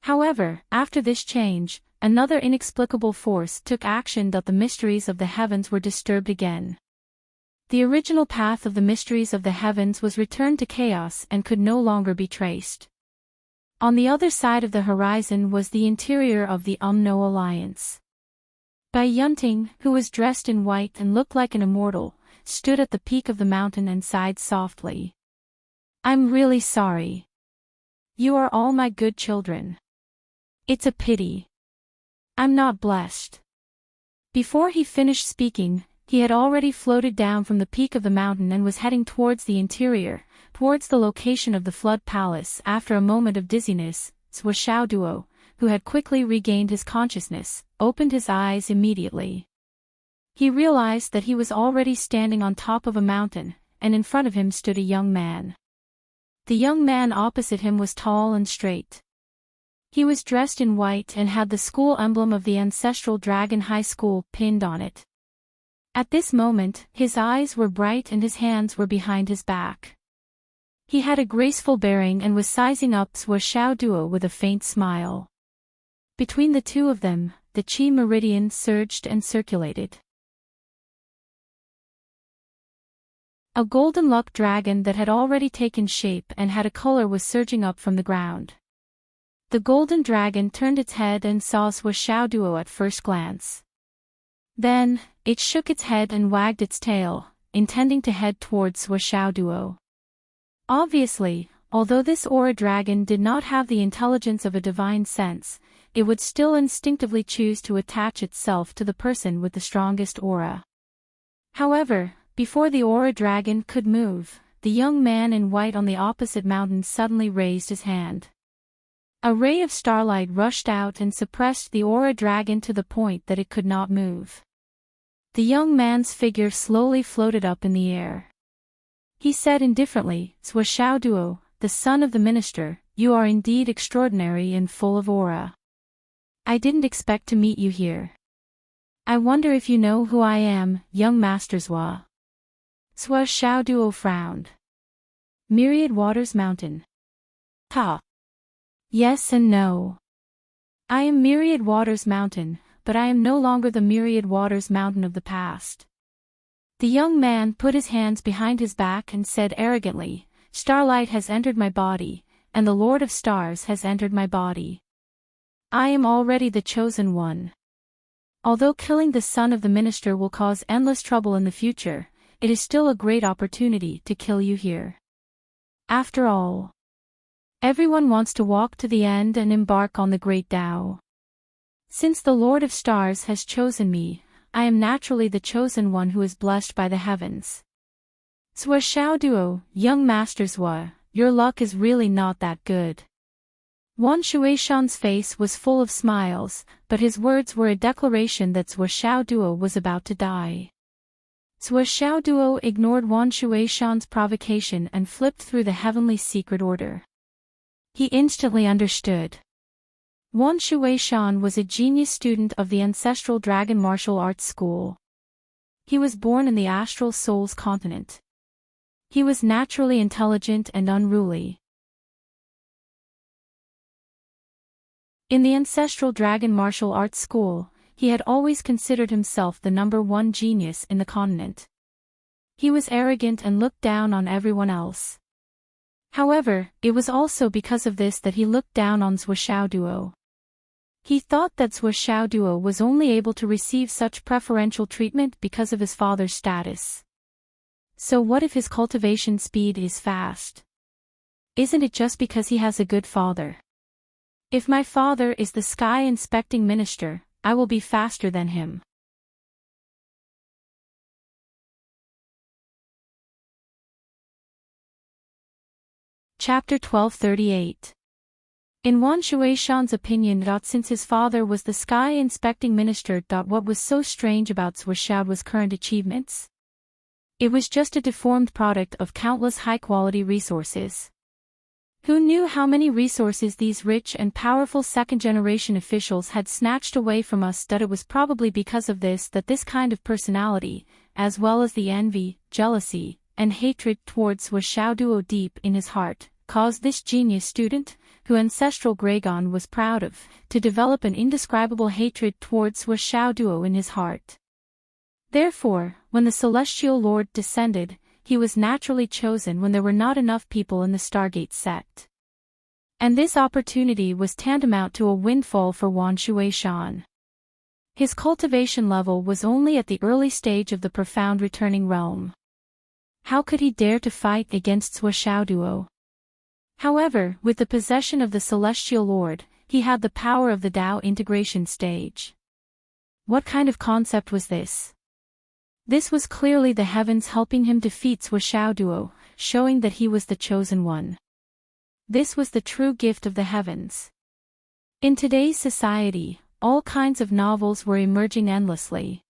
[SPEAKER 1] However, after this change, another inexplicable force took action that the mysteries of the heavens were disturbed again. The original path of the mysteries of the heavens was returned to chaos and could no longer be traced. On the other side of the horizon was the interior of the Umno Alliance. Yunting, who was dressed in white and looked like an immortal, stood at the peak of the mountain and sighed softly. I'm really sorry. You are all my good children. It's a pity. I'm not blessed. Before he finished speaking, he had already floated down from the peak of the mountain and was heading towards the interior, towards the location of the flood palace. After a moment of dizziness, Swa Duo, who had quickly regained his consciousness, opened his eyes immediately. He realized that he was already standing on top of a mountain, and in front of him stood a young man. The young man opposite him was tall and straight. He was dressed in white and had the school emblem of the ancestral Dragon High School pinned on it. At this moment, his eyes were bright and his hands were behind his back. He had a graceful bearing and was sizing up Swa Duo with a faint smile. Between the two of them, the Chi meridian surged and circulated. A golden luck dragon that had already taken shape and had a color was surging up from the ground. The golden dragon turned its head and saw Swa Duo at first glance. Then, it shook its head and wagged its tail, intending to head towards Swa Duo. Obviously, although this aura dragon did not have the intelligence of a divine sense, it would still instinctively choose to attach itself to the person with the strongest aura. However, before the aura dragon could move, the young man in white on the opposite mountain suddenly raised his hand. A ray of starlight rushed out and suppressed the aura dragon to the point that it could not move. The young man's figure slowly floated up in the air. He said indifferently, Swa Duo, the son of the minister, you are indeed extraordinary and full of aura. I didn't expect to meet you here. I wonder if you know who I am, young Master Zwa. Zwa Xiaoduo frowned. Myriad Waters Mountain. Ha. Yes and no. I am Myriad Waters Mountain, but I am no longer the Myriad Waters Mountain of the past. The young man put his hands behind his back and said arrogantly, Starlight has entered my body, and the Lord of Stars has entered my body. I am already the chosen one. Although killing the son of the minister will cause endless trouble in the future, it is still a great opportunity to kill you here. After all, everyone wants to walk to the end and embark on the great Tao. Since the Lord of Stars has chosen me, I am naturally the chosen one who is blessed by the heavens. Zwa Xiaoduo, young Master Zwa, your luck is really not that good. Wan Shuishan's face was full of smiles, but his words were a declaration that Zwa Xiaoduo was about to die. Zwa Xiaoduo ignored Wan Shuishan's provocation and flipped through the heavenly secret order. He instantly understood. Wan Shuishan was a genius student of the ancestral dragon martial arts school. He was born in the astral soul's continent. He was naturally intelligent and unruly. In the ancestral dragon martial arts school, he had always considered himself the #1 genius in the continent. He was arrogant and looked down on everyone else. However, it was also because of this that he looked down on Zwa Xiaoduo. He thought that Zwa Xiaoduo was only able to receive such preferential treatment because of his father's status. So what if his cultivation speed is fast? Isn't it just because he has a good father? If my father is the sky inspecting minister, I will be faster than him. Chapter 1238. In Wan Shuishan's opinion, since his father was the sky inspecting minister, what was so strange about Zwa Xiaoduo's current achievements? It was just a deformed product of countless high-quality resources. Who knew how many resources these rich and powerful second-generation officials had snatched away from us? It was probably because of this that this kind of personality, as well as the envy, jealousy, and hatred towards Zwa Xiaoduo deep in his heart, caused this genius student, who ancestral Gragon was proud of, to develop an indescribable hatred towards Zwa Xiaoduo in his heart. Therefore, when the Celestial Lord descended, he was naturally chosen when there were not enough people in the Stargate sect. And this opportunity was tantamount to a windfall for Wan Shuishan. His cultivation level was only at the early stage of the profound returning realm. How could he dare to fight against Zwa Xiaoduo? However, with the possession of the Celestial Lord, he had the power of the Tao integration stage. What kind of concept was this? This was clearly the heavens helping him defeat Zwa Xiaoduo, showing that he was the chosen one. This was the true gift of the heavens. In today's society, all kinds of novels were emerging endlessly.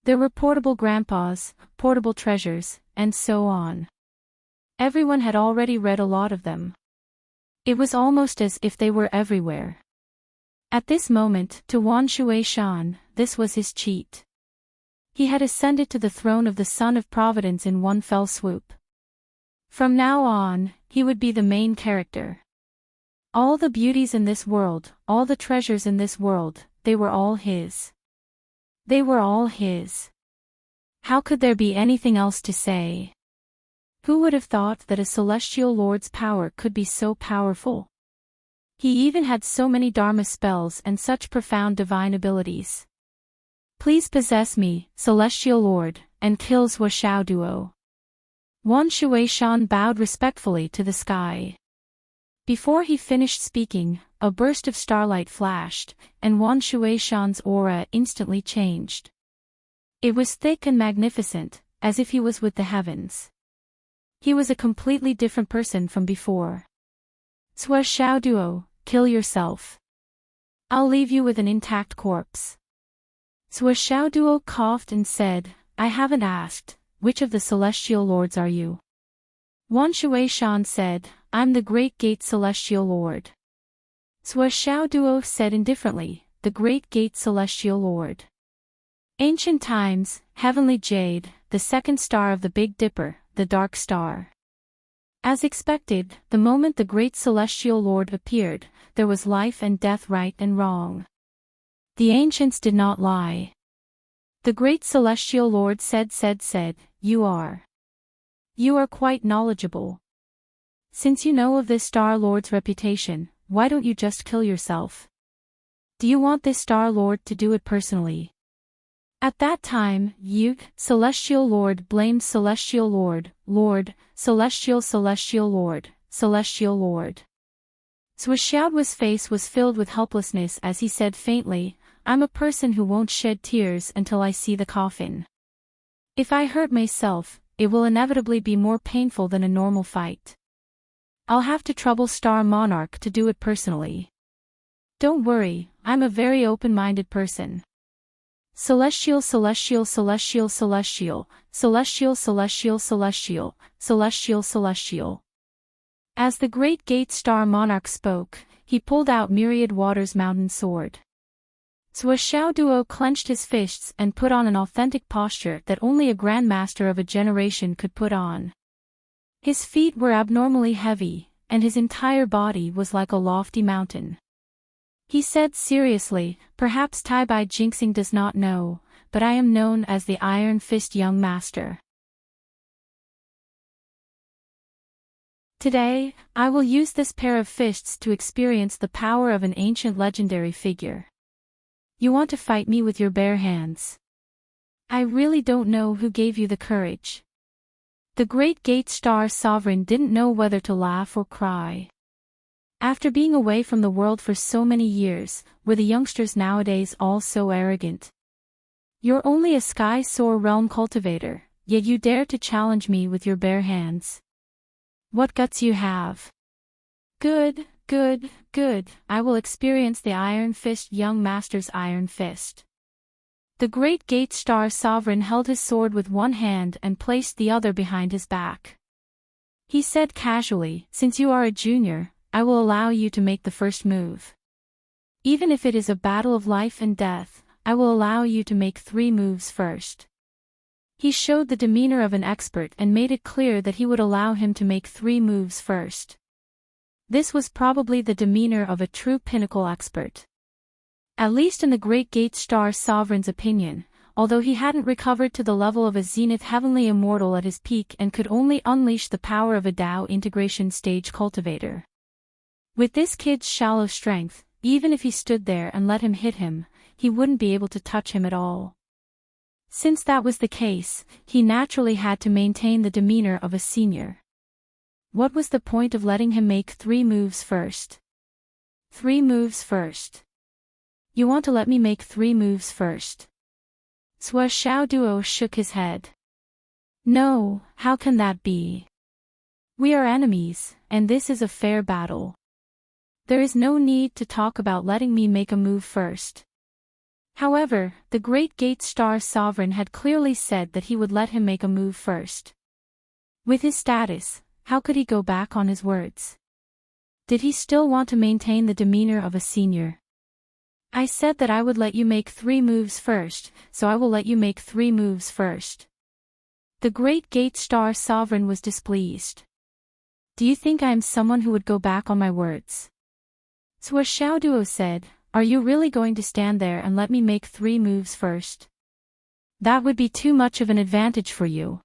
[SPEAKER 1] There were portable grandpas, portable treasures, and so on. Everyone had already read a lot of them. It was almost as if they were everywhere. At this moment, to Wan Shuishan, this was his cheat. He had ascended to the throne of the Son of Providence in one fell swoop. From now on, he would be the main character. All the beauties in this world, all the treasures in this world, they were all his. They were all his. How could there be anything else to say? Who would have thought that a celestial lord's power could be so powerful? He even had so many Dharma spells and such profound divine abilities. Please possess me, Celestial Lord, and kill Zwa Xiaoduo. Wan Shuishan bowed respectfully to the sky. Before he finished speaking, a burst of starlight flashed, and Wan Shuishan's aura instantly changed. It was thick and magnificent, as if he was with the heavens. He was a completely different person from before. Zwa Xiaoduo, kill yourself. I'll leave you with an intact corpse. Zwa Xiaoduo coughed and said, I haven't asked, which of the celestial lords are you? Wan Shuishan said, I'm the Great Gate Celestial Lord. Sua Xiao Duo said indifferently, the Great Gate Celestial Lord. Ancient times, heavenly jade, the second star of the Big Dipper, the dark star. As expected, the moment the Great Celestial Lord appeared, there was life and death, right and wrong. The ancients did not lie. The Great Celestial Lord said, You are quite knowledgeable. Since you know of this Star Lord's reputation, why don't you just kill yourself? Do you want this Star Lord to do it personally? At that time, Celestial Lord blamed Celestial Lord, Celestial Lord. Sua Xiaoduo's face was filled with helplessness as he said faintly, I'm a person who won't shed tears until I see the coffin. If I hurt myself, it will inevitably be more painful than a normal fight. I'll have to trouble Star Monarch to do it personally. Don't worry, I'm a very open-minded person. Celestial. As the Great Gate Star Monarch spoke, he pulled out Myriad Waters Mountain Sword. Sua Xiaoduo clenched his fists and put on an authentic posture that only a grandmaster of a generation could put on. His feet were abnormally heavy, and his entire body was like a lofty mountain. He said seriously, perhaps Tai Bai Jinxing does not know, but I am known as the Iron Fist Young Master. Today, I will use this pair of fists to experience the power of an ancient legendary figure. You want to fight me with your bare hands? I really don't know who gave you the courage. The Great Gate Star Sovereign didn't know whether to laugh or cry. After being away from the world for so many years, were the youngsters nowadays all so arrogant? You're only a Sky Soar Realm cultivator, yet you dare to challenge me with your bare hands. What guts you have! Good. I will experience the Iron Fist Young Master's Iron Fist. The Great Gate Star Sovereign held his sword with one hand and placed the other behind his back. He said casually, since you are a junior, I will allow you to make the first move. Even if it is a battle of life and death, I will allow you to make 3 moves first. He showed the demeanor of an expert and made it clear that he would allow him to make 3 moves first. This was probably the demeanor of a true pinnacle expert. At least in the Great Gate Star Sovereign's opinion, although he hadn't recovered to the level of a Zenith Heavenly Immortal at his peak and could only unleash the power of a Dao Integration Stage Cultivator. With this kid's shallow strength, even if he stood there and let him hit him, he wouldn't be able to touch him at all. Since that was the case, he naturally had to maintain the demeanor of a senior. What was the point of letting him make 3 moves first? 3 moves first. You want to let me make 3 moves first? Sua Xiaoduo shook his head. No, how can that be? We are enemies, and this is a fair battle. There is no need to talk about letting me make a move first. However, the Great Gate Star Sovereign had clearly said that he would let him make a move first. With his status, how could he go back on his words? Did he still want to maintain the demeanor of a senior? I said that I would let you make 3 moves first, so I will let you make 3 moves first. The Great Gate Star Sovereign was displeased. Do you think I am someone who would go back on my words? Sua Xiaoduo said, are you really going to stand there and let me make 3 moves first? That would be too much of an advantage for you.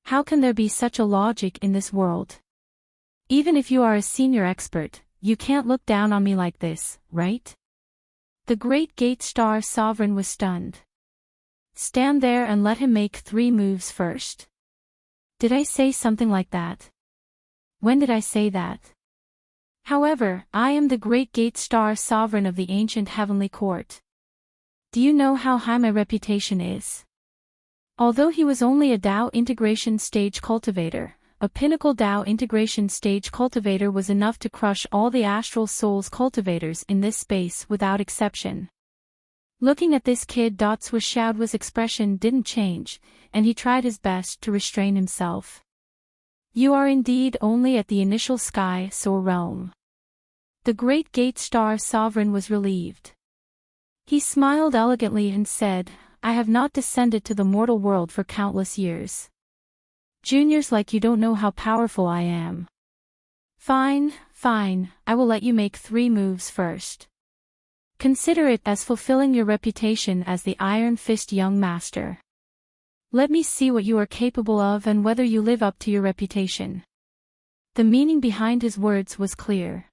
[SPEAKER 1] How can there be such a logic in this world? Even if you are a senior expert, you can't look down on me like this, right? The Great Gate Star Sovereign was stunned. Stand there and let him make 3 moves first. Did I say something like that? When did I say that? However, I am the Great Gate Star Sovereign of the ancient heavenly court. Do you know how high my reputation is? Although he was only a Dao Integration Stage Cultivator, a pinnacle Dao Integration Stage Cultivator was enough to crush all the Astral Souls cultivators in this space without exception. Looking at this kid, Swishaoduo's expression didn't change, and he tried his best to restrain himself. You are indeed only at the initial sky soul realm. The great gate star sovereign was relieved. He smiled elegantly and said, I have not descended to the mortal world for countless years. Juniors like you don't know how powerful I am. Fine, I will let you make 3 moves first. Consider it as fulfilling your reputation as the Iron Fist young master. Let me see what you are capable of and whether you live up to your reputation. The meaning behind his words was clear.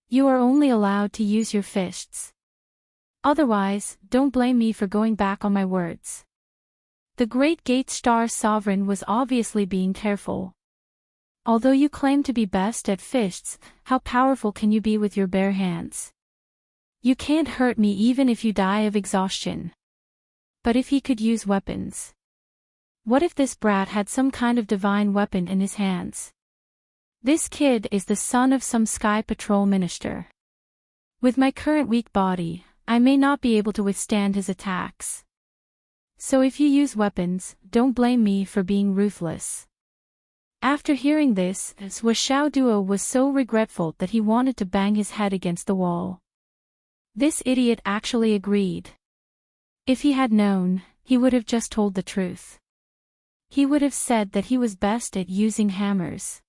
[SPEAKER 1] You are only allowed to use your fists. Otherwise, don't blame me for going back on my words. The great gate star sovereign was obviously being careful. Although you claim to be best at fists, how powerful can you be with your bare hands? You can't hurt me even if you die of exhaustion. But if he could use weapons? What if this brat had some kind of divine weapon in his hands? This kid is the son of some Sky Patrol minister. With my current weak body, I may not be able to withstand his attacks. So if you use weapons, don't blame me for being ruthless. After hearing this, Swishaoduo was so regretful that he wanted to bang his head against the wall. This idiot actually agreed. If he had known, he would have just told the truth. He would have said that he was best at using hammers.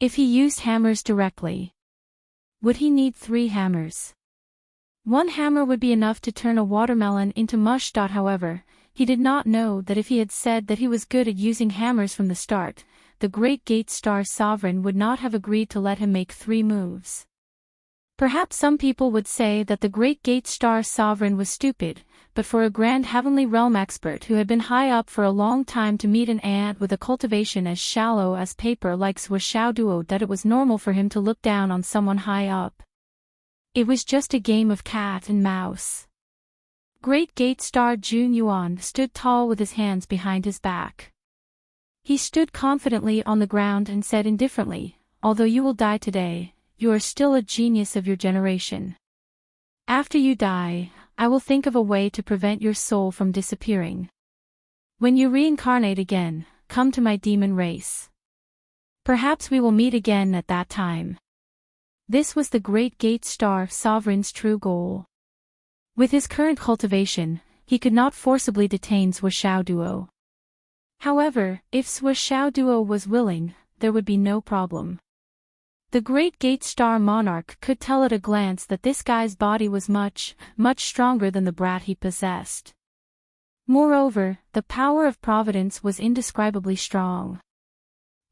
[SPEAKER 1] If he used hammers directly, would he need 3 hammers? 1 hammer would be enough to turn a watermelon into mush. However, he did not know that if he had said that he was good at using hammers from the start, the great gate star sovereign would not have agreed to let him make 3 moves. Perhaps some people would say that the great gate star sovereign was stupid, but for a grand heavenly realm expert who had been high up for a long time to meet an ant with a cultivation as shallow as paper like Swishaoduo, that it was normal for him to look down on someone high up. It was just a game of cat and mouse. Great gate star Jun Yuan stood tall with his hands behind his back. He stood confidently on the ground and said indifferently, although you will die today, you are still a genius of your generation. After you die, I will think of a way to prevent your soul from disappearing. When you reincarnate again, come to my demon race. Perhaps we will meet again at that time. This was the great gate star sovereign's true goal. With his current cultivation, he could not forcibly detain Swishaoduo. However, if Swishaoduo was willing, there would be no problem. The great gate star monarch could tell at a glance that this guy's body was much stronger than the brat he possessed. Moreover, the power of providence was indescribably strong.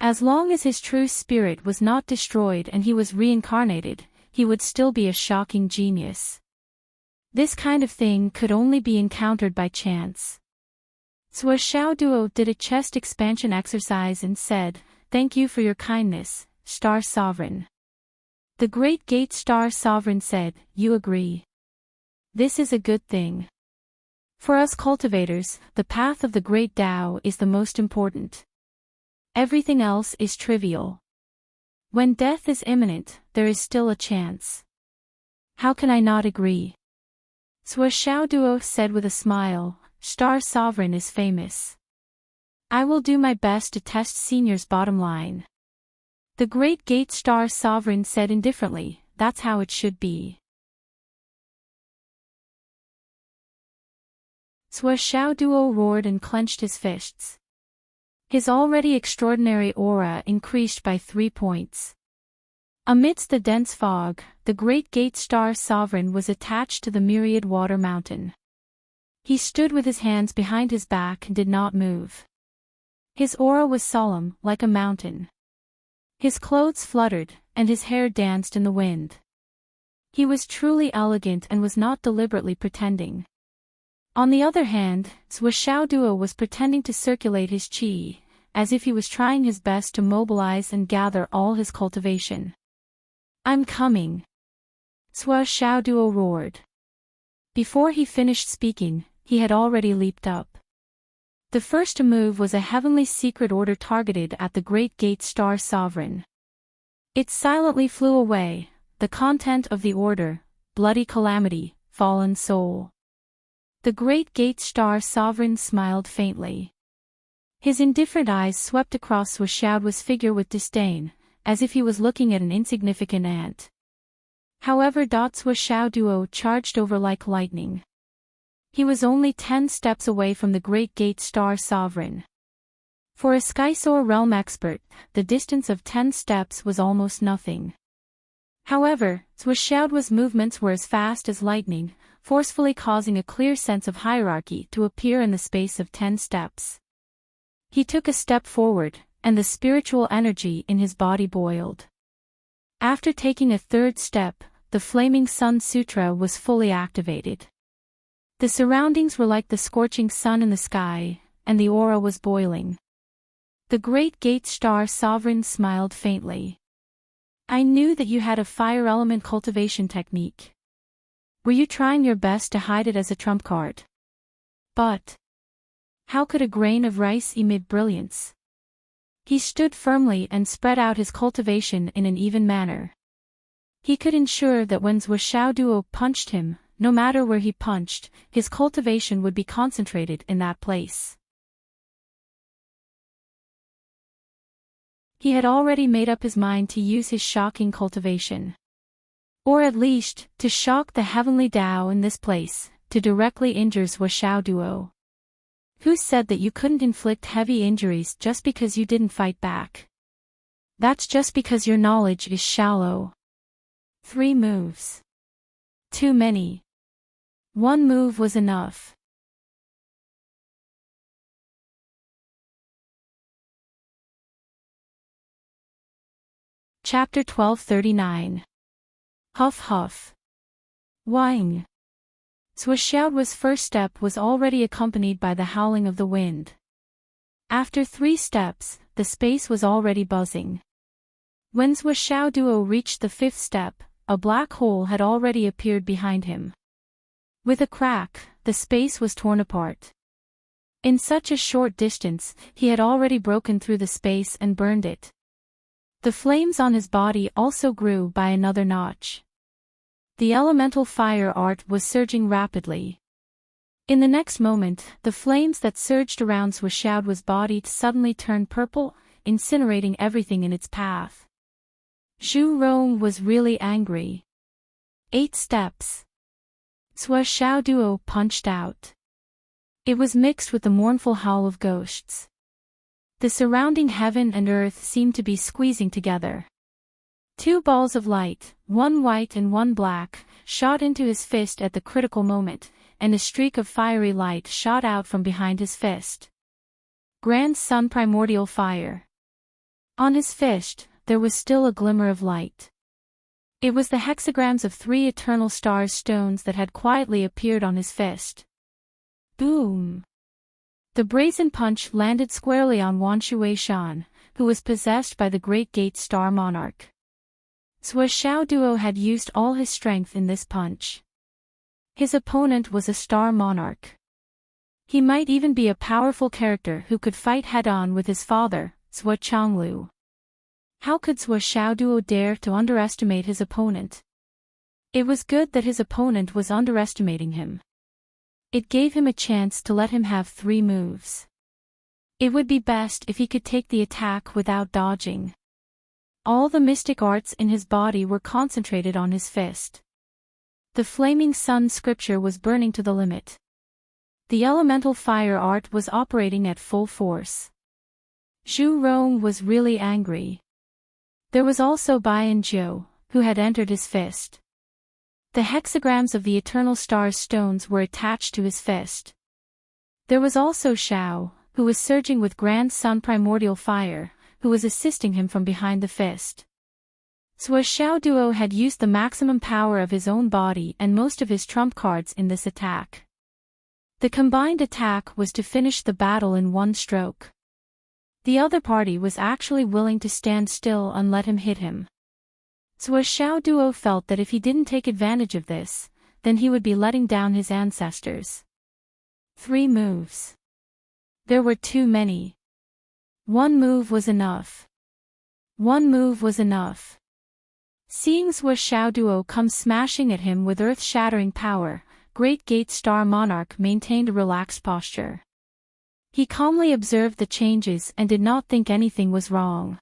[SPEAKER 1] As long as his true spirit was not destroyed and he was reincarnated, he would still be a shocking genius. This kind of thing could only be encountered by chance. Swishaoduo did a chest expansion exercise and said, "Thank you for your kindness, Star Sovereign." The great gate Star Sovereign said, "You agree. This is a good thing. For us cultivators, the path of the great Tao is the most important. Everything else is trivial. When death is imminent, there is still a chance. How can I not agree?" Swishaoduo said with a smile, "Star Sovereign is famous. I will do my best to test Senior's bottom line." The great gate Star Sovereign said indifferently, "That's how it should be." Swishaoduo roared and clenched his fists. His already extraordinary aura increased by 3 points. Amidst the dense fog, the great gate Star Sovereign was attached to the myriad water mountain. He stood with his hands behind his back and did not move. His aura was solemn, like a mountain. His clothes fluttered, and his hair danced in the wind. He was truly elegant and was not deliberately pretending. On the other hand, Swishaoduo was pretending to circulate his qi, as if he was trying his best to mobilize and gather all his cultivation. "I'm coming!" Swishaoduo roared. Before he finished speaking, he had already leaped up. The first to move was a heavenly secret order targeted at the great gate Star Sovereign. It silently flew away, the content of the order, bloody calamity, fallen soul. The great gate star sovereign smiled faintly. His indifferent eyes swept across Swishaoduo's figure with disdain, as if he was looking at an insignificant ant. However, Swishaoduo charged over like lightning. He was only 10 steps away from the great gate star sovereign. For a Skysoar realm expert, the distance of 10 steps was almost nothing. However, Swishaoduo's movements were as fast as lightning, forcefully causing a clear sense of hierarchy to appear in the space of 10 steps. He took a step forward, and the spiritual energy in his body boiled. After taking a third step, the Flaming Sun Sutra was fully activated. The surroundings were like the scorching sun in the sky, and the aura was boiling. The great gate star sovereign smiled faintly. I knew that you had a fire element cultivation technique. Were you trying your best to hide it as a trump card? But how could a grain of rice emit brilliance? He stood firmly and spread out his cultivation in an even manner. He could ensure that when Swishaoduo punched him, no matter where he punched, his cultivation would be concentrated in that place. He had already made up his mind to use his shocking cultivation. Or at least, to shock the heavenly Tao in this place, to directly injure Swishaoduo. Who said that you couldn't inflict heavy injuries just because you didn't fight back? That's just because your knowledge is shallow. 3 moves. Too many. 1 move was enough. Chapter 1239. Huff Huff. Whing. Swishaoduo's first step was already accompanied by the howling of the wind. After 3 steps, the space was already buzzing. When Swishaoduo reached the 5th step, a black hole had already appeared behind him. With a crack, the space was torn apart. In such a short distance, he had already broken through the space and burned it. The flames on his body also grew by another notch. The elemental fire art was surging rapidly. In the next moment, the flames that surged around Swishaoduo's body suddenly turned purple, incinerating everything in its path. Zhu Rong was really angry. 8 steps. Swishaoduo punched out. It was mixed with the mournful howl of ghosts. The surrounding heaven and earth seemed to be squeezing together. 2 balls of light, one white and one black, shot into his fist at the critical moment, and a streak of fiery light shot out from behind his fist. Grand Sun Primordial Fire. On his fist, there was still a glimmer of light. It was the hexagrams of 3 eternal stars stones that had quietly appeared on his fist. Boom! The brazen punch landed squarely on Wan Shueishan, who was possessed by the Great Gate Star Monarch. Swishaoduo had used all his strength in this punch. His opponent was a Star Monarch. He might even be a powerful character who could fight head-on with his father, Zhuo Changlu. How could Swishaoduo dare to underestimate his opponent? It was good that his opponent was underestimating him. It gave him a chance to let him have 3 moves. It would be best if he could take the attack without dodging. All the mystic arts in his body were concentrated on his fist. The Flaming Sun scripture was burning to the limit. The elemental fire art was operating at full force. Zhu Rong was really angry. There was also Bian Zhou, who had entered his fist. The hexagrams of the Eternal Stars stones were attached to his fist. There was also Xiao, who was surging with Grand Sun Primordial Fire, who was assisting him from behind the fist. Swishaoduo had used the maximum power of his own body and most of his trump cards in this attack. The combined attack was to finish the battle in 1 stroke. The other party was actually willing to stand still and let him hit him. Swishaoduo felt that if he didn't take advantage of this, then he would be letting down his ancestors. 3 moves. There were too many. 1 move was enough. 1 move was enough. Seeing Swishaoduo come smashing at him with earth-shattering power, Great Gate Star Monarch maintained a relaxed posture. He calmly observed the changes and did not think anything was wrong.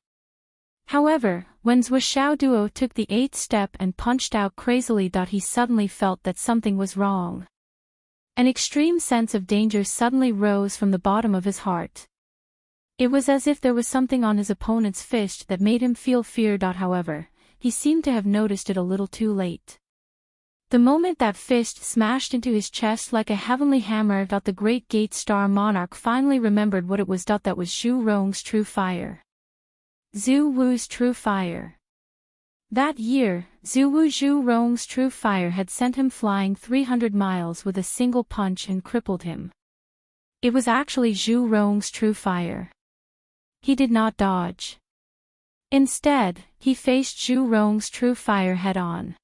[SPEAKER 1] However, when Zhuo Duo took the 8th step and punched out crazily, he suddenly felt that something was wrong. An extreme sense of danger suddenly rose from the bottom of his heart. It was as if there was something on his opponent's fist that made him feel fear. However, he seemed to have noticed it a little too late. The moment that fist smashed into his chest like a heavenly hammer, the Great Gate Star Monarch finally remembered what it was. That was Zhu Rong's true fire. Zhu Wu's true fire. That year, Zhu Rong's true fire had sent him flying 300 miles with a single punch and crippled him. It was actually Zhu Rong's true fire. He did not dodge. Instead, he faced Zhu Rong's true fire head-on.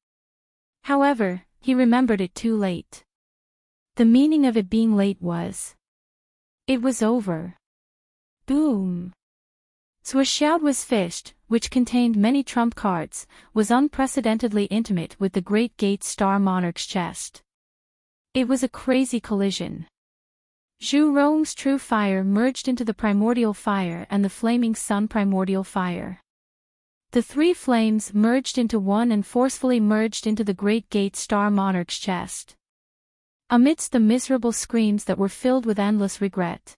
[SPEAKER 1] However, he remembered it too late. The meaning of it being late was, it was over. Boom! Zhuo's fist, which contained many trump cards, was unprecedentedly intimate with the Great Gate Star Monarch's chest. It was a crazy collision. Zhu Rong's true fire merged into the primordial fire and the flaming sun primordial fire. The three flames merged into one and forcefully merged into the Great Gate Star Monarch's chest. Amidst the miserable screams that were filled with endless regret,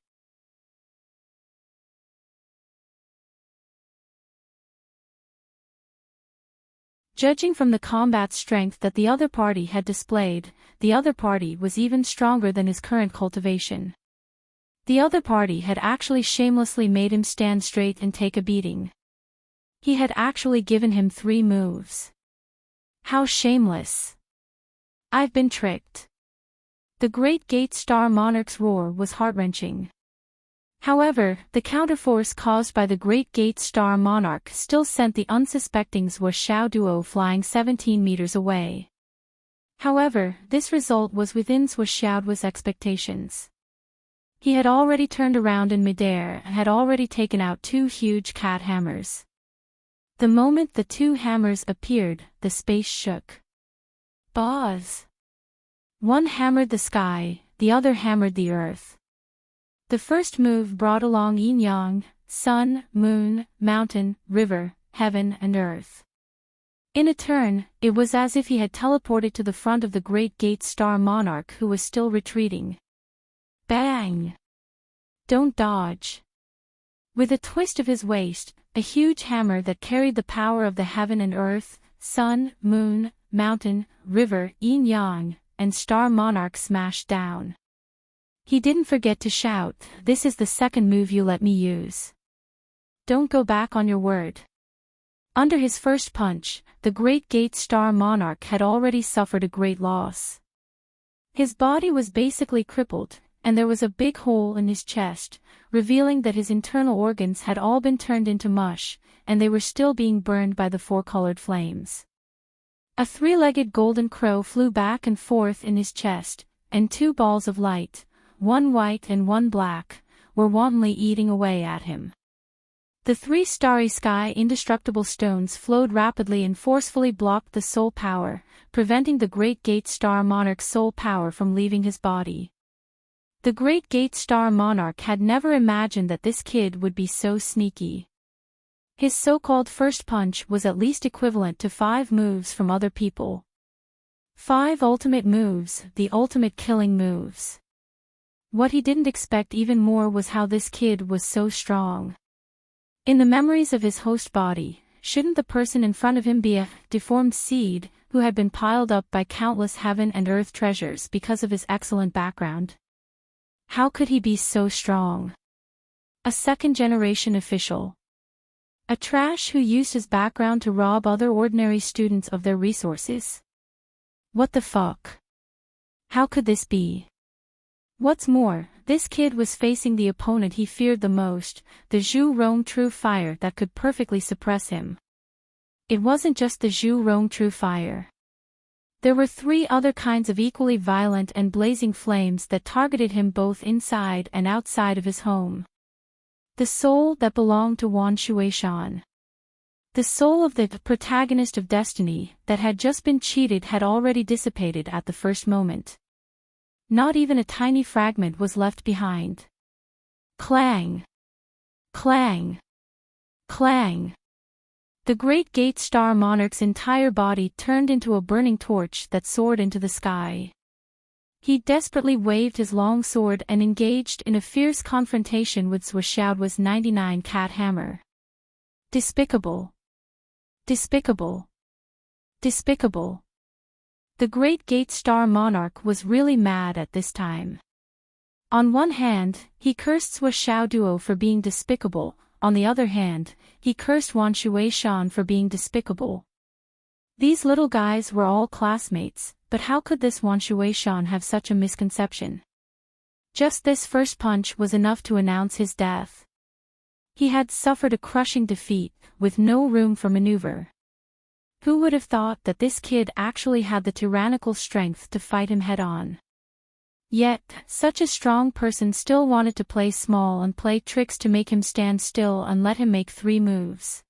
[SPEAKER 1] judging from the combat strength that the other party had displayed, the other party was even stronger than his current cultivation. The other party had actually shamelessly made him stand straight and take a beating. He had actually given him 3 moves. How shameless! I've been tricked. The Great Gate Star Monarch's roar was heart-wrenching. However, the counterforce caused by the Great Gate Star Monarch still sent the unsuspecting Zhuo Duo flying 17 meters away. However, this result was within Zhuo's expectations. He had already turned around in midair and had already taken out 2 huge cat hammers. The moment the 2 hammers appeared, the space shook. Buzz! One hammered the sky, the other hammered the earth. The first move brought along yin-yang, sun, moon, mountain, river, heaven and earth. In a turn, it was as if he had teleported to the front of the Great Gate Star Monarch, who was still retreating. Bang! Don't dodge. With a twist of his waist, a huge hammer that carried the power of the heaven and earth, sun, moon, mountain, river, yin-yang, and star monarch smashed down. He didn't forget to shout, "This is the second move you let me use. Don't go back on your word." Under his first punch, the Great Gate Star Monarch had already suffered a great loss. His body was basically crippled, and there was a big hole in his chest, revealing that his internal organs had all been turned into mush, and they were still being burned by the 4-colored flames. A 3-legged golden crow flew back and forth in his chest, and 2 balls of light, one white and one black, were wantonly eating away at him. The 3 starry sky indestructible stones flowed rapidly and forcefully blocked the soul power, preventing the Great Gate Star Monarch's soul power from leaving his body. The Great Gate Star Monarch had never imagined that this kid would be so sneaky. His so-called first punch was at least equivalent to 5 moves from other people. 5 ultimate moves, the ultimate killing moves. What he didn't expect even more was how this kid was so strong. In the memories of his host body, shouldn't the person in front of him be a deformed seed who had been piled up by countless heaven and earth treasures because of his excellent background? How could he be so strong? A second-generation official. A trash who used his background to rob other ordinary students of their resources. What the fuck? How could this be? What's more, this kid was facing the opponent he feared the most, the Zhu Rong True Fire that could perfectly suppress him. It wasn't just the Zhu Rong True Fire. There were 3 other kinds of equally violent and blazing flames that targeted him both inside and outside of his home. The soul that belonged to Wan Shuishan. The soul of the protagonist of Destiny that had just been cheated had already dissipated at the first moment. Not even a tiny fragment was left behind. Clang! Clang! Clang! The great gate star monarch's entire body turned into a burning torch that soared into the sky. He desperately waved his long sword and engaged in a fierce confrontation with Swishaoduo's 99 cat hammer. Despicable! Despicable! Despicable! The great gate star monarch was really mad at this time. On one hand, he cursed Swishaoduo for being despicable. On the other hand, he cursed Wan Shueishan for being despicable. These little guys were all classmates, but how could this Wan Shueishan have such a misconception? Just this first punch was enough to announce his death. He had suffered a crushing defeat, with no room for maneuver. Who would have thought that this kid actually had the tyrannical strength to fight him head-on? Yet, such a strong person still wanted to play small and play tricks to make him stand still and let him make 3 moves.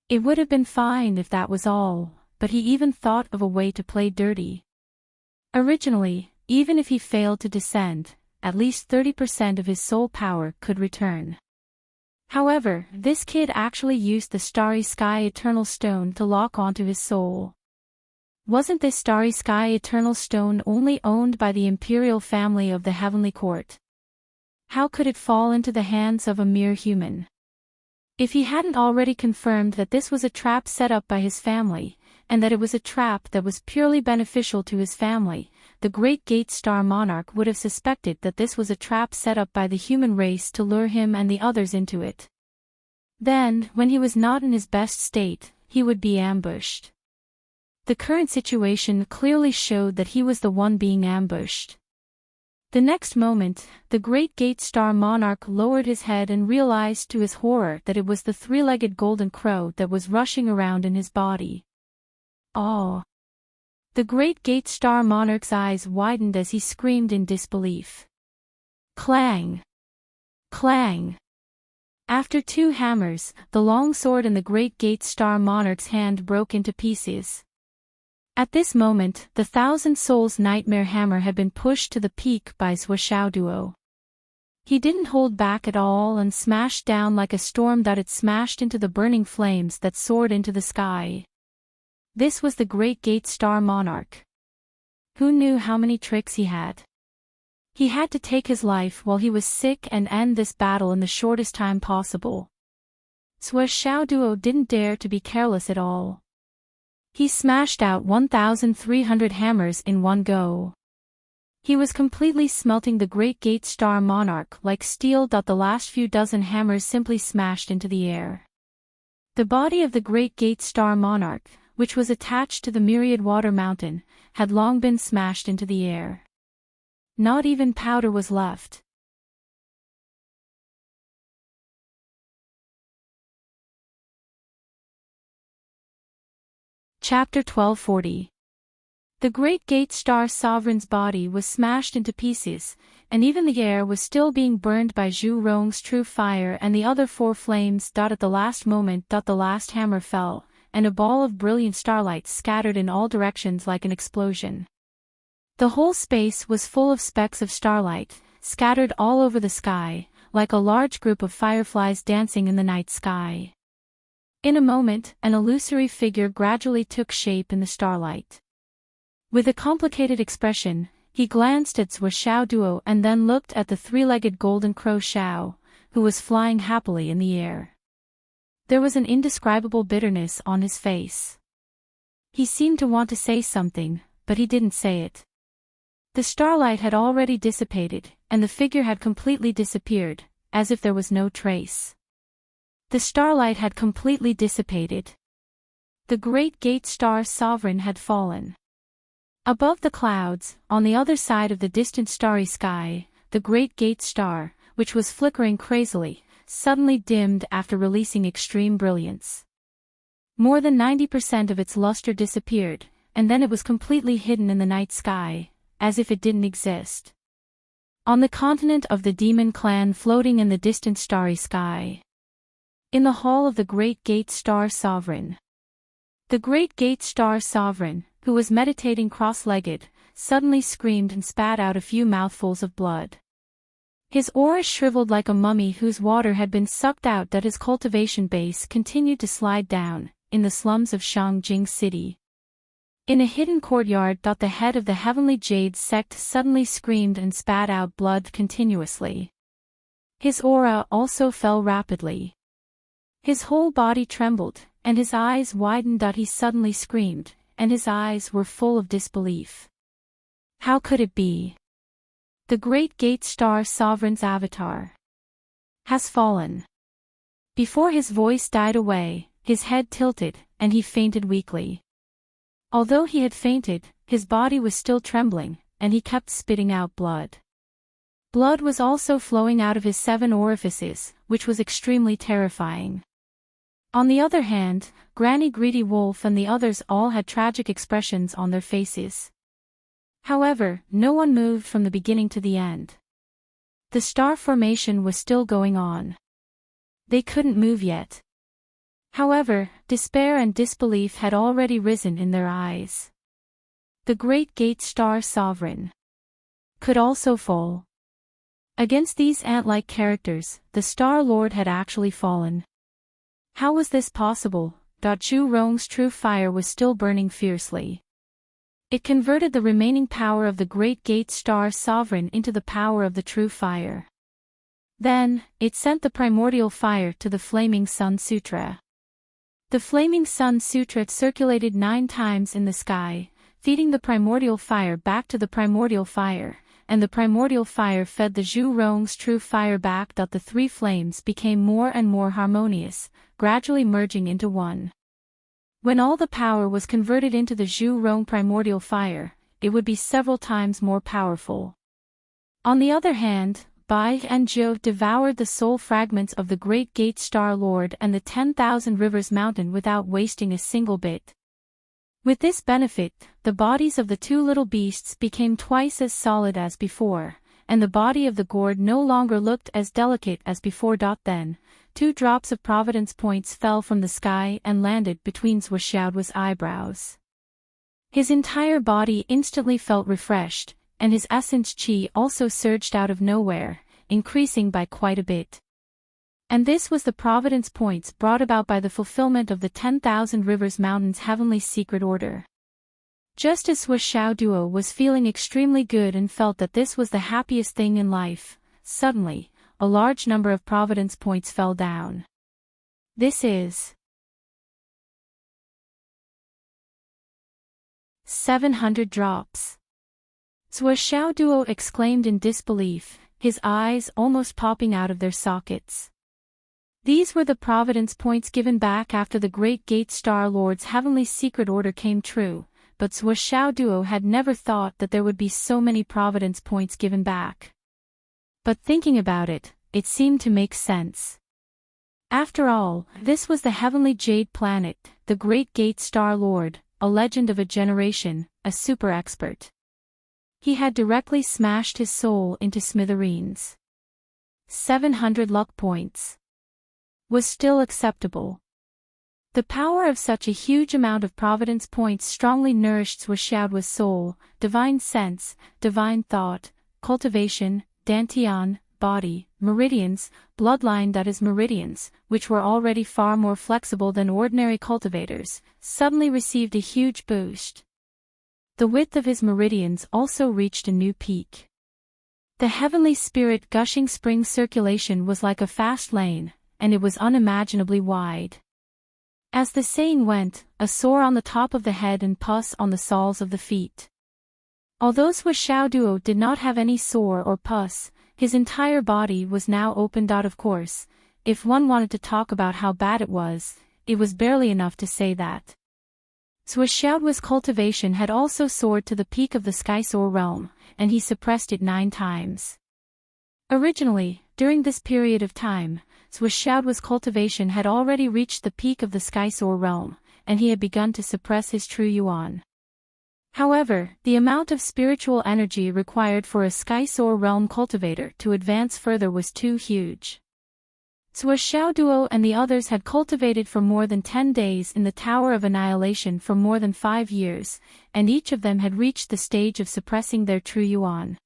[SPEAKER 1] It would have been fine if that was all, but he even thought of a way to play dirty. Originally, even if he failed to descend, at least 30% of his soul power could return. However, this kid actually used the Starry Sky Eternal Stone to lock onto his soul. Wasn't this Starry Sky Eternal Stone only owned by the imperial family of the Heavenly Court? How could it fall into the hands of a mere human? If he hadn't already confirmed that this was a trap set up by his family, and that it was a trap that was purely beneficial to his family, the Great Gate Star Monarch would have suspected that this was a trap set up by the human race to lure him and the others into it. Then, when he was not in his best state, he would be ambushed. The current situation clearly showed that he was the one being ambushed. The next moment, the Great Gate Star Monarch lowered his head and realized to his horror that it was the 3-legged golden crow that was rushing around in his body. Oh! The Great Gate Star Monarch's eyes widened as he screamed in disbelief. Clang! Clang! After 2 hammers, the long sword in the Great Gate Star Monarch's hand broke into pieces. At this moment, the 1,000 Souls Nightmare Hammer had been pushed to the peak by Swishaoduo. He didn't hold back at all and smashed down like a storm that had smashed into the burning flames that soared into the sky. This was the Great Gate Star Monarch. Who knew how many tricks he had? He had to take his life while he was sick and end this battle in the shortest time possible. Swishaoduo didn't dare to be careless at all. He smashed out 1,300 hammers in one go. He was completely smelting the Great Gate Star Monarch like steel. The last few dozen hammers simply smashed into the air. The body of the Great Gate Star Monarch, which was attached to the Myriad Water Mountain, had long been smashed into the air. Not even powder was left. Chapter 1240. The Great Gate Star Sovereign's body was smashed into pieces, and even the air was still being burned by Zhu Rong's true fire and the other 4 flames. At the last moment, the last hammer fell, and a ball of brilliant starlight scattered in all directions like an explosion. The whole space was full of specks of starlight, scattered all over the sky, like a large group of fireflies dancing in the night sky. In a moment, an illusory figure gradually took shape in the starlight. With a complicated expression, he glanced at Swishaoduo and then looked at the 3-legged golden crow Xiao, who was flying happily in the air. There was an indescribable bitterness on his face. He seemed to want to say something, but he didn't say it. The starlight had already dissipated, and the figure had completely disappeared, as if there was no trace. The starlight had completely dissipated. The Great Gate Star Sovereign had fallen. Above the clouds, on the other side of the distant starry sky, the Great Gate Star, which was flickering crazily, suddenly dimmed after releasing extreme brilliance. More than 90% of its luster disappeared, and then it was completely hidden in the night sky, as if it didn't exist. On the continent of the Demon Clan floating in the distant starry sky. In the hall of the Great Gate Star Sovereign. The great gate star sovereign, who was meditating cross-legged, suddenly screamed and spat out a few mouthfuls of blood. His aura shriveled like a mummy whose water had been sucked out. That his cultivation base continued to slide down, in the slums of Shangjing City. In a hidden courtyard. The head of the Heavenly Jade sect suddenly screamed and spat out blood continuously. His aura also fell rapidly. His whole body trembled, and his eyes widened. He suddenly screamed, and his eyes were full of disbelief. How could it be? The great gate star sovereign's avatar has fallen. Before his voice died away, his head tilted, and he fainted weakly. Although he had fainted, his body was still trembling, and he kept spitting out blood. Blood was also flowing out of his 7 orifices, which was extremely terrifying. On the other hand, Granny Greedy Wolf and the others all had tragic expressions on their faces. However, no one moved from the beginning to the end. The star formation was still going on. They couldn't move yet. However, despair and disbelief had already risen in their eyes. The great gate star sovereign could also fall. Against these ant-like characters, the Star Lord had actually fallen. How was this possible? Zhu Rong's true fire was still burning fiercely. It converted the remaining power of the great gate star sovereign into the power of the true fire. Then, it sent the primordial fire to the Flaming Sun Sutra. The Flaming Sun Sutra circulated 9 times in the sky, feeding the primordial fire back to the primordial fire, and the primordial fire fed the Zhu Rong's true fire back. The 3 flames became more and more harmonious, gradually merging into one. When all the power was converted into the Zhu Rong primordial fire, it would be several times more powerful. On the other hand, Bai and Zhou devoured the soul fragments of the great gate star lord and the 10,000 rivers mountain without wasting a single bit. With this benefit, the bodies of the 2 little beasts became twice as solid as before, and the body of the gourd no longer looked as delicate as before. Then, 2 drops of providence points fell from the sky and landed between Zhuoxiao's eyebrows. His entire body instantly felt refreshed, and his essence qi also surged out of nowhere, increasing by quite a bit. And this was the providence points brought about by the fulfillment of the 10,000 Rivers Mountain's heavenly secret order. Just as Zhuoxiao Duo was feeling extremely good and felt that this was the happiest thing in life, suddenly, a large number of providence points fell down. This is 700 drops. Zhuoxiao Duo exclaimed in disbelief, his eyes almost popping out of their sockets. These were the providence points given back after the great gate star lord's heavenly secret order came true, but Zhuoxiao Duo had never thought that there would be so many providence points given back. But thinking about it, it seemed to make sense. After all, this was the heavenly jade planet, the great gate star lord, a legend of a generation, a super expert. He had directly smashed his soul into smithereens. 700 luck points was still acceptable. The power of such a huge amount of providence points strongly nourished Zhuoxiao's soul, divine sense, divine thought, cultivation, dantian, body, meridians, bloodline. That is meridians, which were already far more flexible than ordinary cultivators, suddenly received a huge boost. The width of his meridians also reached a new peak. The heavenly spirit gushing spring circulation was like a fast lane, and it was unimaginably wide. As the saying went, a sore on the top of the head and pus on the soles of the feet. Although Zhuoxiao Duo did not have any sore or pus, his entire body was now opened. Of course, if one wanted to talk about how bad it was barely enough to say that. Zhuoxiao's cultivation had also soared to the peak of the Sky Soar realm, and he suppressed it 9 times. Originally, during this period of time, Zhuoxiao's cultivation had already reached the peak of the Sky Soar realm, and he had begun to suppress his true yuan. However, the amount of spiritual energy required for a Sky Soar realm cultivator to advance further was too huge. Xiao Duo and the others had cultivated for more than 10 days in the Tower of Annihilation for more than 5 years, and each of them had reached the stage of suppressing their true yuan.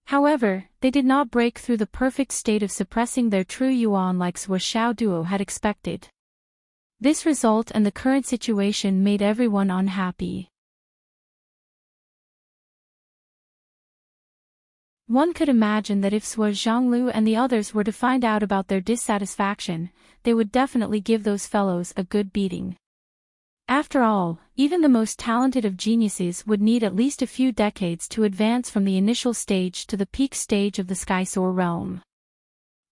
[SPEAKER 1] However, they did not break through the perfect state of suppressing their true yuan like Xiao Duo had expected. This result and the current situation made everyone unhappy. One could imagine that if Sui Zhonglu and the others were to find out about their dissatisfaction, they would definitely give those fellows a good beating. After all, even the most talented of geniuses would need at least a few decades to advance from the initial stage to the peak stage of the Skysoar realm.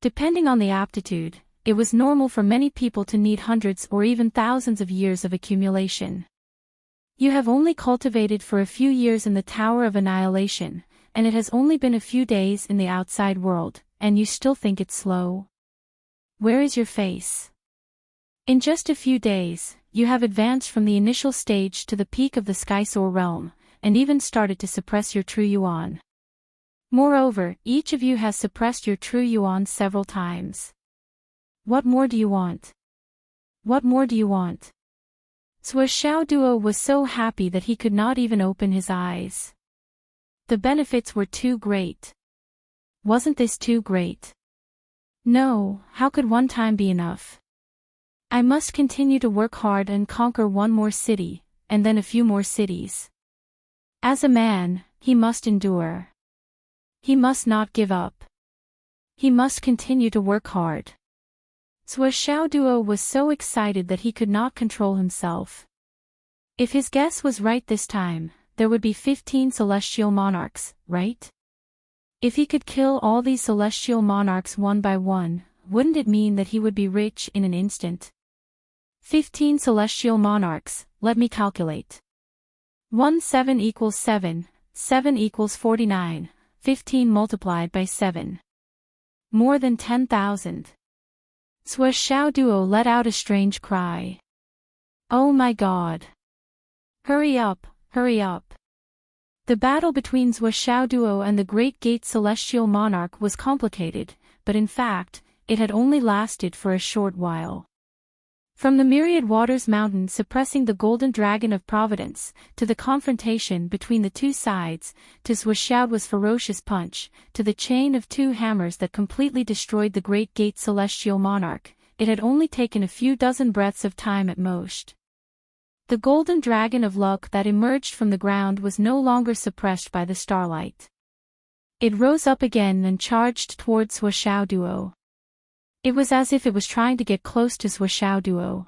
[SPEAKER 1] Depending on the aptitude, it was normal for many people to need hundreds or even thousands of years of accumulation. You have only cultivated for a few years in the Tower of Annihilation, and it has only been a few days in the outside world, and you still think it's slow? Where is your face? In just a few days, you have advanced from the initial stage to the peak of the Skysoar realm, and even started to suppress your true yuan. Moreover, each of you has suppressed your true yuan several times. What more do you want? What more do you want? Xiao Duo was so happy that he could not even open his eyes. The benefits were too great. Wasn't this too great? No, how could one time be enough? I must continue to work hard and conquer one more city, and then a few more cities. As a man, he must endure. He must not give up. He must continue to work hard. Xiao Duo was so excited that he could not control himself. If his guess was right this time, there would be 15 celestial monarchs, right? If he could kill all these celestial monarchs one by one, wouldn't it mean that he would be rich in an instant? 15 celestial monarchs, let me calculate. 7 equals 7, 7 equals 49, 15 multiplied by 7. More than 10,000. Xiao Duo let out a strange cry. Oh my God! Hurry up, hurry up. The battle between Xiao Duo and the Great Gate Celestial Monarch was complicated, but in fact, it had only lasted for a short while. From the Myriad Waters Mountain suppressing the Golden Dragon of Providence, to the confrontation between the two sides, to Xiaoduo's ferocious punch, to the chain of two hammers that completely destroyed the Great Gate Celestial Monarch, it had only taken a few dozen breaths of time at most. The golden dragon of luck that emerged from the ground was no longer suppressed by the starlight. It rose up again and charged towards Xiao Duo. It was as if it was trying to get close to Xiao Duo.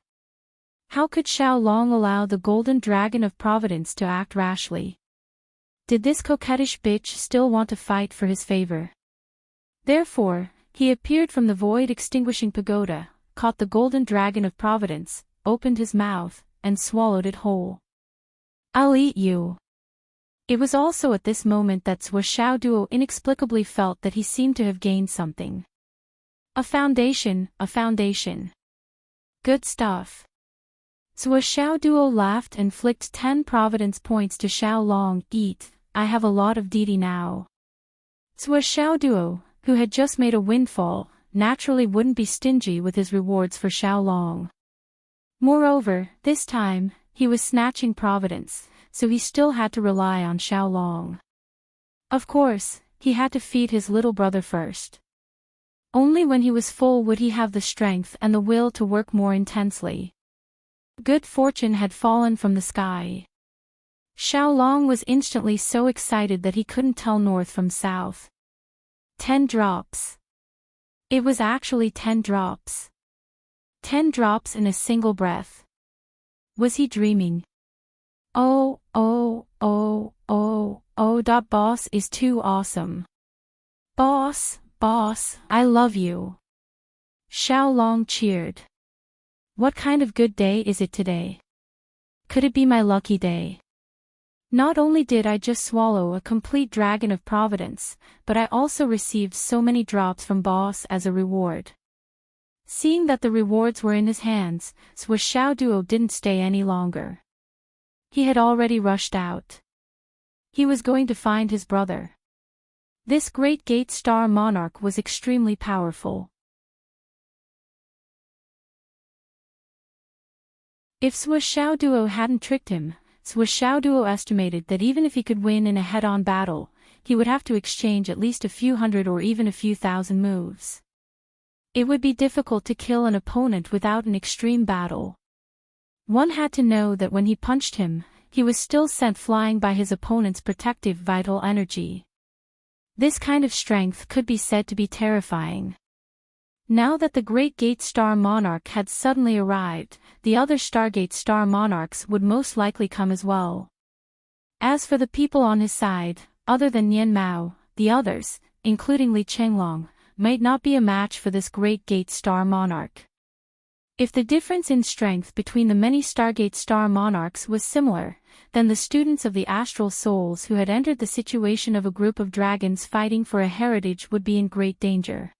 [SPEAKER 1] How could Xiao Long allow the golden dragon of providence to act rashly? Did this coquettish bitch still want to fight for his favor? Therefore, he appeared from the void-extinguishing pagoda, caught the golden dragon of providence, opened his mouth, and swallowed it whole. I'll eat you. It was also at this moment that Xiao Duo inexplicably felt that he seemed to have gained something. A foundation, a foundation. Good stuff. Xiao Duo laughed and flicked 10 providence points to Xiao Long. Eat, I have a lot of deity now. Xiao Duo, who had just made a windfall, naturally wouldn't be stingy with his rewards for Xiao Long. Moreover, this time, he was snatching providence, so he still had to rely on Xiao Long. Of course, he had to feed his little brother first. Only when he was full would he have the strength and the will to work more intensely. Good fortune had fallen from the sky. Xiao Long was instantly so excited that he couldn't tell north from south. 10 drops. It was actually 10 drops. 10 drops in a single breath. Was he dreaming? Oh, boss is too awesome. Boss, I love you. Xiao Long cheered. What kind of good day is it today? Could it be my lucky day? Not only did I just swallow a complete dragon of providence, but I also received so many drops from boss as a reward. Seeing that the rewards were in his hands, Xiao Duo didn't stay any longer. He had already rushed out. He was going to find his brother. This Great Gate Star Monarch was extremely powerful. If Duo hadn't tricked him, Duo estimated that even if he could win in a head-on battle, he would have to exchange at least a few hundred or even a few thousand moves. It would be difficult to kill an opponent without an extreme battle. One had to know that when he punched him, he was still sent flying by his opponent's protective vital energy. This kind of strength could be said to be terrifying. Now that the Great Gate Star Monarch had suddenly arrived, the other Stargate Star Monarchs would most likely come as well. As for the people on his side, other than Nian Mao, the others, including Li Chenglong, might not be a match for this Great Gate Star Monarch. If the difference in strength between the many Stargate Star Monarchs was similar, then the students of the Astral Souls who had entered the situation of a group of dragons fighting for a heritage would be in great danger.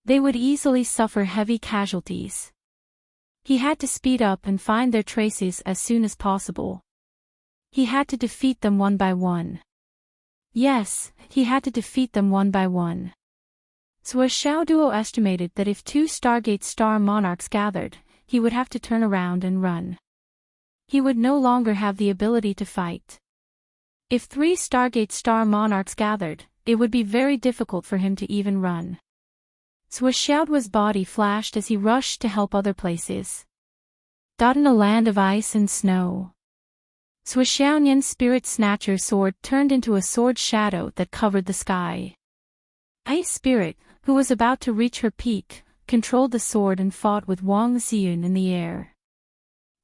[SPEAKER 1] They would easily suffer heavy casualties. He had to speed up and find their traces as soon as possible. He had to defeat them one by one. Yes, he had to defeat them one by one. Duo estimated that if 2 Stargate Star Monarchs gathered, he would have to turn around and run. He would no longer have the ability to fight. If 3 Stargate Star Monarchs gathered, it would be very difficult for him to even run. Duo's body flashed as he rushed to help other places. In a land of ice and snow. Duo's Spirit Snatcher sword turned into a sword shadow that covered the sky. Ice Spirit, who was about to reach her peak, controlled the sword and fought with Wang Xiyun in the air.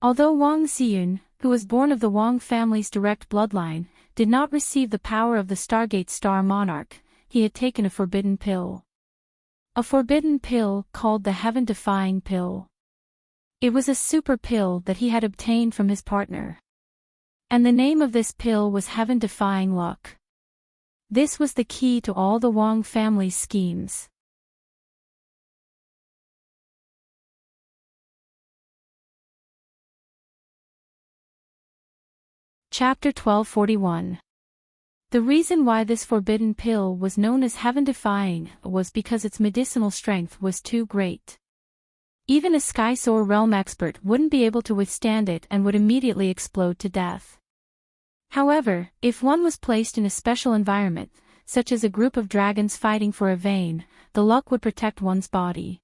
[SPEAKER 1] Although Wang Xiyun, who was born of the Wang family's direct bloodline, did not receive the power of the Stargate Star Monarch, he had taken a forbidden pill. A forbidden pill called the Heaven-Defying Pill. It was a super pill that he had obtained from his partner. And the name of this pill was Heaven-Defying Luck. This was the key to all the Wang family's schemes. Chapter 1241. The reason why this forbidden pill was known as heaven-defying was because its medicinal strength was too great. Even a Skysoar realm expert wouldn't be able to withstand it and would immediately explode to death. However, if one was placed in a special environment, such as a group of dragons fighting for a vein, the luck would protect one's body.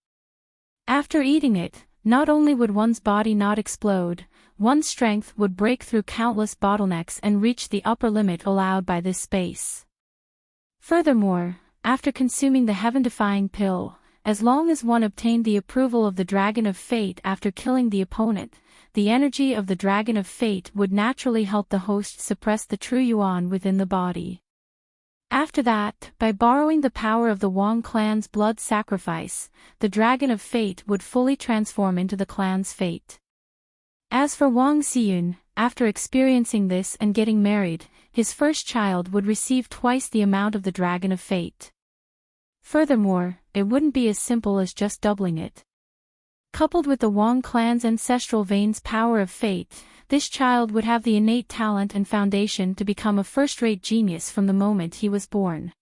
[SPEAKER 1] After eating it, not only would one's body not explode, one's strength would break through countless bottlenecks and reach the upper limit allowed by this space. Furthermore, after consuming the heaven-defying pill, as long as one obtained the approval of the Dragon of Fate after killing the opponent, the energy of the Dragon of Fate would naturally help the host suppress the true yuan within the body. After that, by borrowing the power of the Wang clan's blood sacrifice, the Dragon of Fate would fully transform into the clan's fate. As for Wang Xiyun, after experiencing this and getting married, his first child would receive twice the amount of the Dragon of Fate. Furthermore, it wouldn't be as simple as just doubling it. Coupled with the Wang clan's ancestral vein's power of fate, this child would have the innate talent and foundation to become a first-rate genius from the moment he was born.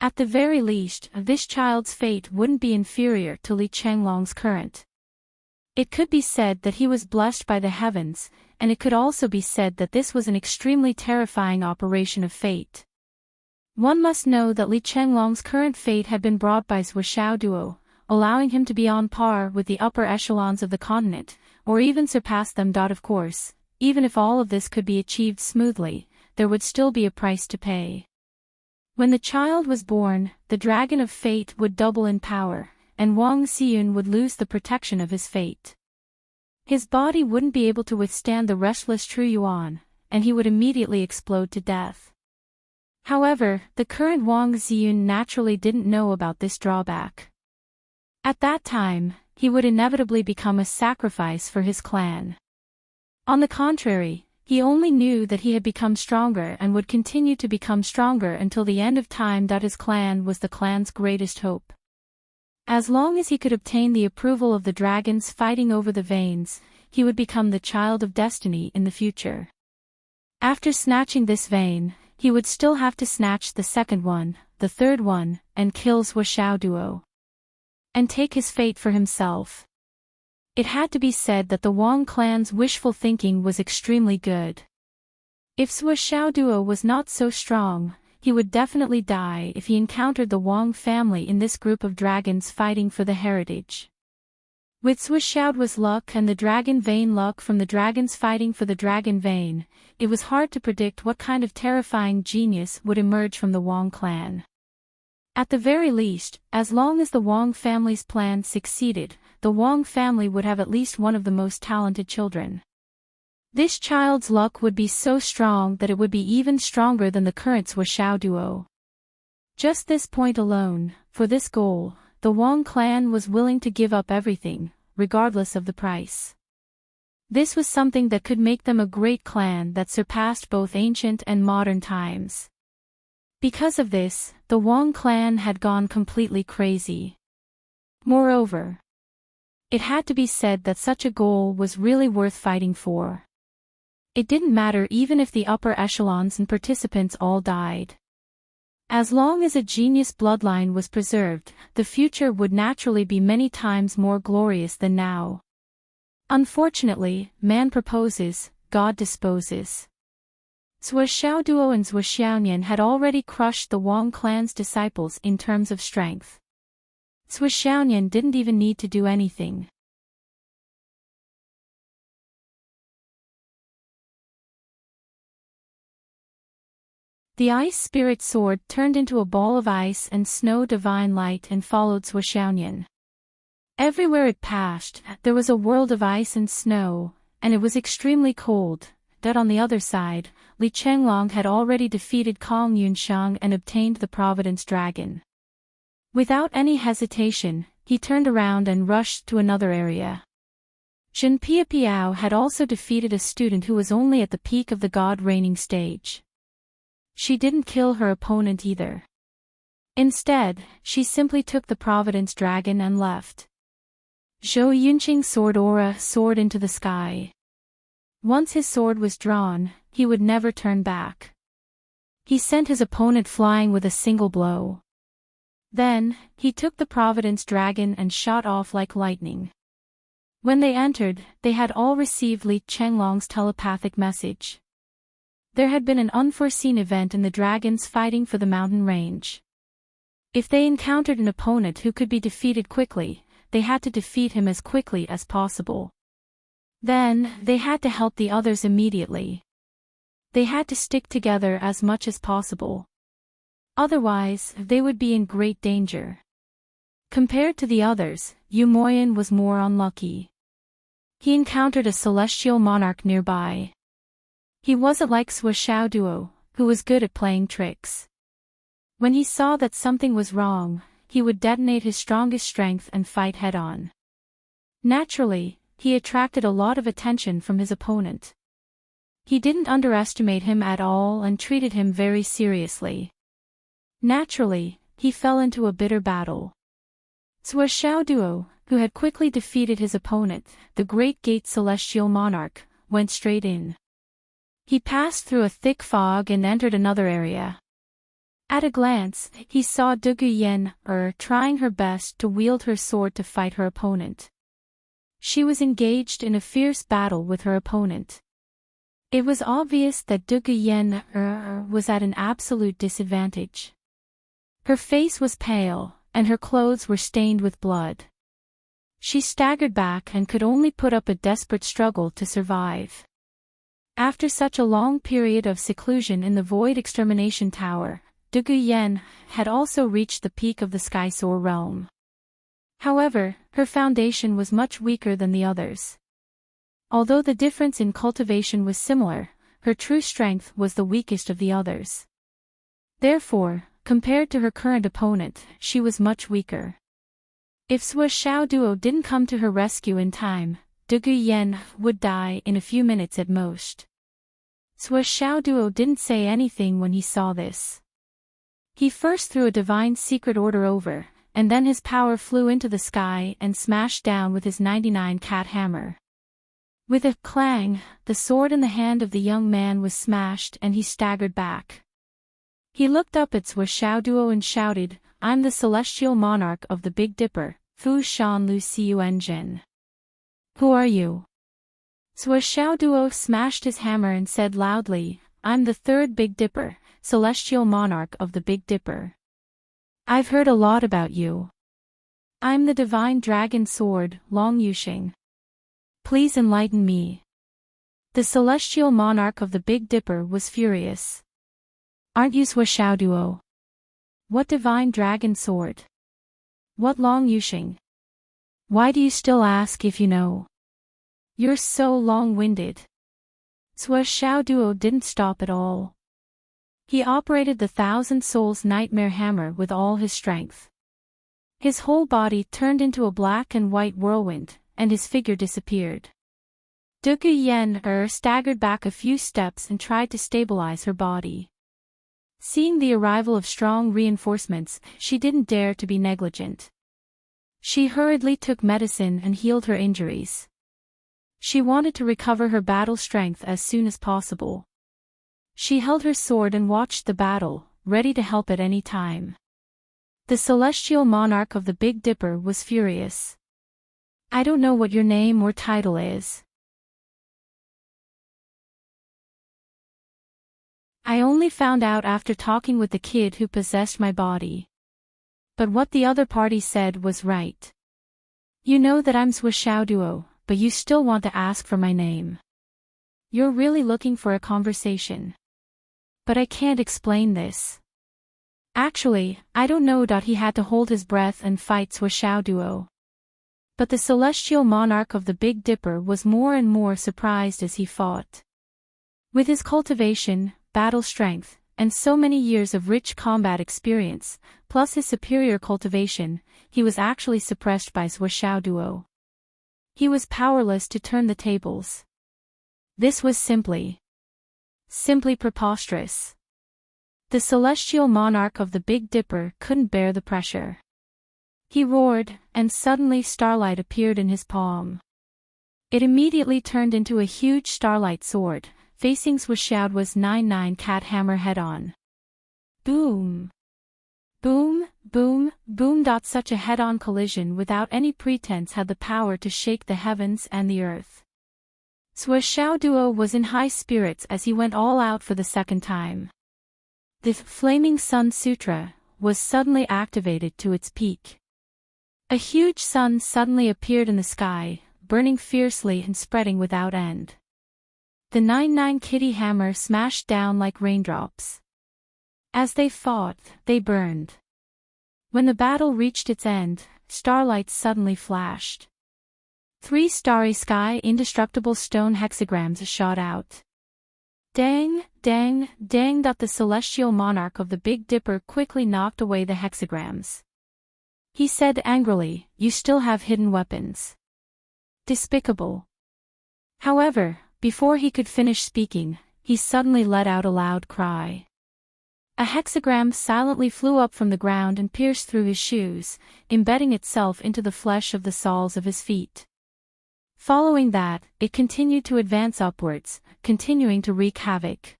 [SPEAKER 1] At the very least, this child's fate wouldn't be inferior to Li Chenglong's current. It could be said that he was blessed by the heavens, and it could also be said that this was an extremely terrifying operation of fate. One must know that Li Chenglong's current fate had been brought by Duo, allowing him to be on par with the upper echelons of the continent, or even surpass them. Of course, even if all of this could be achieved smoothly, there would still be a price to pay. When the child was born, the Dragon of Fate would double in power, and Wang Xiyun would lose the protection of his fate. His body wouldn't be able to withstand the restless true yuan, and he would immediately explode to death. However, the current Wang Xiyun naturally didn't know about this drawback. At that time, he would inevitably become a sacrifice for his clan. On the contrary, he only knew that he had become stronger and would continue to become stronger until the end of time. His clan was the clan's greatest hope. As long as he could obtain the approval of the dragons fighting over the veins, he would become the child of destiny in the future. After snatching this vein, he would still have to snatch the second one, the third one, and kill Duo. And take his fate for himself. It had to be said that the Wang clan's wishful thinking was extremely good. If Sui Xiaoduo was not so strong, he would definitely die if he encountered the Wang family in this group of dragons fighting for the heritage. With Sui Xiaoduo's luck and the dragon vein luck from the dragons fighting for the dragon vein, it was hard to predict what kind of terrifying genius would emerge from the Wang clan. At the very least, as long as the Wang family's plan succeeded, the Wang family would have at least one of the most talented children. This child's luck would be so strong that it would be even stronger than the current Sui Xiaoduo. Just this point alone, for this goal, the Wang clan was willing to give up everything, regardless of the price. This was something that could make them a great clan that surpassed both ancient and modern times. Because of this, the Wang clan had gone completely crazy. Moreover, it had to be said that such a goal was really worth fighting for. It didn't matter even if the upper echelons and participants all died. As long as a genius bloodline was preserved, the future would naturally be many times more glorious than now. Unfortunately, man proposes, God disposes. Sui Xiaoduo and Sui Xiaonian had already crushed the Wang clan's disciples in terms of strength. Sui Xiaonian didn't even need to do anything. The ice spirit sword turned into a ball of ice and snow divine light and followed Sui Xiaonian. Everywhere it passed, there was a world of ice and snow, and it was extremely cold. That on the other side, Li Chenglong had already defeated Kong Yunxiang and obtained the Providence Dragon. Without any hesitation, he turned around and rushed to another area. Zhen Piapiao had also defeated a student who was only at the peak of the god-reigning stage. She didn't kill her opponent either. Instead, she simply took the Providence Dragon and left. Zhou Yunqing's sword aura soared into the sky. Once his sword was drawn, he would never turn back. He sent his opponent flying with a single blow. Then, he took the Providence Dragon and shot off like lightning. When they entered, they had all received Li Chenglong's telepathic message. There had been an unforeseen event in the dragons fighting for the mountain range. If they encountered an opponent who could be defeated quickly, they had to defeat him as quickly as possible. Then, they had to help the others immediately. They had to stick together as much as possible. Otherwise, they would be in great danger. Compared to the others, Yu Moyan was more unlucky. He encountered a celestial monarch nearby. He wasn't like Sui Xiaoduo, who was good at playing tricks. When he saw that something was wrong, he would detonate his strongest strength and fight head-on. Naturally, he attracted a lot of attention from his opponent. He didn't underestimate him at all and treated him very seriously. Naturally, he fell into a bitter battle. Sui Xiaoduo, who had quickly defeated his opponent, the Great Gate Celestial Monarch, went straight in. He passed through a thick fog and entered another area. At a glance, he saw Du Guyen trying her best to wield her sword to fight her opponent. She was engaged in a fierce battle with her opponent. It was obvious that Du Guyen was at an absolute disadvantage. Her face was pale, and her clothes were stained with blood. She staggered back and could only put up a desperate struggle to survive. After such a long period of seclusion in the Void Extermination Tower, Du Guyen had also reached the peak of the Skysoar realm. However, her foundation was much weaker than the others. Although the difference in cultivation was similar, her true strength was the weakest of the others. Therefore, compared to her current opponent, she was much weaker. If Sui Xiaoduo didn't come to her rescue in time, Du Guyen would die in a few minutes at most. Sui Xiaoduo didn't say anything when he saw this. He first threw a divine secret order over, and then his power flew into the sky and smashed down with his 99 cat hammer. With a clang, the sword in the hand of the young man was smashed and he staggered back. He looked up at Sui Xiaoduo and shouted, "I'm the celestial monarch of the Big Dipper, Fu Shan Lu Xiu Zhen." Who are you? Duo smashed his hammer and said loudly, I'm the third Big Dipper, celestial monarch of the Big Dipper. I've heard a lot about you. I'm the divine dragon sword, Long Yushing. Please enlighten me. The celestial monarch of the Big Dipper was furious. Aren't you Duo? What divine dragon sword? What Long Yushing? Why do you still ask if you know? You're so long-winded. Duo didn't stop at all. He operated the Thousand Souls Nightmare Hammer with all his strength. His whole body turned into a black and white whirlwind, and his figure disappeared. Dugu Yen staggered back a few steps and tried to stabilize her body. Seeing the arrival of strong reinforcements, she didn't dare to be negligent. She hurriedly took medicine and healed her injuries. She wanted to recover her battle strength as soon as possible. She held her sword and watched the battle, ready to help at any time. The celestial monarch of the Big Dipper was furious. I don't know what your name or title is. I only found out after talking with the kid who possessed my body. But what the other party said was right. You know that I'm Duo, but you still want to ask for my name. You're really looking for a conversation. But I can't explain this. Actually, I don't know. He had to hold his breath and fight Duo. But the celestial monarch of the Big Dipper was more and more surprised as he fought. With his cultivation, battle strength, and so many years of rich combat experience, plus his superior cultivation, he was actually suppressed by Duo. He was powerless to turn the tables. This was simply preposterous. The celestial monarch of the Big Dipper couldn't bear the pressure. He roared, and suddenly starlight appeared in his palm. It immediately turned into a huge starlight sword, facing Duo's 9-9 cat hammer head-on. Boom! Boom, boom, boom. Such a head-on collision without any pretense had the power to shake the heavens and the earth. Duo was in high spirits as he went all out for the second time. The Flaming Sun Sutra was suddenly activated to its peak. A huge sun suddenly appeared in the sky, burning fiercely and spreading without end. The 9-9 kitty hammer smashed down like raindrops. As they fought, they burned. When the battle reached its end, starlight suddenly flashed. 3 starry sky indestructible stone hexagrams shot out. Dang, dang, dang. The celestial monarch of the Big Dipper quickly knocked away the hexagrams. He said angrily, you still have hidden weapons. Despicable. However, before he could finish speaking, he suddenly let out a loud cry. A hexagram silently flew up from the ground and pierced through his shoes, embedding itself into the flesh of the soles of his feet. Following that, it continued to advance upwards, continuing to wreak havoc.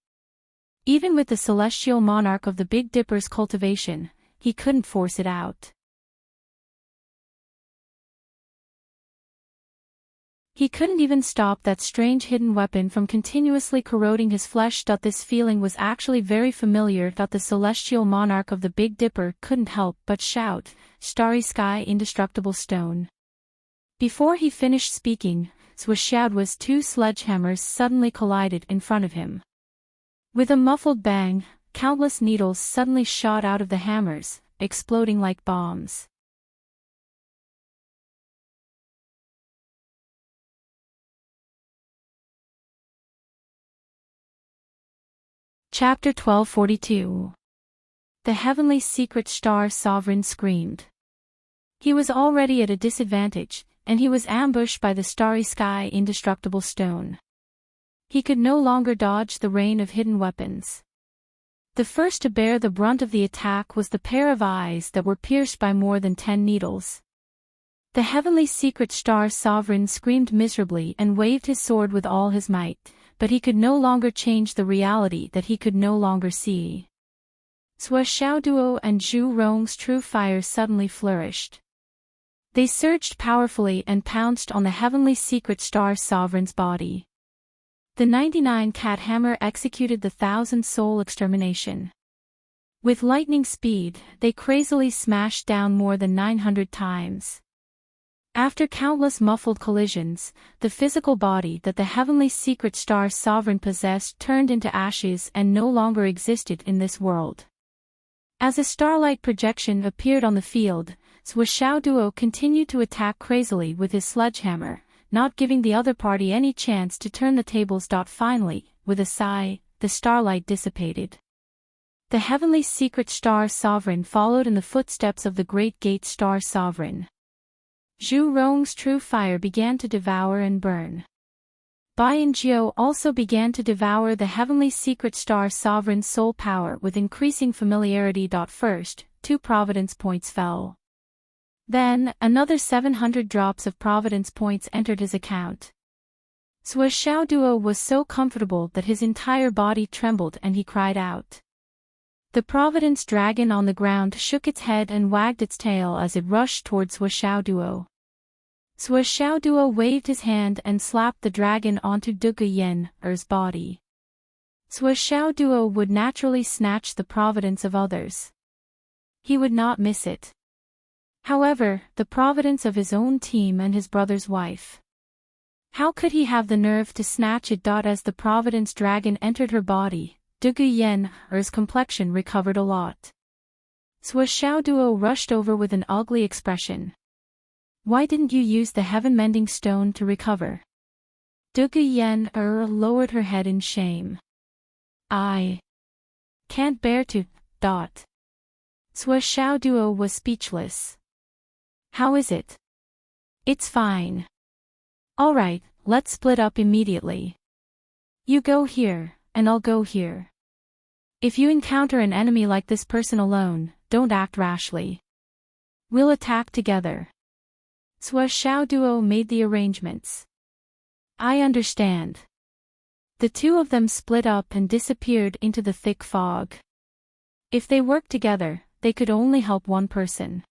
[SPEAKER 1] Even with the celestial monarch of the Big Dipper's cultivation, he couldn't force it out. He couldn't even stop that strange hidden weapon from continuously corroding his flesh. This feeling was actually very familiar. The celestial monarch of the Big Dipper couldn't help but shout, starry sky indestructible stone. Before he finished speaking, Duo's 2 sledgehammers suddenly collided in front of him. With a muffled bang, countless needles suddenly shot out of the hammers, exploding like bombs. Chapter 1242. The Heavenly Secret Star Sovereign screamed. He was already at a disadvantage, and he was ambushed by the starry sky indestructible stone. He could no longer dodge the rain of hidden weapons. The first to bear the brunt of the attack was the pair of eyes that were pierced by more than 10 needles. The Heavenly Secret Star Sovereign screamed miserably and waved his sword with all his might, but he could no longer change the reality that he could no longer see. Duo and Zhu Rong's true fire suddenly flourished. They surged powerfully and pounced on the heavenly secret star sovereign's body. The 99 cat hammer executed the 1,000-soul extermination. With lightning speed, they crazily smashed down more than 900 times. After countless muffled collisions, the physical body that the heavenly secret star sovereign possessed turned into ashes and no longer existed in this world. As a starlight projection appeared on the field, Zhuo Duo continued to attack crazily with his sledgehammer, not giving the other party any chance to turn the tables. Finally, with a sigh, the starlight dissipated. The heavenly secret star sovereign followed in the footsteps of the great gate star sovereign. Zhu Rong's true fire began to devour and burn. Bai and Jiu also began to devour the heavenly secret star sovereign's soul power with increasing familiarity. First, 2 providence points fell. Then, another 700 drops of providence points entered his account. Zhuo Duo was so comfortable that his entire body trembled and he cried out. The providence dragon on the ground shook its head and wagged its tail as it rushed towards Zhuo Duo. Zhuo Duo waved his hand and slapped the dragon onto Er's body. Zhuo Duo would naturally snatch the providence of others. He would not miss it. However, the providence of his own team and his brother's wife. How could he have the nerve to snatch it? As the providence dragon entered her body, Er's complexion recovered a lot. Zhuo Duo rushed over with an ugly expression. Why didn't you use the heaven-mending stone to recover? Lowered her head in shame. I can't bear to. Zhuo Duo was speechless. How is it? It's fine. Alright, let's split up immediately. You go here, and I'll go here. If you encounter an enemy like this person alone, don't act rashly. We'll attack together. Zhuo Duo made the arrangements. I understand. The 2 of them split up and disappeared into the thick fog. If they worked together, they could only help one person.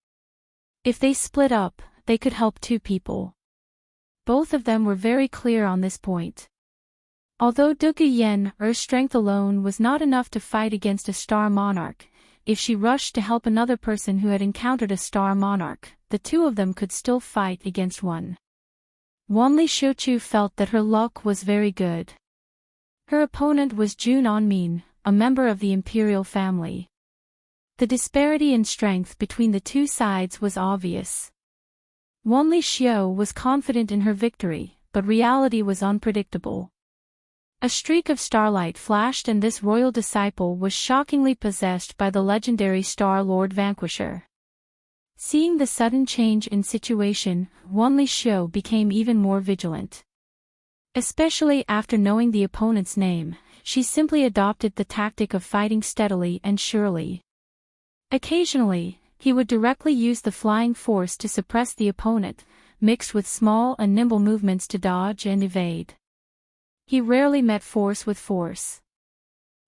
[SPEAKER 1] If they split up, they could help 2 people. Both of them were very clear on this point. Although Er's strength alone was not enough to fight against a star monarch, if she rushed to help another person who had encountered a star monarch, the 2 of them could still fight against one. Wanli Xiuqiu felt that her luck was very good. Her opponent was Jun Onmin, a member of the imperial family. The disparity in strength between the 2 sides was obvious. Wanli Xiu was confident in her victory, but reality was unpredictable. A streak of starlight flashed and this royal disciple was shockingly possessed by the legendary Star Lord Vanquisher. Seeing the sudden change in situation, Wanli Xiu became even more vigilant. Especially after knowing the opponent's name, she simply adopted the tactic of fighting steadily and surely. Occasionally, he would directly use the flying force to suppress the opponent, mixed with small and nimble movements to dodge and evade. He rarely met force with force.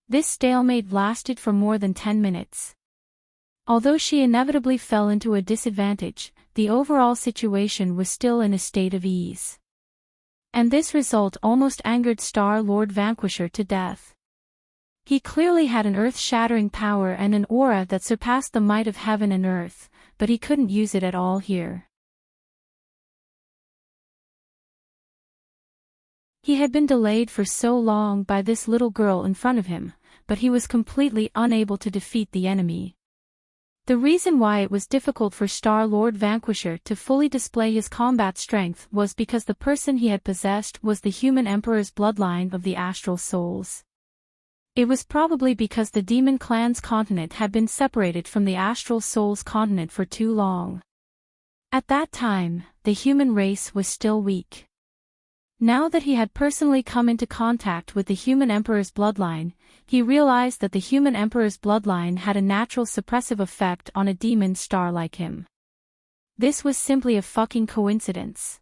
[SPEAKER 1] This stalemate lasted for more than 10 minutes. Although she inevitably fell into a disadvantage, the overall situation was still in a state of ease. And this result almost angered Star Lord Vanquisher to death. He clearly had an earth-shattering power and an aura that surpassed the might of heaven and earth, but he couldn't use it at all here. He had been delayed for so long by this little girl in front of him, but he was completely unable to defeat the enemy. The reason why it was difficult for Star Lord Vanquisher to fully display his combat strength was because the person he had possessed was the human emperor's bloodline of the astral souls. It was probably because the demon clan's continent had been separated from the astral souls continent for too long. At that time, the human race was still weak. Now that he had personally come into contact with the human emperor's bloodline, he realized that the human emperor's bloodline had a natural suppressive effect on a demon star like him. This was simply a fucking coincidence.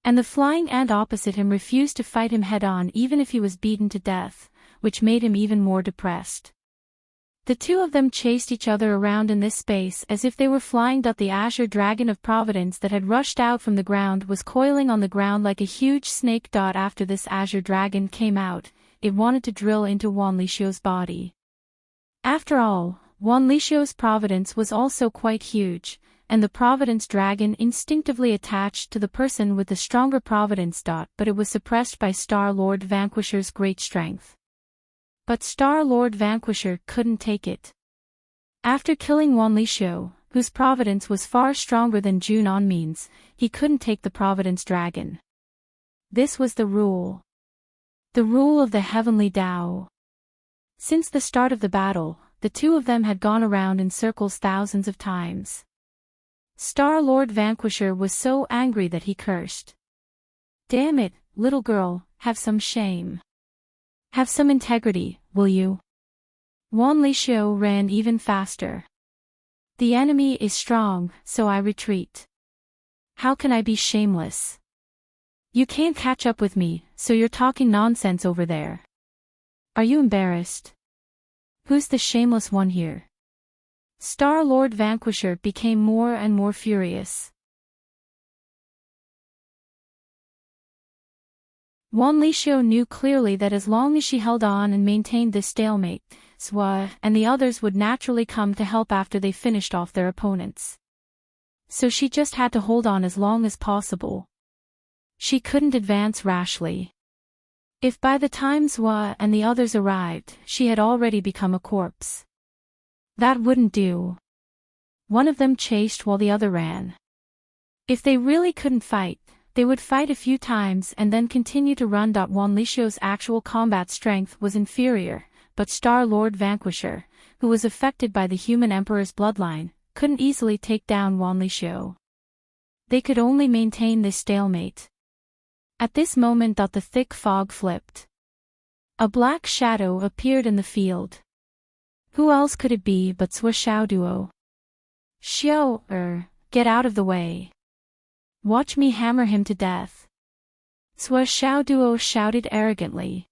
[SPEAKER 1] And the flying ant opposite him refused to fight him head-on even if he was beaten to death, which made him even more depressed. The two of them chased each other around in this space as if they were flying. The azure dragon of Providence that had rushed out from the ground was coiling on the ground like a huge snake. After this azure dragon came out, it wanted to drill into Wan Lixio's body. After all, Wan Lixio's Providence was also quite huge, and the Providence dragon instinctively attached to the person with the stronger Providence. But it was suppressed by Star-Lord Vanquisher's great strength. But Star-Lord Vanquisher couldn't take it. After killing Wan Lixio, whose Providence was far stronger than Jun Onmin's, he couldn't take the Providence dragon. This was the rule. The rule of the Heavenly Tao. Since the start of the battle, the two of them had gone around in circles thousands of times. Star-Lord Vanquisher was so angry that he cursed. "Damn it, little girl, have some shame. Have some integrity, will you?" Wan Lixio ran even faster. "The enemy is strong, so I retreat. How can I be shameless? You can't catch up with me, so you're talking nonsense over there. Are you embarrassed? Who's the shameless one here?" Star-Lord Vanquisher became more and more furious. Wan Lixio knew clearly that as long as she held on and maintained this stalemate, Swa and the others would naturally come to help after they finished off their opponents. So she just had to hold on as long as possible. She couldn't advance rashly. If by the time Swa and the others arrived, she had already become a corpse, that wouldn't do. One of them chased while the other ran. If they really couldn't fight, they would fight a few times and then continue to run. Wan Lixio's actual combat strength was inferior, but Star-Lord Vanquisher, who was affected by the human emperor's bloodline, couldn't easily take down Wan Lixio. They could only maintain this stalemate. At this moment the thick fog flipped. A black shadow appeared in the field. Who else could it be but Swa Xiaoduo? "Xiao, get out of the way. Watch me hammer him to death." Swa Xiaoduo shouted arrogantly.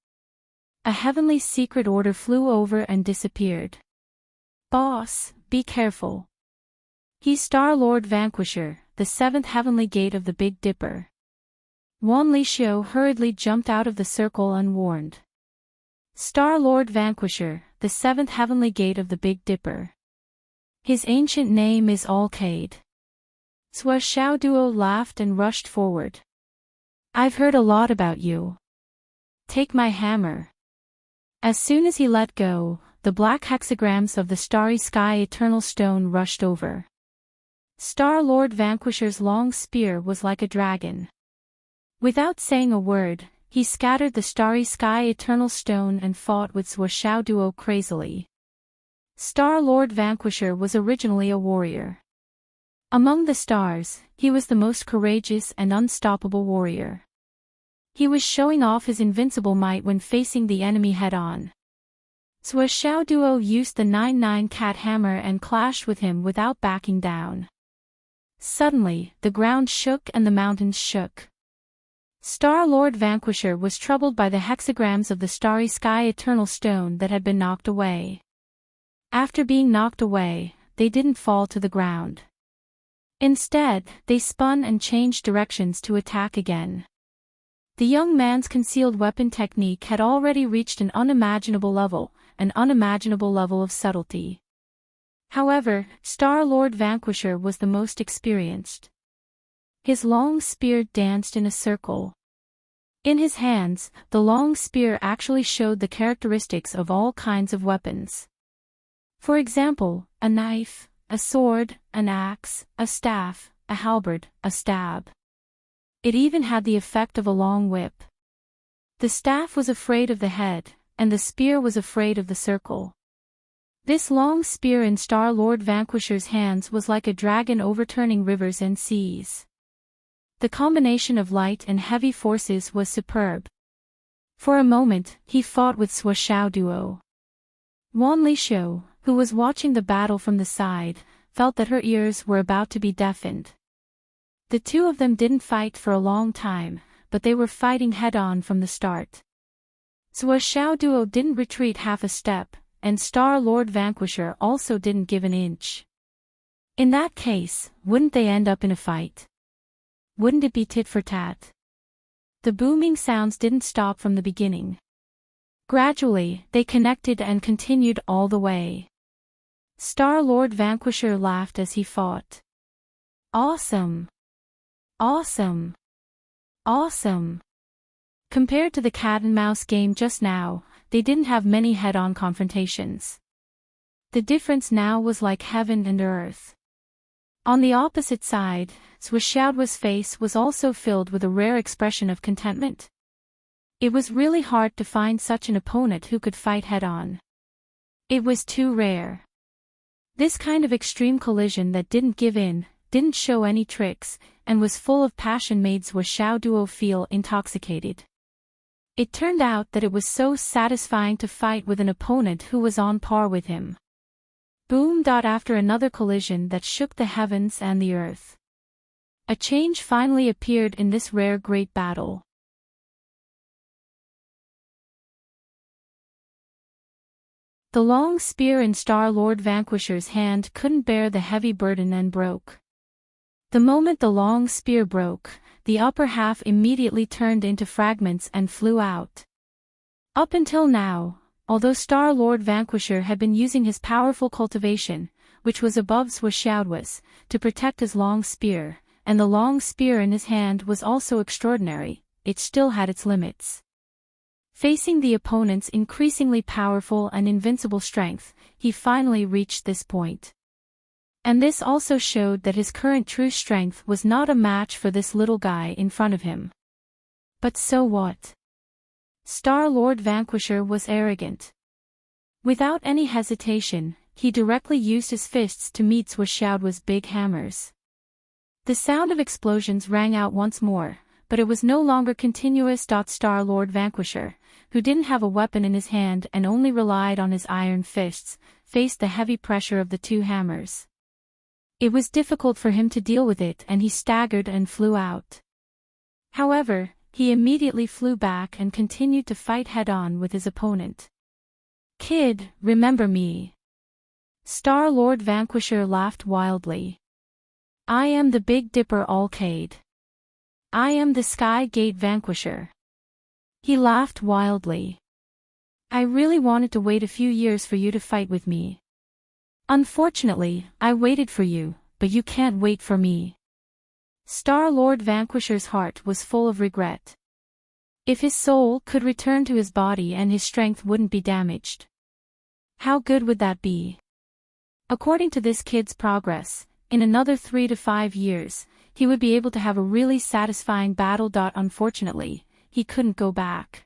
[SPEAKER 1] A heavenly secret order flew over and disappeared. "Boss, be careful. He's Star-Lord Vanquisher, the seventh heavenly gate of the Big Dipper." Wan Lixio hurriedly jumped out of the circle unwarned. Star-Lord Vanquisher, the seventh heavenly gate of the Big Dipper. His ancient name is Alcade. Swa Xiaoduo laughed and rushed forward. "I've heard a lot about you. Take my hammer." As soon as he let go, the black hexagrams of the starry sky eternal stone rushed over. Star-Lord Vanquisher's long spear was like a dragon. Without saying a word, he scattered the starry sky eternal stone and fought with Swa Xiaoduo crazily. Star-Lord Vanquisher was originally a warrior. Among the stars, he was the most courageous and unstoppable warrior. He was showing off his invincible might when facing the enemy head-on. Swa Xiaoduo used the 9-9 cat hammer and clashed with him without backing down. Suddenly, the ground shook and the mountains shook. Star-Lord Vanquisher was troubled by the hexagrams of the starry sky eternal stone that had been knocked away. After being knocked away, they didn't fall to the ground. Instead, they spun and changed directions to attack again. The young man's concealed weapon technique had already reached an unimaginable level of subtlety. However, Star-Lord Vanquisher was the most experienced. His long spear danced in a circle. In his hands, the long spear actually showed the characteristics of all kinds of weapons. For example, a knife, a sword, an axe, a staff, a halberd, a stab. It even had the effect of a long whip. The staff was afraid of the head, and the spear was afraid of the circle. This long spear in Star-Lord Vanquisher's hands was like a dragon overturning rivers and seas. The combination of light and heavy forces was superb. For a moment, he fought with Swa Xiaoduo. Wan Lixio, who was watching the battle from the side, felt that her ears were about to be deafened. The two of them didn't fight for a long time, but they were fighting head-on from the start. Swa Xiaoduo didn't retreat half a step, and Star-Lord Vanquisher also didn't give an inch. In that case, wouldn't they end up in a fight? Wouldn't it be tit for tat? The booming sounds didn't stop from the beginning. Gradually, they connected and continued all the way. Star-Lord Vanquisher laughed as he fought. Awesome! Awesome! Awesome! Compared to the cat-and-mouse game just now, they didn't have many head-on confrontations. The difference now was like heaven and earth. On the opposite side, Swishaoduo's face was also filled with a rare expression of contentment. It was really hard to find such an opponent who could fight head-on. It was too rare. This kind of extreme collision that didn't give in, didn't show any tricks, and was full of passion made Swishaoduo feel intoxicated. It turned out that it was so satisfying to fight with an opponent who was on par with him. Boom! After another collision that shook the heavens and the earth. A change finally appeared in this rare great battle. The long spear in Star-Lord Vanquisher's hand couldn't bear the heavy burden and broke. The moment the long spear broke, the upper half immediately turned into fragments and flew out. Up until now, although Star-Lord Vanquisher had been using his powerful cultivation, which was above Swishaoduo's, to protect his long spear, and the long spear in his hand was also extraordinary, it still had its limits. Facing the opponent's increasingly powerful and invincible strength, he finally reached this point. And this also showed that his current true strength was not a match for this little guy in front of him. But so what? Star-Lord Vanquisher was arrogant. Without any hesitation, he directly used his fists to meet Swishaoduo's big hammers. The sound of explosions rang out once more, but it was no longer continuous. Star-Lord Vanquisher, who didn't have a weapon in his hand and only relied on his iron fists, faced the heavy pressure of the two hammers. It was difficult for him to deal with it and he staggered and flew out. However, he immediately flew back and continued to fight head-on with his opponent. "Kid, remember me?" Star-Lord Vanquisher laughed wildly. "I am the Big Dipper Alcade. I am the Sky Gate Vanquisher." He laughed wildly. "I really wanted to wait a few years for you to fight with me. Unfortunately, I waited for you, but you can't wait for me." Star-Lord Vanquisher's heart was full of regret. If his soul could return to his body and his strength wouldn't be damaged. How good would that be? According to this kid's progress, in another 3 to 5 years, he would be able to have a really satisfying battle. Unfortunately, he couldn't go back.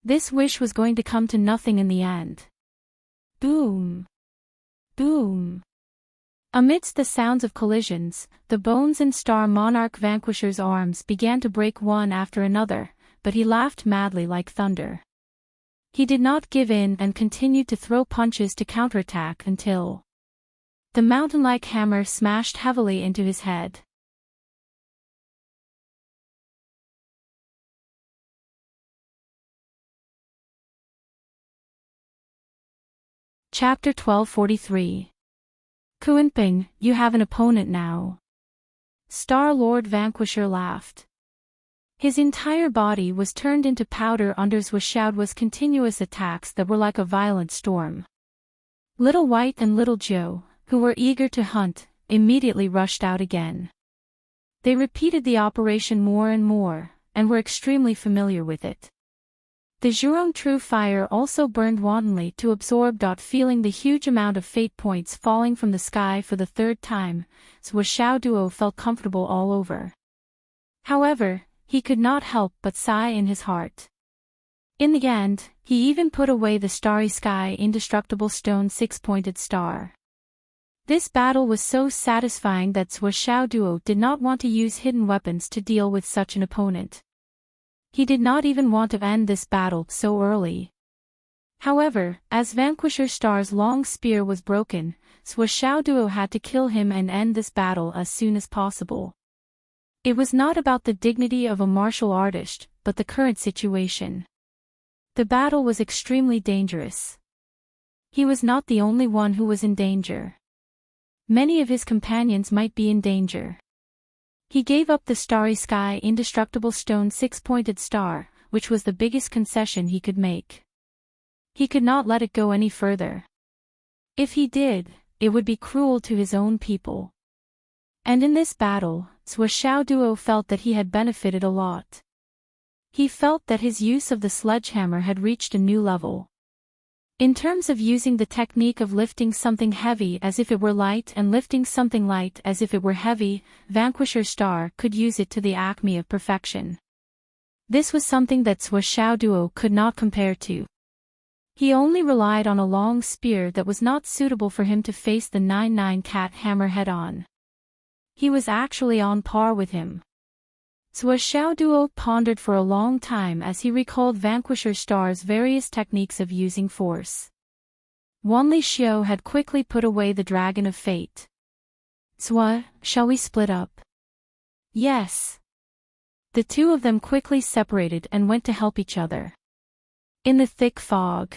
[SPEAKER 1] This wish was going to come to nothing in the end. Boom! Boom! Amidst the sounds of collisions, the bones in Star Monarch Vanquisher's arms began to break one after another, but he laughed madly like thunder. He did not give in and continued to throw punches to counterattack until the mountain-like hammer smashed heavily into his head. Chapter 1243. Kuenping, you have an opponent now. Star-Lord Vanquisher laughed. His entire body was turned into powder under Swishaoduo's continuous attacks that were like a violent storm. Little White and Little Joe, who were eager to hunt, immediately rushed out again. They repeated the operation more and more, and were extremely familiar with it. The Zhurong True Fire also burned wantonly to absorb. Feeling the huge amount of fate points falling from the sky for the third time, Swishaoduo felt comfortable all over. However, he could not help but sigh in his heart. In the end, he even put away the Starry Sky Indestructible Stone 6-pointed star. This battle was so satisfying that Swishaoduo did not want to use hidden weapons to deal with such an opponent. He did not even want to end this battle so early. However, as Vanquisher Star's long spear was broken, Swishaoduo had to kill him and end this battle as soon as possible. It was not about the dignity of a martial artist, but the current situation. The battle was extremely dangerous. He was not the only one who was in danger. Many of his companions might be in danger. He gave up the starry sky indestructible stone six-pointed star, which was the biggest concession he could make. He could not let it go any further. If he did, it would be cruel to his own people. And in this battle, Zhuo Duo felt that he had benefited a lot. He felt that his use of the sledgehammer had reached a new level. In terms of using the technique of lifting something heavy as if it were light and lifting something light as if it were heavy, Vanquisher Star could use it to the acme of perfection. This was something that Zhuo Duo could not compare to. He only relied on a long spear that was not suitable for him to face the 9-9 cat hammer head-on. He was actually on par with him. Zhuo Duo pondered for a long time as he recalled Vanquisher Star's various techniques of using force. Wanli Xiu had quickly put away the Dragon of Fate. Zhuo, shall we split up? Yes. The two of them quickly separated and went to help each other. In the thick fog,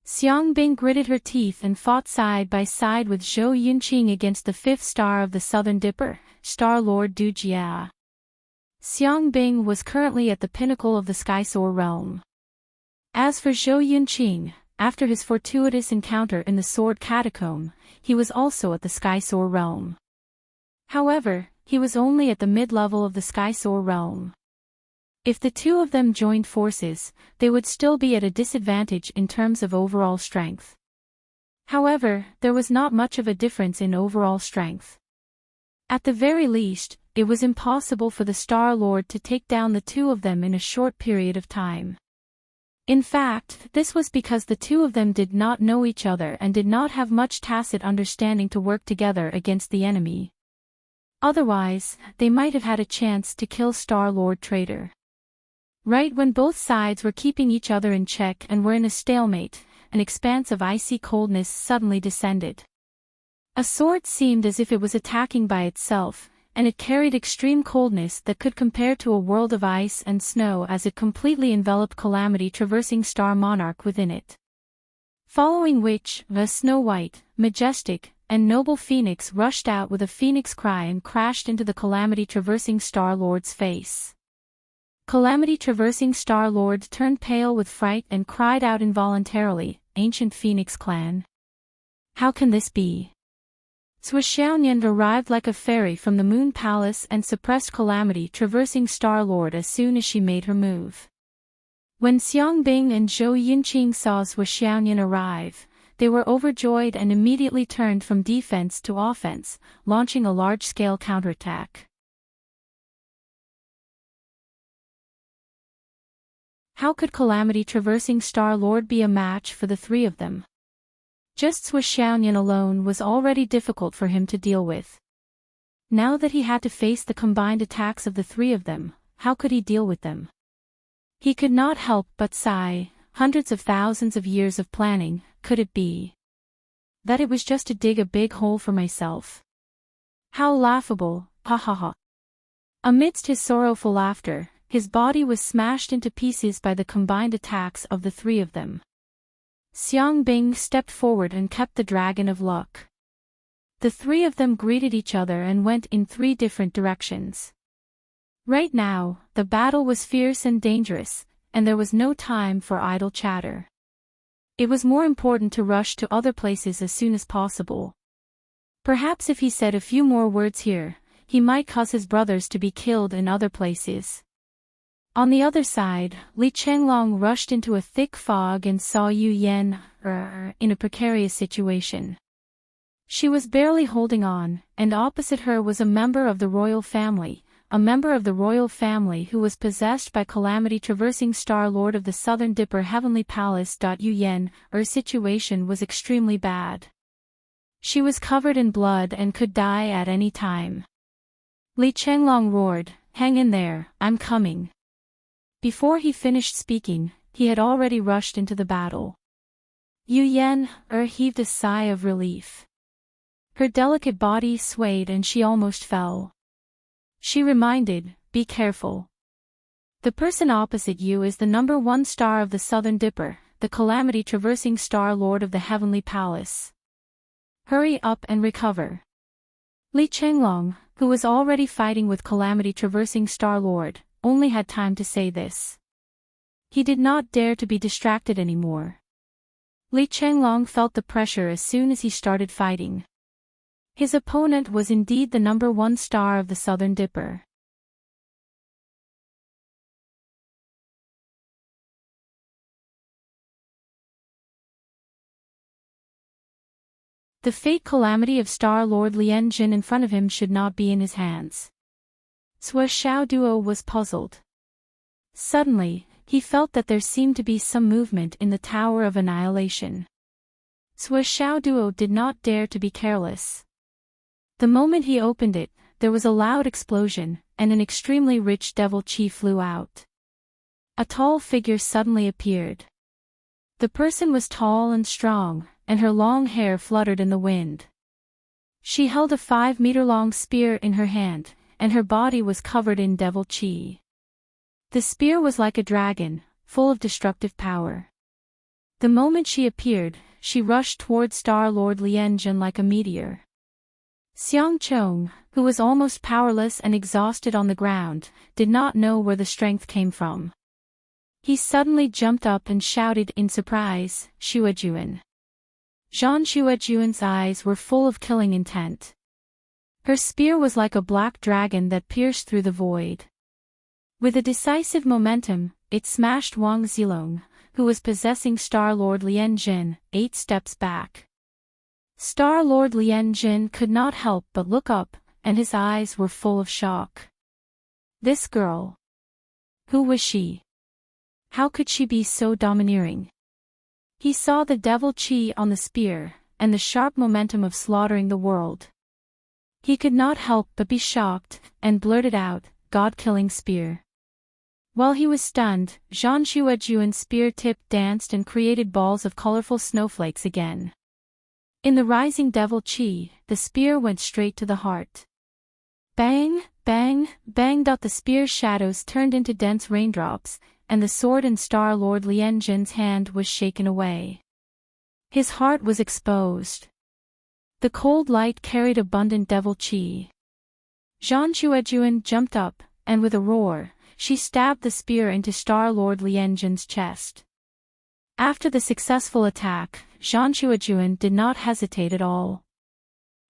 [SPEAKER 1] Xiang Bing gritted her teeth and fought side by side with Zhou Yunqing against the fifth star of the Southern Dipper, Star Lord Du Jia. Xiang Bing was currently at the pinnacle of the Skysoar realm. As for Zhou Yunqing, after his fortuitous encounter in the Sword Catacomb, he was also at the Skysoar realm. However, he was only at the mid-level of the Skysoar realm. If the two of them joined forces, they would still be at a disadvantage in terms of overall strength. However, there was not much of a difference in overall strength. At the very least, it was impossible for the Star Lord to take down the two of them in a short period of time. In fact, this was because the two of them did not know each other and did not have much tacit understanding to work together against the enemy. Otherwise, they might have had a chance to kill Star Lord Traitor. Right when both sides were keeping each other in check and were in a stalemate, an expanse of icy coldness suddenly descended. A sword seemed as if it was attacking by itself, and it carried extreme coldness that could compare to a world of ice and snow as it completely enveloped Calamity traversing Star Monarch within it. Following which, a snow-white, majestic, and noble phoenix rushed out with a phoenix cry and crashed into the Calamity traversing Star Lord's face. Calamity traversing Star Lord turned pale with fright and cried out involuntarily, "Ancient Phoenix Clan! How can this be?" Zhuo arrived like a fairy from the Moon Palace and suppressed Calamity traversing Star Lord as soon as she made her move. When Xiang Bing and Zhou Yunqing saw Zhuo arrive, they were overjoyed and immediately turned from defense to offense, launching a large-scale counterattack. How could Calamity traversing Star Lord be a match for the three of them? Just Zhuo alone was already difficult for him to deal with. Now that he had to face the combined attacks of the three of them, how could he deal with them? He could not help but sigh. Hundreds of thousands of years of planning, could it be that it was just to dig a big hole for myself? How laughable, ha ha ha. Amidst his sorrowful laughter, his body was smashed into pieces by the combined attacks of the three of them. Xiang Bing stepped forward and kept the Dragon of Luck. The three of them greeted each other and went in three different directions. Right now, the battle was fierce and dangerous, and there was no time for idle chatter. It was more important to rush to other places as soon as possible. Perhaps if he said a few more words here, he might cause his brothers to be killed in other places. On the other side, Li Chenglong rushed into a thick fog and saw Yu Yan, in a precarious situation. She was barely holding on, and opposite her was a member of the royal family, who was possessed by Calamity traversing Star Lord of the Southern Dipper Heavenly Palace. Yu Yan, her situation was extremely bad. She was covered in blood and could die at any time. Li Chenglong roared, "Hang in there, I'm coming." Before he finished speaking, he had already rushed into the battle. Yu Yan, heaved a sigh of relief. Her delicate body swayed and she almost fell. She reminded, "Be careful. The person opposite you is the #1 star of the Southern Dipper, the calamity traversing Star Lord of the Heavenly Palace. Hurry up and recover. Li Chenglong, who was already fighting with calamity traversing Star Lord, only had time to say this. He did not dare to be distracted anymore. Li Chenglong felt the pressure as soon as he started fighting. His opponent was indeed the #1 star of the Southern Dipper. The fate calamity of Star Lord Lien Jin in front of him should not be in his hands. Sui Xiao Duo was puzzled. Suddenly, he felt that there seemed to be some movement in the Tower of Annihilation. Sui Xiao Duo did not dare to be careless. The moment he opened it, there was a loud explosion, and an extremely rich devil chi flew out. A tall figure suddenly appeared. The person was tall and strong, and her long hair fluttered in the wind. She held a 5-meter-long spear in her hand, and her body was covered in devil chi. The spear was like a dragon, full of destructive power. The moment she appeared, she rushed toward Star Lord Lien Jin like a meteor. Xiang Chong, who was almost powerless and exhausted on the ground, did not know where the strength came from. He suddenly jumped up and shouted in surprise, "Xuejuan." Zhan Xuejuan's eyes were full of killing intent. Her spear was like a black dragon that pierced through the void. With a decisive momentum, it smashed Wang Zilong, who was possessing Star Lord Lien Jin, 8 steps back. Star Lord Lien Jin could not help but look up, and his eyes were full of shock. This girl. Who was she? How could she be so domineering? He saw the devil chi on the spear, and the sharp momentum of slaughtering the world. He could not help but be shocked, and blurted out, "God-killing spear." While he was stunned, Zhan Xuejuan's spear tip danced and created balls of colorful snowflakes again. In the rising devil chi, the spear went straight to the heart. Bang, bang, bang. The spear's shadows turned into dense raindrops, and the sword in Star Lord Lien Jin's hand was shaken away. His heart was exposed. The cold light carried abundant devil chi. Zhan Xuejuan jumped up, and with a roar, she stabbed the spear into Star Lord Lien Jin's chest. After the successful attack, Zhan Xuejuan did not hesitate at all.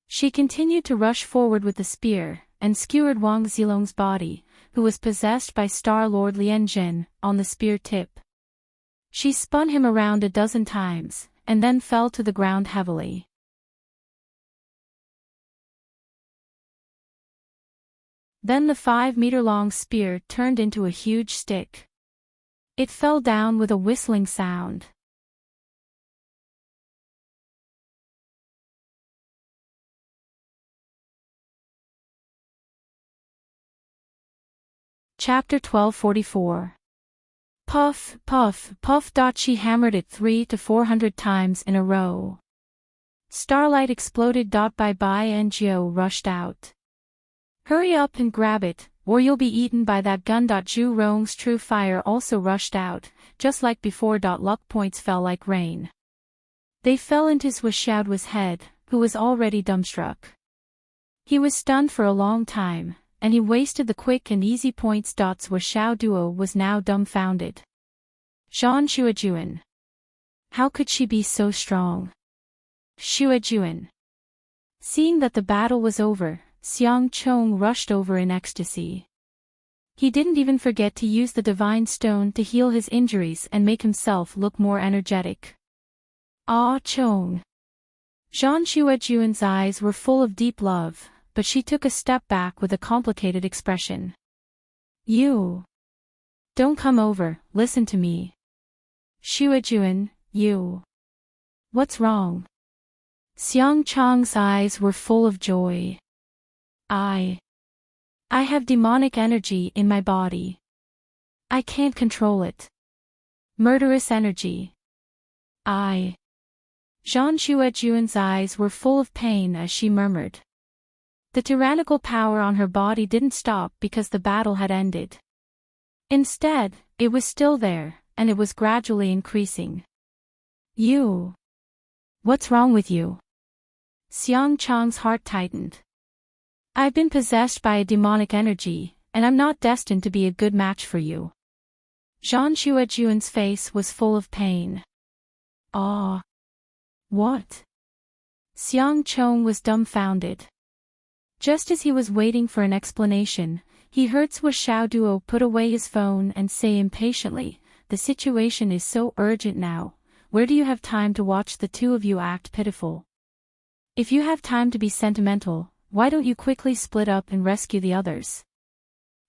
[SPEAKER 1] She continued to rush forward with the spear, and skewered Wang Zilong's body, who was possessed by Star Lord Lien Jin, on the spear tip. She spun him around a dozen times, and then fell to the ground heavily. Then the 5-meter-long spear turned into a huge stick. It fell down with a whistling sound. Chapter 1244. Puff, puff, puff. She hammered it 300 to 400 times in a row. Starlight exploded. Bai Bai and Jiao rushed out. Hurry up and grab it, or you'll be eaten by that gun. Zhu Rong's true fire also rushed out, just like before. Luck points fell like rain. They fell into Sui Xiaoduo's head, who was already dumbstruck. He was stunned for a long time, and he wasted the quick and easy points. Sui Xiaoduo was now dumbfounded. Zhan Xuejuan. How could she be so strong? Xuejuan. Seeing that the battle was over, Xiang Chong rushed over in ecstasy. He didn't even forget to use the divine stone to heal his injuries and make himself look more energetic. Ah Chong. Zhan Xuejuan's eyes were full of deep love, but she took a step back with a complicated expression. You. Don't come over, listen to me. Xuejuan, you. What's wrong? Xiang Chong's eyes were full of joy. I have demonic energy in my body. I can't control it. Murderous energy. Zhan Xuejuan's eyes were full of pain as she murmured. The tyrannical power on her body didn't stop because the battle had ended. Instead, it was still there, and it was gradually increasing. You. What's wrong with you? Xiang Chang's heart tightened. I've been possessed by a demonic energy, and I'm not destined to be a good match for you. Zhan Shuajuan's face was full of pain. Ah. What? Xiang Chong was dumbfounded. Just as he was waiting for an explanation, he heard Sui Xiaoduo put away his phone and say impatiently, "The situation is so urgent now. Where do you have time to watch the two of you act pitiful? If you have time to be sentimental, why don't you quickly split up and rescue the others?"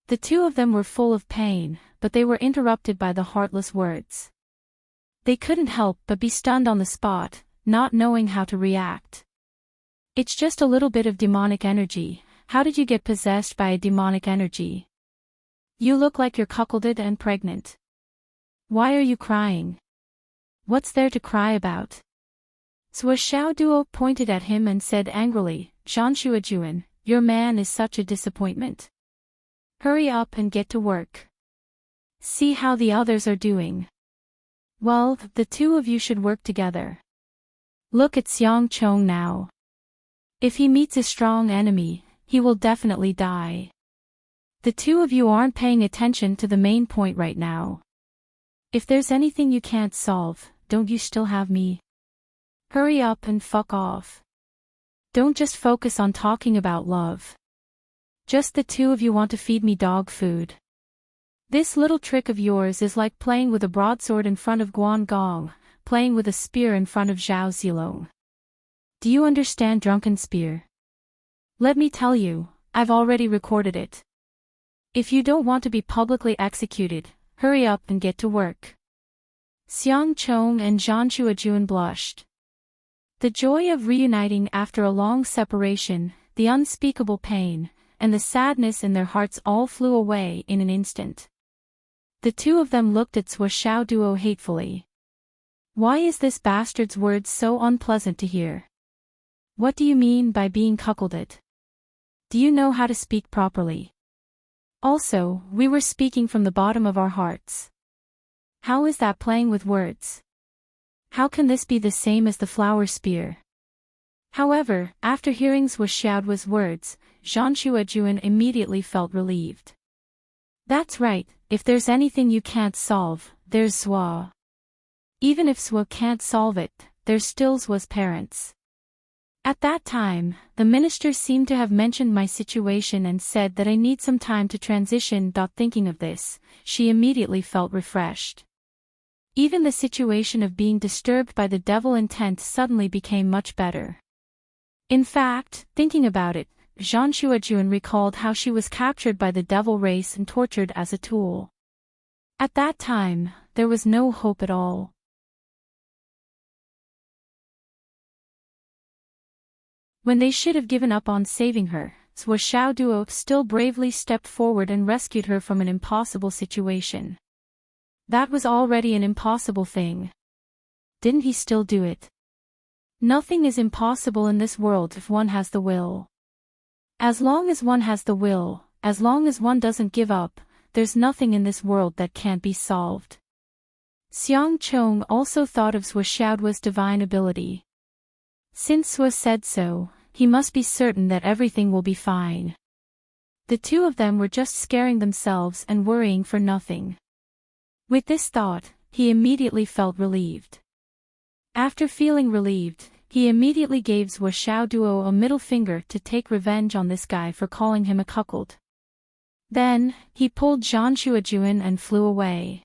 [SPEAKER 1] The two of them were full of pain, but they were interrupted by the heartless words. They couldn't help but be stunned on the spot, not knowing how to react. It's just a little bit of demonic energy. How did you get possessed by a demonic energy? You look like you're cuckolded and pregnant. Why are you crying? What's there to cry about? Sui Xiaoduo pointed at him and said angrily, "Zhan Shuajuan, your man is such a disappointment. Hurry up and get to work. See how the others are doing. Well, the two of you should work together. Look at Xiang Chong now. If he meets a strong enemy, he will definitely die. The two of you aren't paying attention to the main point right now. If there's anything you can't solve, don't you still have me? Hurry up and fuck off. Don't just focus on talking about love. Just the two of you want to feed me dog food. This little trick of yours is like playing with a broadsword in front of Guan Gong, playing with a spear in front of Zhao Zilong. Do you understand drunken spear? Let me tell you, I've already recorded it. If you don't want to be publicly executed, hurry up and get to work." Xiang Chong and Zhan Shuajuan blushed. The joy of reuniting after a long separation, the unspeakable pain, and the sadness in their hearts all flew away in an instant. The two of them looked at Sui Xiaoduo hatefully. Why is this bastard's words so unpleasant to hear? What do you mean by being cuckolded? Do you know how to speak properly? Also, we were speaking from the bottom of our hearts. How is that playing with words? How can this be the same as the flower spear? However, after hearing Sui Xiaoduo's words, Zhan Shuajuan immediately felt relieved. That's right, if there's anything you can't solve, there's Sui. Even if Sui can't solve it, there's still Sui's parents. At that time, the minister seemed to have mentioned my situation and said that I need some time to transition. Thinking of this, she immediately felt refreshed. Even the situation of being disturbed by the devil intent suddenly became much better. In fact, thinking about it, Zhan Shuajuan recalled how she was captured by the devil race and tortured as a tool. At that time, there was no hope at all. When they should have given up on saving her, Sui Xiaoduo still bravely stepped forward and rescued her from an impossible situation. That was already an impossible thing. Didn't he still do it? Nothing is impossible in this world if one has the will. As long as one has the will, as long as one doesn't give up, there's nothing in this world that can't be solved. Xiang Chong also thought of Sui Xiaoduo's divine ability. Since Sui said so, he must be certain that everything will be fine. The two of them were just scaring themselves and worrying for nothing. With this thought, he immediately felt relieved. After feeling relieved, he immediately gave Sui Xiaoduo a middle finger to take revenge on this guy for calling him a cuckold. Then, he pulled Zhan Shuajuan and flew away.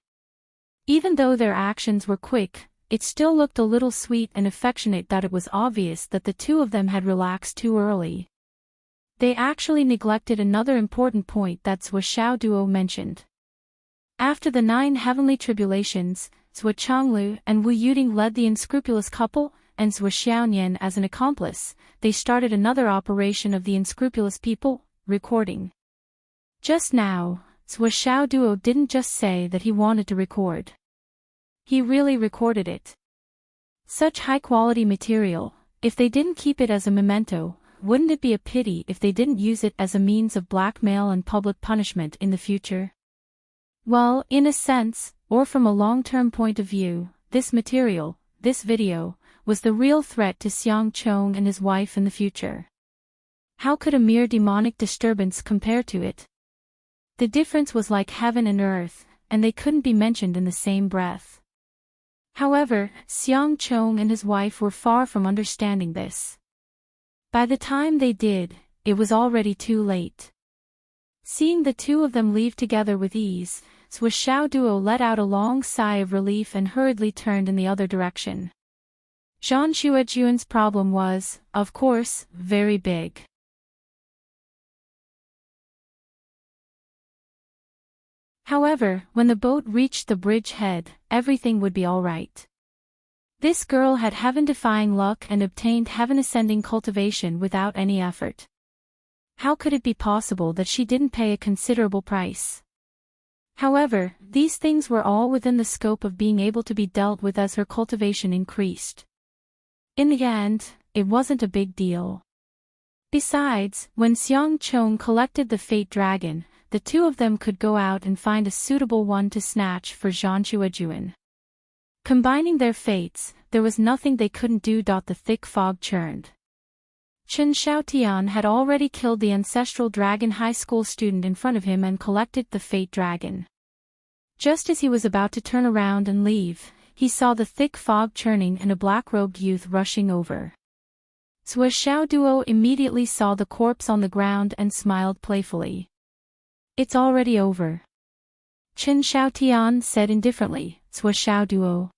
[SPEAKER 1] Even though their actions were quick, it still looked a little sweet and affectionate. It was obvious that the two of them had relaxed too early. They actually neglected another important point that Sui Xiaoduo mentioned. After the 9 heavenly tribulations, Sui Changlu and Wu Yuding led the unscrupulous couple, and Sui Xiaonian as an accomplice. They started another operation of the unscrupulous people, recording. Just now, Sui Xiaoduo didn't just say that he wanted to record. He really recorded it. Such high-quality material, if they didn't keep it as a memento, wouldn't it be a pity if they didn't use it as a means of blackmail and public punishment in the future? Well, in a sense, or from a long-term point of view, this material, this video, was the real threat to Xiang Chong and his wife in the future. How could a mere demonic disturbance compare to it? The difference was like heaven and earth, and they couldn't be mentioned in the same breath. However, Xiang Chong and his wife were far from understanding this. By the time they did, it was already too late. Seeing the two of them leave together with ease, Swiss Xiao Duo let out a long sigh of relief and hurriedly turned in the other direction. Zhang Xuejuan's problem was, of course, very big. However, when the boat reached the bridge head, everything would be all right. This girl had heaven-defying luck and obtained heaven-ascending cultivation without any effort. How could it be possible that she didn't pay a considerable price? However, these things were all within the scope of being able to be dealt with as her cultivation increased. In the end, it wasn't a big deal. Besides, when Xiang Chong collected the Fate Dragon, the two of them could go out and find a suitable one to snatch for Zhang Xuejuan. Combining their fates, there was nothing they couldn't do. The thick fog churned. Chen Xiaotian had already killed the ancestral dragon high school student in front of him and collected the Fate Dragon. Just as he was about to turn around and leave, he saw the thick fog churning and a black-robed youth rushing over. Sui Xiao Duo immediately saw the corpse on the ground and smiled playfully. "It's already over," Chen Xiaotian said indifferently. "Sui Xiao Duo,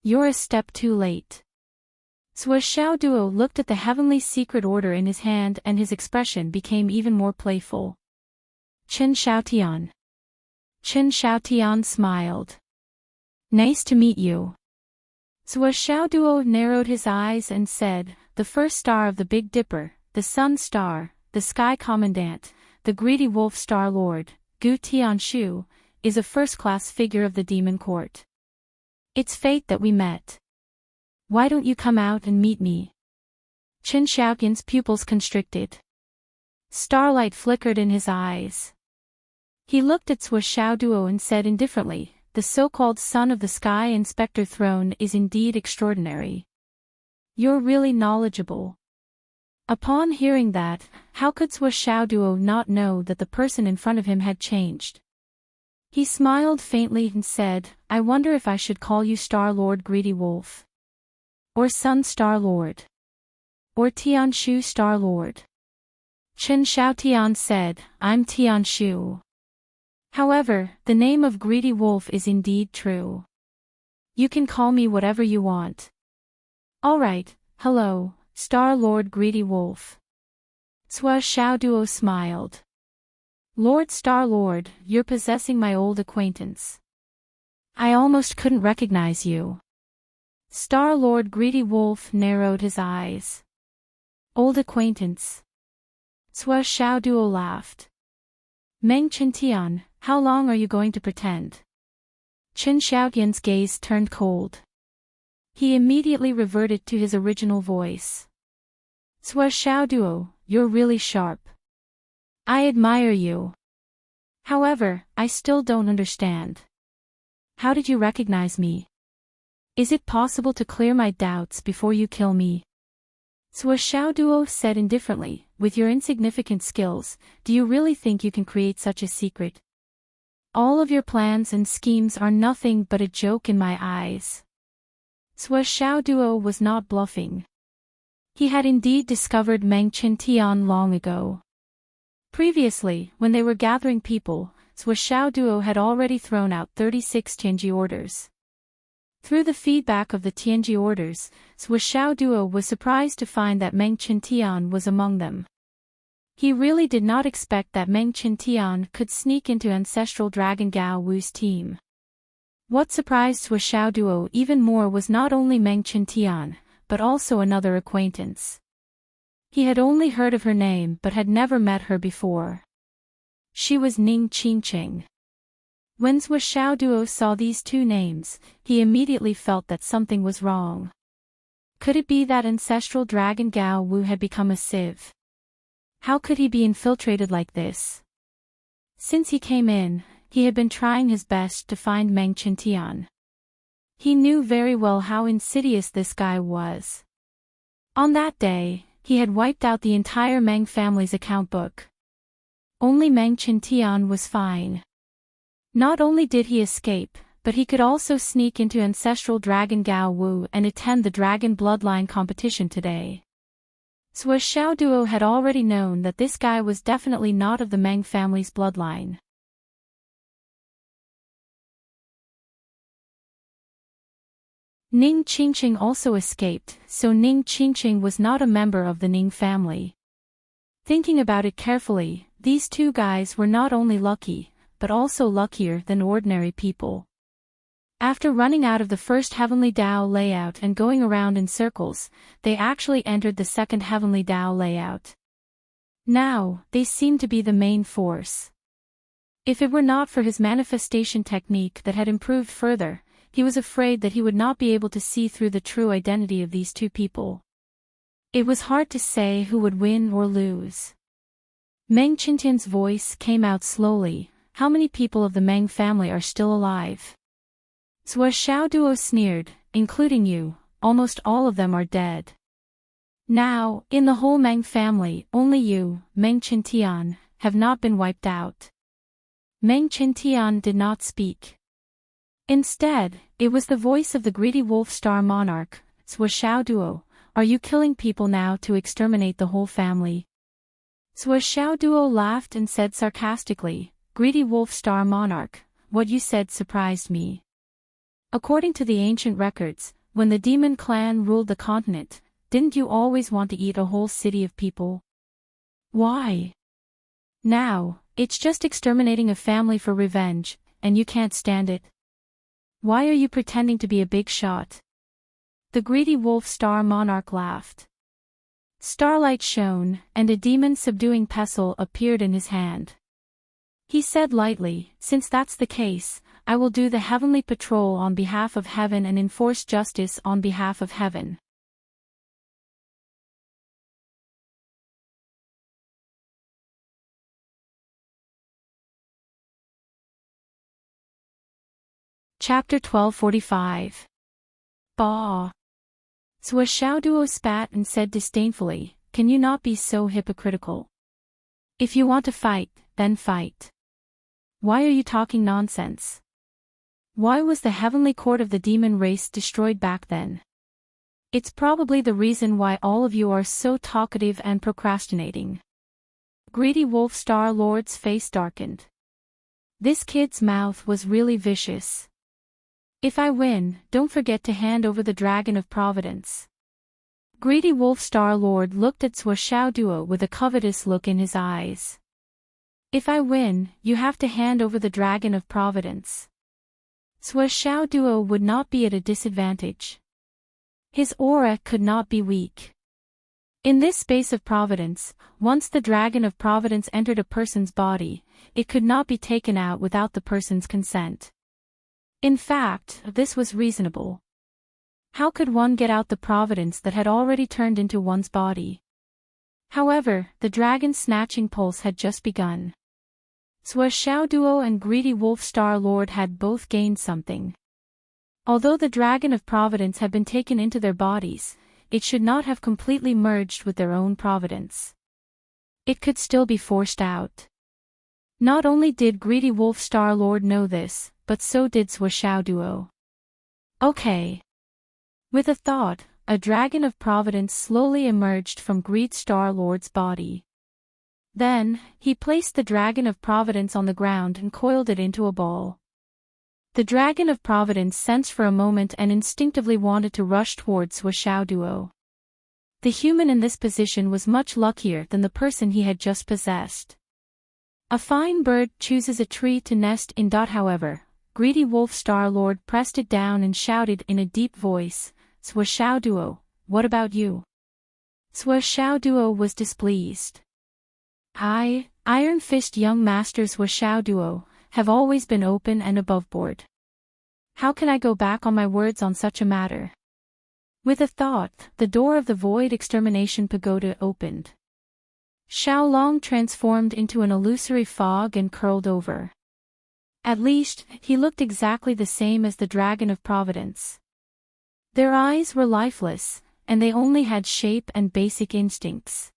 [SPEAKER 1] you're a step too late." Sui Xiao Duo looked at the heavenly secret order in his hand and his expression became even more playful. "Chen Xiaotian." Chen Xiaotian smiled. "Nice to meet you." Sui Xiao Duo narrowed his eyes and said, "The first star of the Big Dipper, the Sun Star, the Sky Commandant, the greedy wolf Star Lord, Gu Tianshu, is a first-class figure of the demon court. It's fate that we met. Why don't you come out and meet me?" Chen Xiaotian's pupils constricted. Starlight flickered in his eyes. He looked at Sui Xiao Duo and said indifferently, "The so-called son of the Sky Inspector throne is indeed extraordinary. You're really knowledgeable." Upon hearing that, how could Sui Xiao Duo not know that the person in front of him had changed? He smiled faintly and said, "I wonder if I should call you Star Lord Greedy Wolf. Or Sun Star Lord. Or Tianshu Star Lord." Chen Xiaotian said, "I'm Tianshu. However, the name of Greedy Wolf is indeed true. You can call me whatever you want." "Alright, hello, Star Lord Greedy Wolf." Sui Xiao Duo smiled. "Lord Star Lord, you're possessing my old acquaintance. I almost couldn't recognize you." Star Lord Greedy Wolf narrowed his eyes. "Old acquaintance." Sui Xiao Duo laughed. "Meng Chintian, how long are you going to pretend?" Chen Xiaotian's gaze turned cold. He immediately reverted to his original voice. "Sui Xiao Duo, you're really sharp. I admire you. However, I still don't understand. How did you recognize me? Is it possible to clear my doubts before you kill me?" Sui Xiao Duo said indifferently, "With your insignificant skills, do you really think you can create such a secret? All of your plans and schemes are nothing but a joke in my eyes." Sui Xiao Duo was not bluffing. He had indeed discovered Meng Chintian long ago. Previously, when they were gathering people, Sui Xiao Duo had already thrown out 36 Tianji orders. Through the feedback of the Tianji orders, Sui Xiao Duo was surprised to find that Meng Chintian was among them. He really did not expect that Meng Chintian could sneak into Ancestral Dragon Gao Wu's team. What surprised Sui Xiao Duo even more was not only Meng Chintian, but also another acquaintance. He had only heard of her name but had never met her before. She was Ning Qingqing. When Sui Xiao Duo saw these two names, he immediately felt that something was wrong. Could it be that Ancestral Dragon Gao Wu had become a sieve? How could he be infiltrated like this? Since he came in, he had been trying his best to find Meng Chintian. He knew very well how insidious this guy was. On that day, he had wiped out the entire Meng family's account book. Only Meng Qintian was fine. Not only did he escape, but he could also sneak into ancestral dragon Gao Wu and attend the dragon bloodline competition today. Sui Xiaoduo had already known that this guy was definitely not of the Meng family's bloodline. Ning Qingqing also escaped, so Ning Qingqing was not a member of the Ning family. Thinking about it carefully, these two guys were not only lucky, but also luckier than ordinary people. After running out of the first Heavenly Dao layout and going around in circles, they actually entered the second Heavenly Dao layout. Now, they seemed to be the main force. If it were not for his manifestation technique that had improved further, he was afraid that he would not be able to see through the true identity of these two people. It was hard to say who would win or lose. Meng Qintian's voice came out slowly. How many people of the Meng family are still alive? Sui Xiaoduo sneered, including you, almost all of them are dead. Now, in the whole Meng family, only you, Meng Qintian, have not been wiped out. Meng Qintian did not speak. Instead, it was the voice of the greedy wolf star monarch. Sui Xiaoduo, are you killing people now to exterminate the whole family? Sui Xiaoduo laughed and said sarcastically, greedy wolf star monarch, what you said surprised me. According to the ancient records, when the demon clan ruled the continent, didn't you always want to eat a whole city of people? Why? Now, it's just exterminating a family for revenge, and you can't stand it. Why are you pretending to be a big shot? The greedy wolf star monarch laughed. Starlight shone, and a demon-subduing pestle appeared in his hand. He said lightly, since that's the case, I will do the heavenly patrol on behalf of heaven and enforce justice on behalf of heaven. Chapter 1245. Bah! Sui Xiaoduo spat and said disdainfully, can you not be so hypocritical? If you want to fight, then fight. Why are you talking nonsense? Why was the heavenly court of the demon race destroyed back then? It's probably the reason why all of you are so talkative and procrastinating. Greedy Wolf Star Lord's face darkened. This kid's mouth was really vicious. If I win, don't forget to hand over the Dragon of Providence. Greedy Wolf Star Lord looked at Sui Xiaoduo with a covetous look in his eyes. If I win, you have to hand over the Dragon of Providence. Sui Xiaoduo would not be at a disadvantage. His aura could not be weak. In this space of providence, once the Dragon of Providence entered a person's body, it could not be taken out without the person's consent. In fact, this was reasonable. How could one get out the providence that had already turned into one's body? However, the dragon snatching pulse had just begun. Sui Xiaoduo and Greedy Wolf Star Lord had both gained something. Although the Dragon of Providence had been taken into their bodies, it should not have completely merged with their own providence. It could still be forced out. Not only did Greedy Wolf Star Lord know this, but so did Sui Xiaoduo. Okay. With a thought, a Dragon of Providence slowly emerged from Greed Star Lord's body. Then, he placed the Dragon of Providence on the ground and coiled it into a ball. The Dragon of Providence sensed for a moment and instinctively wanted to rush towards Sui Xiaoduo. The human in this position was much luckier than the person he had just possessed. A fine bird chooses a tree to nest in. However, Greedy Wolf Star Lord pressed it down and shouted in a deep voice, Sui Xiaoduo, what about you? Sui Xiaoduo was displeased. I, Iron Fist Young Master Sui Xiaoduo, have always been open and aboveboard. How can I go back on my words on such a matter? With a thought, the door of the Void Extermination Pagoda opened. Xiaolong transformed into an illusory fog and curled over. At least, he looked exactly the same as the Dragon of Providence. Their eyes were lifeless, and they only had shape and basic instincts.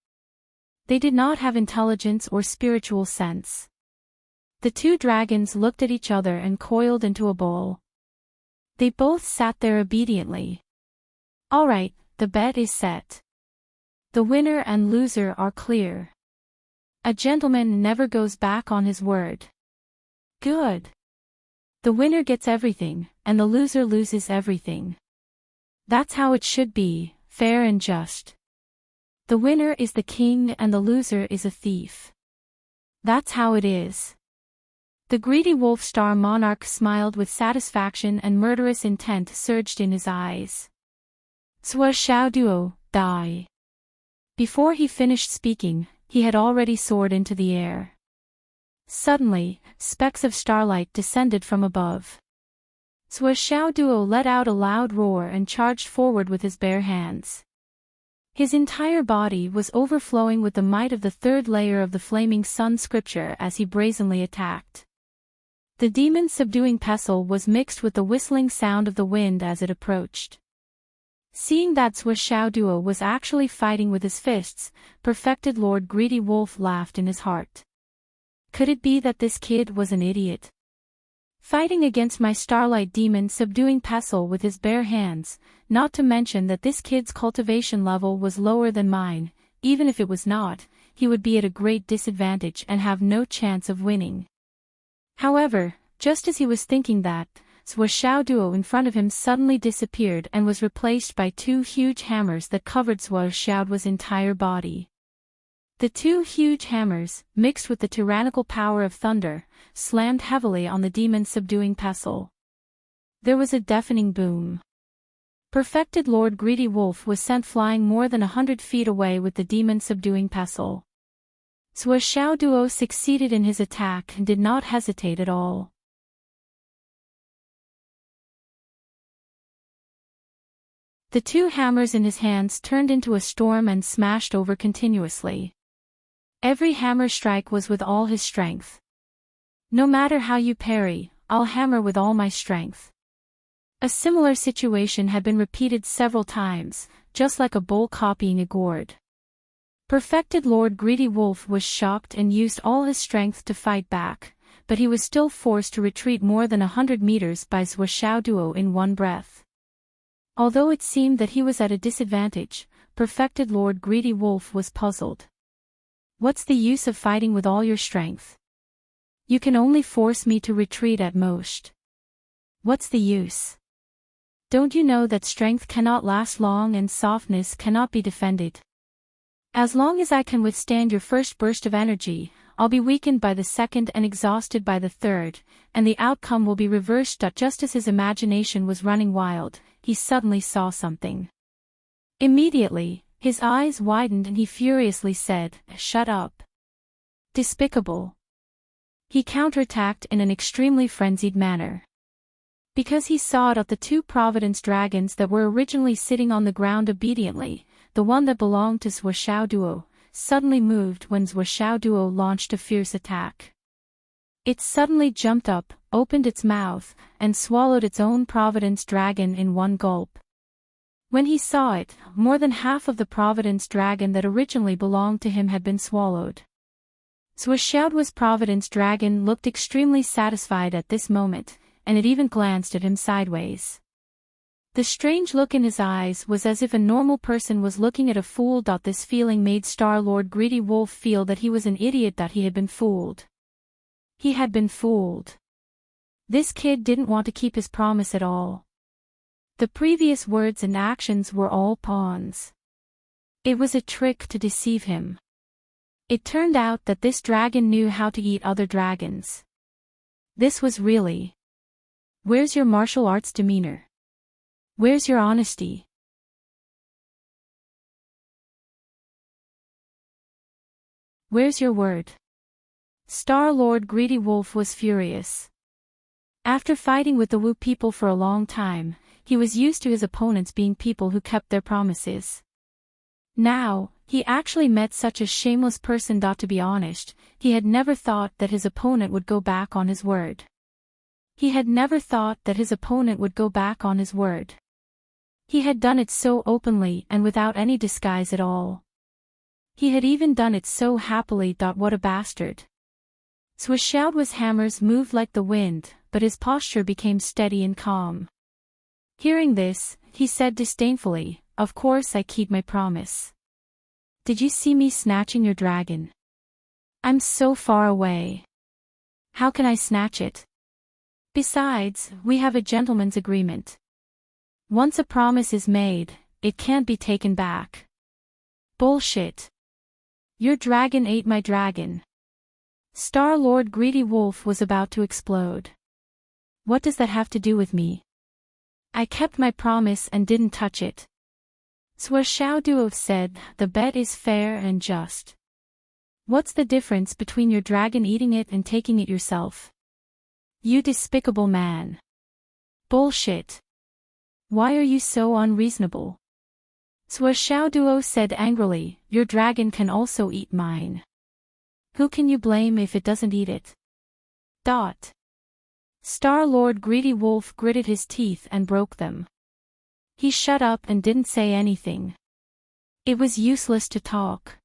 [SPEAKER 1] They did not have intelligence or spiritual sense. The two dragons looked at each other and coiled into a ball. They both sat there obediently. All right, the bet is set. The winner and loser are clear. A gentleman never goes back on his word. Good. The winner gets everything, and the loser loses everything. That's how it should be, fair and just. The winner is the king and the loser is a thief. That's how it is. The greedy wolf star monarch smiled with satisfaction and murderous intent surged in his eyes. Zhuo Xiaoduo, die. Before he finished speaking, he had already soared into the air. Suddenly, specks of starlight descended from above. Zhuo Xiaoduo let out a loud roar and charged forward with his bare hands. His entire body was overflowing with the might of the third layer of the flaming sun scripture as he brazenly attacked. The demon's subduing pestle was mixed with the whistling sound of the wind as it approached. Seeing that Zhuo Xiaoduo was actually fighting with his fists, perfected Lord Greedy Wolf laughed in his heart. Could it be that this kid was an idiot? Fighting against my starlight demon subduing pestle with his bare hands, not to mention that this kid's cultivation level was lower than mine, even if it was not, he would be at a great disadvantage and have no chance of winning. However, just as he was thinking that, Zhuo Xiaoduo in front of him suddenly disappeared and was replaced by two huge hammers that covered Zhuo Xiaoduo's entire body. The two huge hammers, mixed with the tyrannical power of thunder, slammed heavily on the demon's subduing pestle. There was a deafening boom. Perfected Lord Greedy Wolf was sent flying more than 100 feet away with the demon's subduing pestle. Zhuo Xiaoduo succeeded in his attack and did not hesitate at all. The two hammers in his hands turned into a storm and smashed over continuously. Every hammer strike was with all his strength. No matter how you parry, I'll hammer with all my strength. A similar situation had been repeated several times, just like a bull copying a gourd. Perfected Lord Greedy Wolf was shocked and used all his strength to fight back, but he was still forced to retreat more than 100 meters by Zhuo Xiaoduo in one breath. Although it seemed that he was at a disadvantage, Perfected Lord Greedy Wolf was puzzled. What's the use of fighting with all your strength? You can only force me to retreat at most. What's the use? Don't you know that strength cannot last long and softness cannot be defended? As long as I can withstand your first burst of energy, I'll be weakened by the second and exhausted by the third, and the outcome will be reversed. Just as his imagination was running wild, he suddenly saw something. Immediately, his eyes widened and he furiously said, "Shut up. Despicable." He counterattacked in an extremely frenzied manner. Because he saw that the two Providence dragons that were originally sitting on the ground obediently, the one that belonged to Zhuo Xiaoduo, suddenly moved when Zhuo Xiaoduo launched a fierce attack. It suddenly jumped up, opened its mouth, and swallowed its own Providence dragon in one gulp. When he saw it, more than half of the Providence dragon that originally belonged to him had been swallowed. Zhuo Xiaoduo's Providence dragon looked extremely satisfied at this moment, and it even glanced at him sideways. The strange look in his eyes was as if a normal person was looking at a fool. This feeling made Star-Lord Greedy Wolf feel that he was an idiot, that he had been fooled. He had been fooled. This kid didn't want to keep his promise at all. The previous words and actions were all pawns. It was a trick to deceive him. It turned out that this dragon knew how to eat other dragons. This was really... Where's your martial arts demeanor? Where's your honesty? Where's your word? Star-Lord Greedy Wolf was furious. After fighting with the Wu people for a long time, he was used to his opponents being people who kept their promises. Now, he actually met such a shameless person. To be honest, he had never thought that his opponent would go back on his word. He had never thought that his opponent would go back on his word. He had done it so openly and without any disguise at all. He had even done it so happily. What a bastard. Swishaoduo's hammers moved like the wind, but his posture became steady and calm. Hearing this, he said disdainfully, "Of course I keep my promise. Did you see me snatching your dragon? I'm so far away. How can I snatch it? Besides, we have a gentleman's agreement. Once a promise is made, it can't be taken back." "Bullshit. Your dragon ate my dragon." Star-Lord Greedy Wolf was about to explode. "What does that have to do with me? I kept my promise and didn't touch it." Swishaoduo said, "The bet is fair and just. What's the difference between your dragon eating it and taking it yourself? You despicable man." "Bullshit. Why are you so unreasonable?" Swishaoduo said angrily, "Your dragon can also eat mine. Who can you blame if it doesn't eat it?" Star-Lord Greedy Wolf gritted his teeth and broke them. He shut up and didn't say anything. It was useless to talk.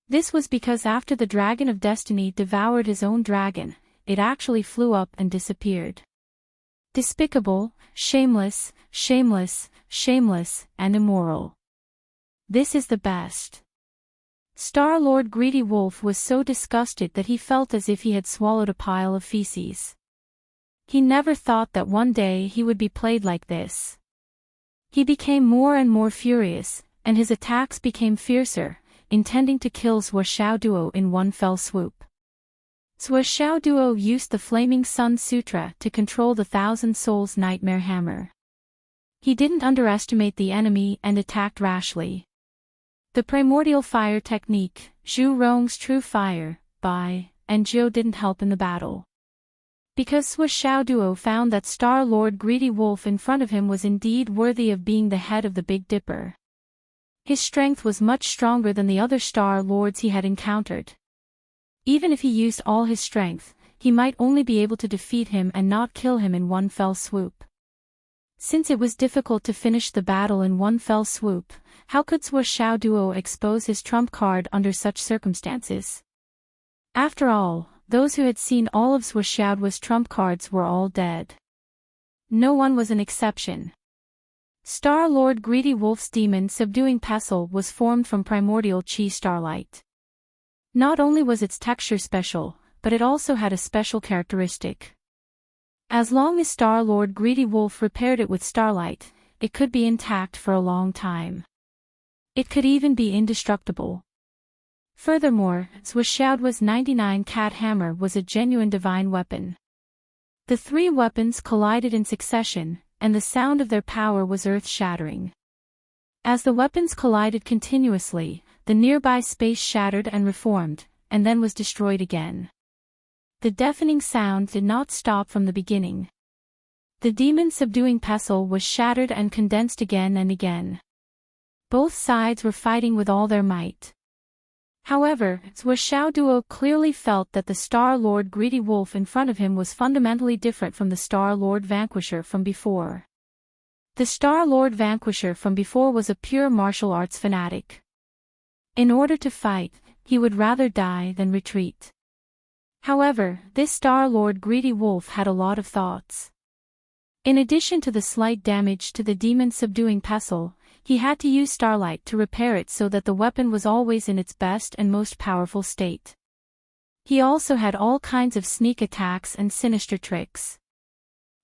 [SPEAKER 1] This was because after the Dragon of Destiny devoured his own dragon, it actually flew up and disappeared. Despicable, shameless, shameless, shameless, and immoral. This is the best. Star-Lord Greedy Wolf was so disgusted that he felt as if he had swallowed a pile of feces. He never thought that one day he would be played like this. He became more and more furious, and his attacks became fiercer, intending to kill Swishaoduo in one fell swoop. Swishaoduo used the Flaming Sun Sutra to control the Thousand Souls Nightmare Hammer. He didn't underestimate the enemy and attacked rashly. The Primordial Fire technique, Zhu Rong's True Fire, Bai, and Jiu didn't help in the battle. Because Swishaoduo found that Star-Lord Greedy Wolf in front of him was indeed worthy of being the head of the Big Dipper. His strength was much stronger than the other Star-Lords he had encountered. Even if he used all his strength, he might only be able to defeat him and not kill him in one fell swoop. Since it was difficult to finish the battle in one fell swoop, how could Swishaoduo expose his trump card under such circumstances? After all, those who had seen all of Swishaoduo's trump cards were all dead. No one was an exception. Star-Lord Greedy Wolf's demon subduing pestle was formed from primordial chi starlight. Not only was its texture special, but it also had a special characteristic. As long as Star-Lord Greedy Wolf repaired it with starlight, it could be intact for a long time. It could even be indestructible. Furthermore, Swishaoduo's 99 Cat Hammer was a genuine divine weapon. The three weapons collided in succession, and the sound of their power was earth-shattering. As the weapons collided continuously, the nearby space shattered and reformed, and then was destroyed again. The deafening sound did not stop from the beginning. The demon subduing pestle was shattered and condensed again and again. Both sides were fighting with all their might. However, Swishaoduo clearly felt that the Star-Lord Greedy Wolf in front of him was fundamentally different from the Star-Lord Vanquisher from before. The Star-Lord Vanquisher from before was a pure martial arts fanatic. In order to fight, he would rather die than retreat. However, this Star-Lord Greedy Wolf had a lot of thoughts. In addition to the slight damage to the demon subduing pestle, he had to use starlight to repair it so that the weapon was always in its best and most powerful state. He also had all kinds of sneak attacks and sinister tricks.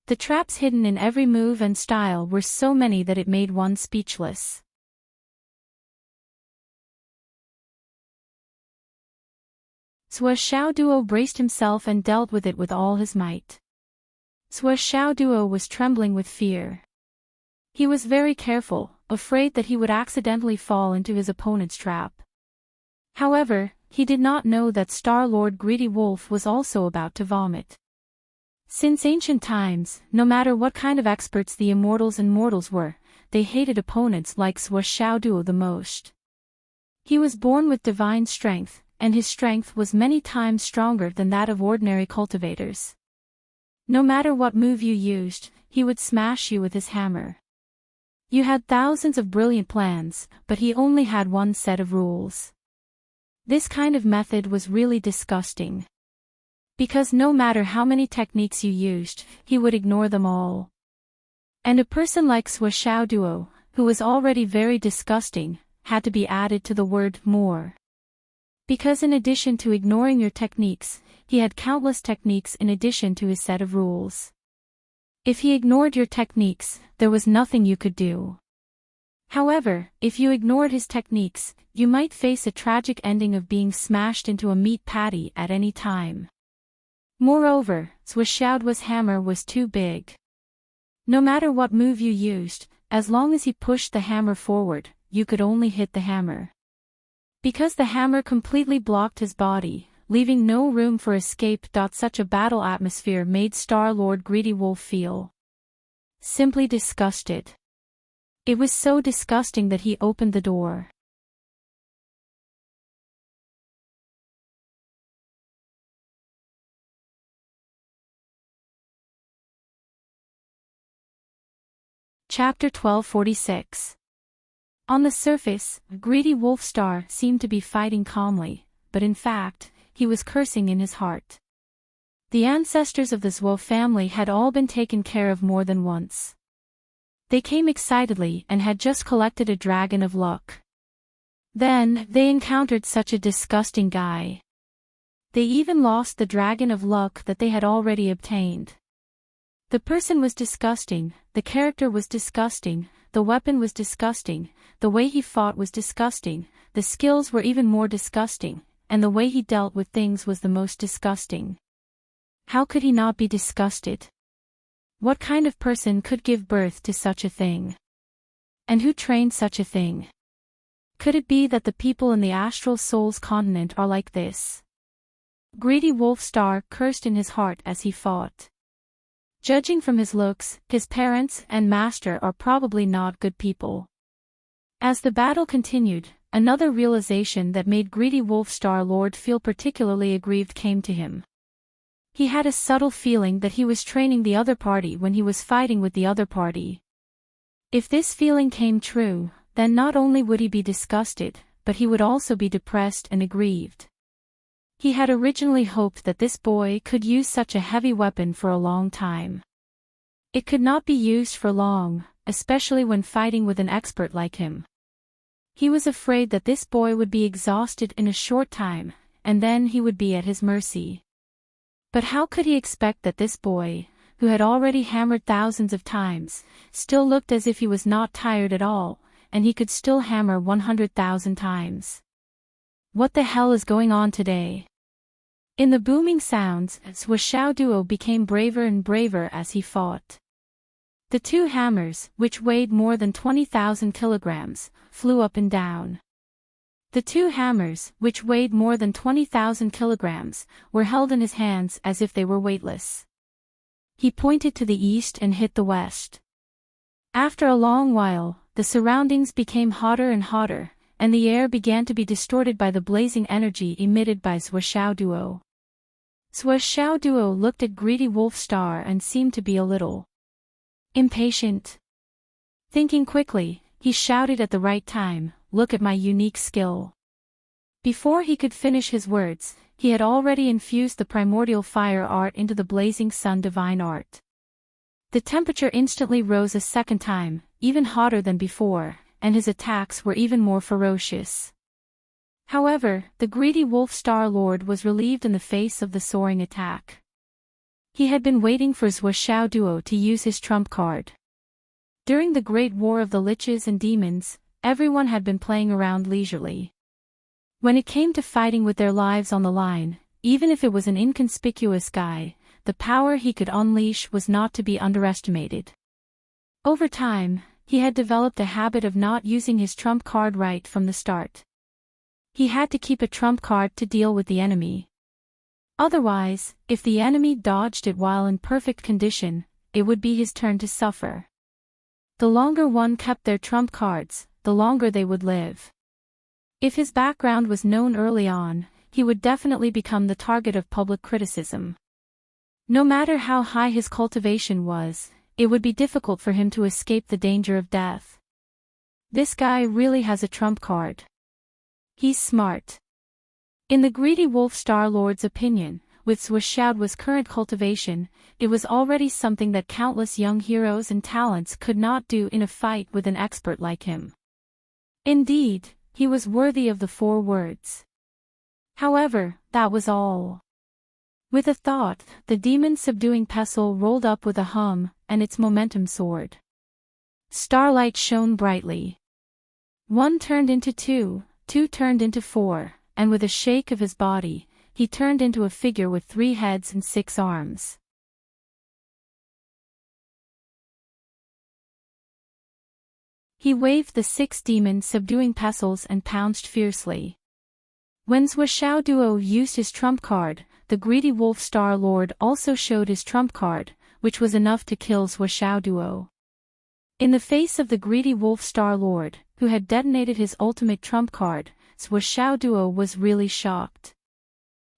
[SPEAKER 1] The traps hidden in every move and style were so many that it made one speechless. Swishaoduo braced himself and dealt with it with all his might. Swishaoduo was trembling with fear. He was very careful, afraid that he would accidentally fall into his opponent's trap. However, he did not know that Star-Lord Greedy Wolf was also about to vomit. Since ancient times, no matter what kind of experts the immortals and mortals were, they hated opponents like Swishaoduo the most. He was born with divine strength, and his strength was many times stronger than that of ordinary cultivators. No matter what move you used, he would smash you with his hammer. You had thousands of brilliant plans, but he only had one set of rules. This kind of method was really disgusting. Because no matter how many techniques you used, he would ignore them all. And a person like Duo, who was already very disgusting, had to be added to the word more. Because in addition to ignoring your techniques, he had countless techniques in addition to his set of rules. If he ignored your techniques, there was nothing you could do. However, if you ignored his techniques, you might face a tragic ending of being smashed into a meat patty at any time. Moreover, Duo's hammer was too big. No matter what move you used, as long as he pushed the hammer forward, you could only hit the hammer. Because the hammer completely blocked his body, leaving no room for escape. Such a battle atmosphere made Star-Lord Greedy Wolf feel simply disgusted. It was so disgusting that he opened the door. Chapter 1246. On the surface, Greedy Wolf Star seemed to be fighting calmly, but in fact, he was cursing in his heart. The ancestors of the Zuo family had all been taken care of more than once. They came excitedly and had just collected a dragon of luck. Then, they encountered such a disgusting guy. They even lost the dragon of luck that they had already obtained. The person was disgusting, the character was disgusting, the weapon was disgusting, the way he fought was disgusting, the skills were even more disgusting, and the way he dealt with things was the most disgusting. How could he not be disgusted? What kind of person could give birth to such a thing? And who trained such a thing? Could it be that the people in the Astral Souls continent are like this? Greedy Wolf Star cursed in his heart as he fought. Judging from his looks, his parents and master are probably not good people. As the battle continued, another realization that made Greedy Wolf Star Lord feel particularly aggrieved came to him. He had a subtle feeling that he was training the other party when he was fighting with the other party. If this feeling came true, then not only would he be disgusted, but he would also be depressed and aggrieved. He had originally hoped that this boy could use such a heavy weapon for a long time. It could not be used for long, especially when fighting with an expert like him. He was afraid that this boy would be exhausted in a short time, and then he would be at his mercy. But how could he expect that this boy, who had already hammered thousands of times, still looked as if he was not tired at all, and he could still hammer 100,000 times? What the hell is going on today? In the booming sounds, Duo became braver and braver as he fought. The two hammers, which weighed more than 20,000 kilograms, flew up and down. The two hammers, which weighed more than 20,000 kilograms, were held in his hands as if they were weightless. He pointed to the east and hit the west. After a long while, the surroundings became hotter and hotter, and the air began to be distorted by the blazing energy emitted by Duo. Duo looked at Greedy Wolf Star and seemed to be a little impatient. Thinking quickly, he shouted at the right time, "Look at my unique skill." Before he could finish his words, he had already infused the primordial fire art into the blazing sun divine art. The temperature instantly rose a second time, even hotter than before, and his attacks were even more ferocious. However, the Greedy Wolf Star Lord was relieved in the face of the soaring attack. He had been waiting for Duo to use his trump card. During the Great War of the Liches and Demons, everyone had been playing around leisurely. When it came to fighting with their lives on the line, even if it was an inconspicuous guy, the power he could unleash was not to be underestimated. Over time, he had developed a habit of not using his trump card right from the start. He had to keep a trump card to deal with the enemy. Otherwise, if the enemy dodged it while in perfect condition, it would be his turn to suffer. The longer one kept their trump cards, the longer they would live. If his background was known early on, he would definitely become the target of public criticism. No matter how high his cultivation was, it would be difficult for him to escape the danger of death. This guy really has a trump card. He's smart. In the greedy wolf Star-Lord's opinion, with Zhuoxiaoduo's current cultivation, it was already something that countless young heroes and talents could not do in a fight with an expert like him. Indeed, he was worthy of the 4 words. However, that was all. With a thought, the demon-subduing pestle rolled up with a hum, and its momentum soared. Starlight shone brightly. 1 turned into 2, 2 turned into 4, and with a shake of his body, he turned into a figure with 3 heads and 6 arms. He waved the 6 demon-subduing pestles and pounced fiercely. When Zhuoxiaoduo used his trump card, the greedy wolf Star-Lord also showed his trump card, which was enough to kill Zhuoxiaoduo. In the face of the greedy wolf Star-Lord, who had detonated his ultimate trump card, Zhuoxiaoduo was really shocked.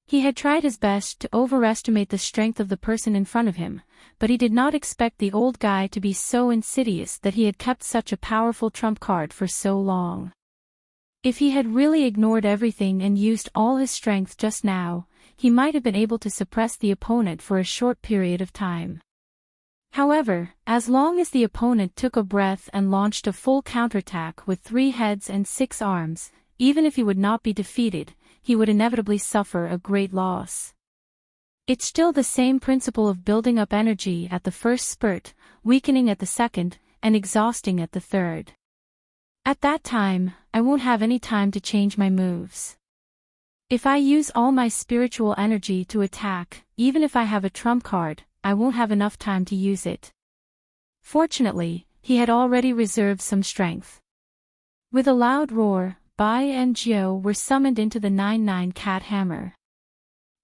[SPEAKER 1] He had tried his best to overestimate the strength of the person in front of him, but he did not expect the old guy to be so insidious that he had kept such a powerful trump card for so long. If he had really ignored everything and used all his strength just now, he might have been able to suppress the opponent for a short period of time. However, as long as the opponent took a breath and launched a full counterattack with 3 heads and 6 arms, even if he would not be defeated, he would inevitably suffer a great loss. It's still the same principle of building up energy at the first spurt, weakening at the second, and exhausting at the third. At that time, I won't have any time to change my moves. If I use all my spiritual energy to attack, even if I have a trump card, I won't have enough time to use it. Fortunately, he had already reserved some strength. With a loud roar, Bai and Jiu were summoned into the 9-9 cat hammer.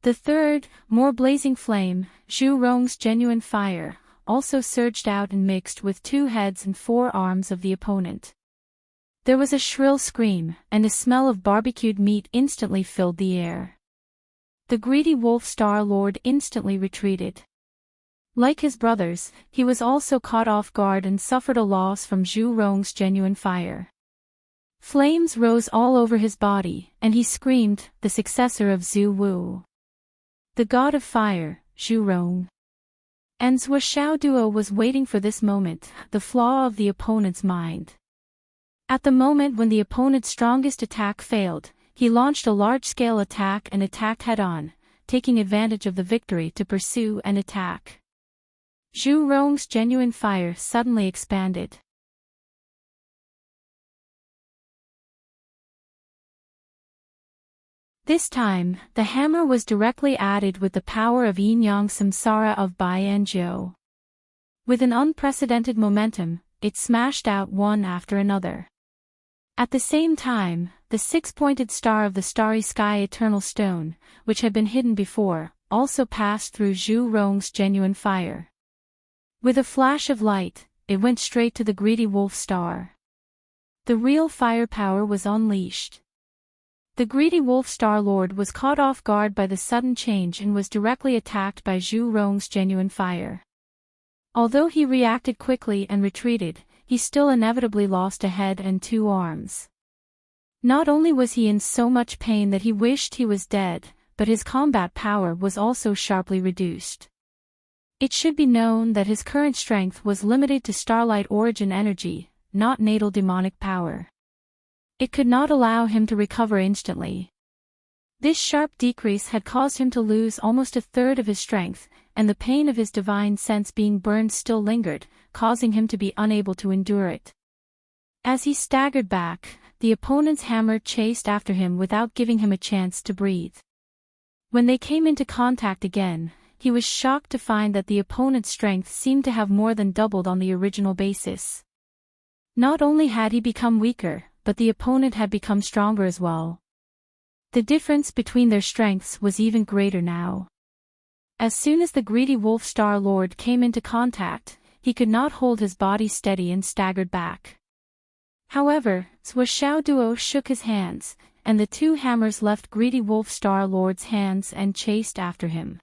[SPEAKER 1] The third, more blazing flame, Zhu Rong's genuine fire, also surged out and mixed with 2 heads and 4 arms of the opponent. There was a shrill scream, and a smell of barbecued meat instantly filled the air. The greedy wolf Star-Lord instantly retreated. Like his brothers, he was also caught off guard and suffered a loss from Zhu Rong's genuine fire. Flames rose all over his body, and he screamed, the successor of Zhu Wu. The god of fire, Zhu Rong. And Zhuoxiaoduo was waiting for this moment, the flaw of the opponent's mind. At the moment when the opponent's strongest attack failed, he launched a large-scale attack and attacked head-on, taking advantage of the victory to pursue and attack. Zhu Rong's genuine fire suddenly expanded. This time, the hammer was directly added with the power of yin-yang samsara of Bai and Jiu. With an unprecedented momentum, it smashed out one after another. At the same time, the 6-pointed star of the starry sky eternal stone, which had been hidden before, also passed through Zhu Rong's genuine fire. With a flash of light, it went straight to the greedy wolf star. The real firepower was unleashed. The greedy wolf Star-Lord was caught off guard by the sudden change and was directly attacked by Zhu Rong's genuine fire. Although he reacted quickly and retreated, he still inevitably lost a head and 2 arms. Not only was he in so much pain that he wished he was dead, but his combat power was also sharply reduced. It should be known that his current strength was limited to starlight origin energy, not natal demonic power. It could not allow him to recover instantly. This sharp decrease had caused him to lose almost a third of his strength, and the pain of his divine sense being burned still lingered, causing him to be unable to endure it. As he staggered back, the opponent's hammer chased after him without giving him a chance to breathe. When they came into contact again, he was shocked to find that the opponent's strength seemed to have more than doubled on the original basis. Not only had he become weaker, but the opponent had become stronger as well. The difference between their strengths was even greater now. As soon as the greedy wolf Star-Lord came into contact, he could not hold his body steady and staggered back. However, Zhuoxiaoduo shook his hands, and the 2 hammers left greedy wolf Star-Lord's hands and chased after him.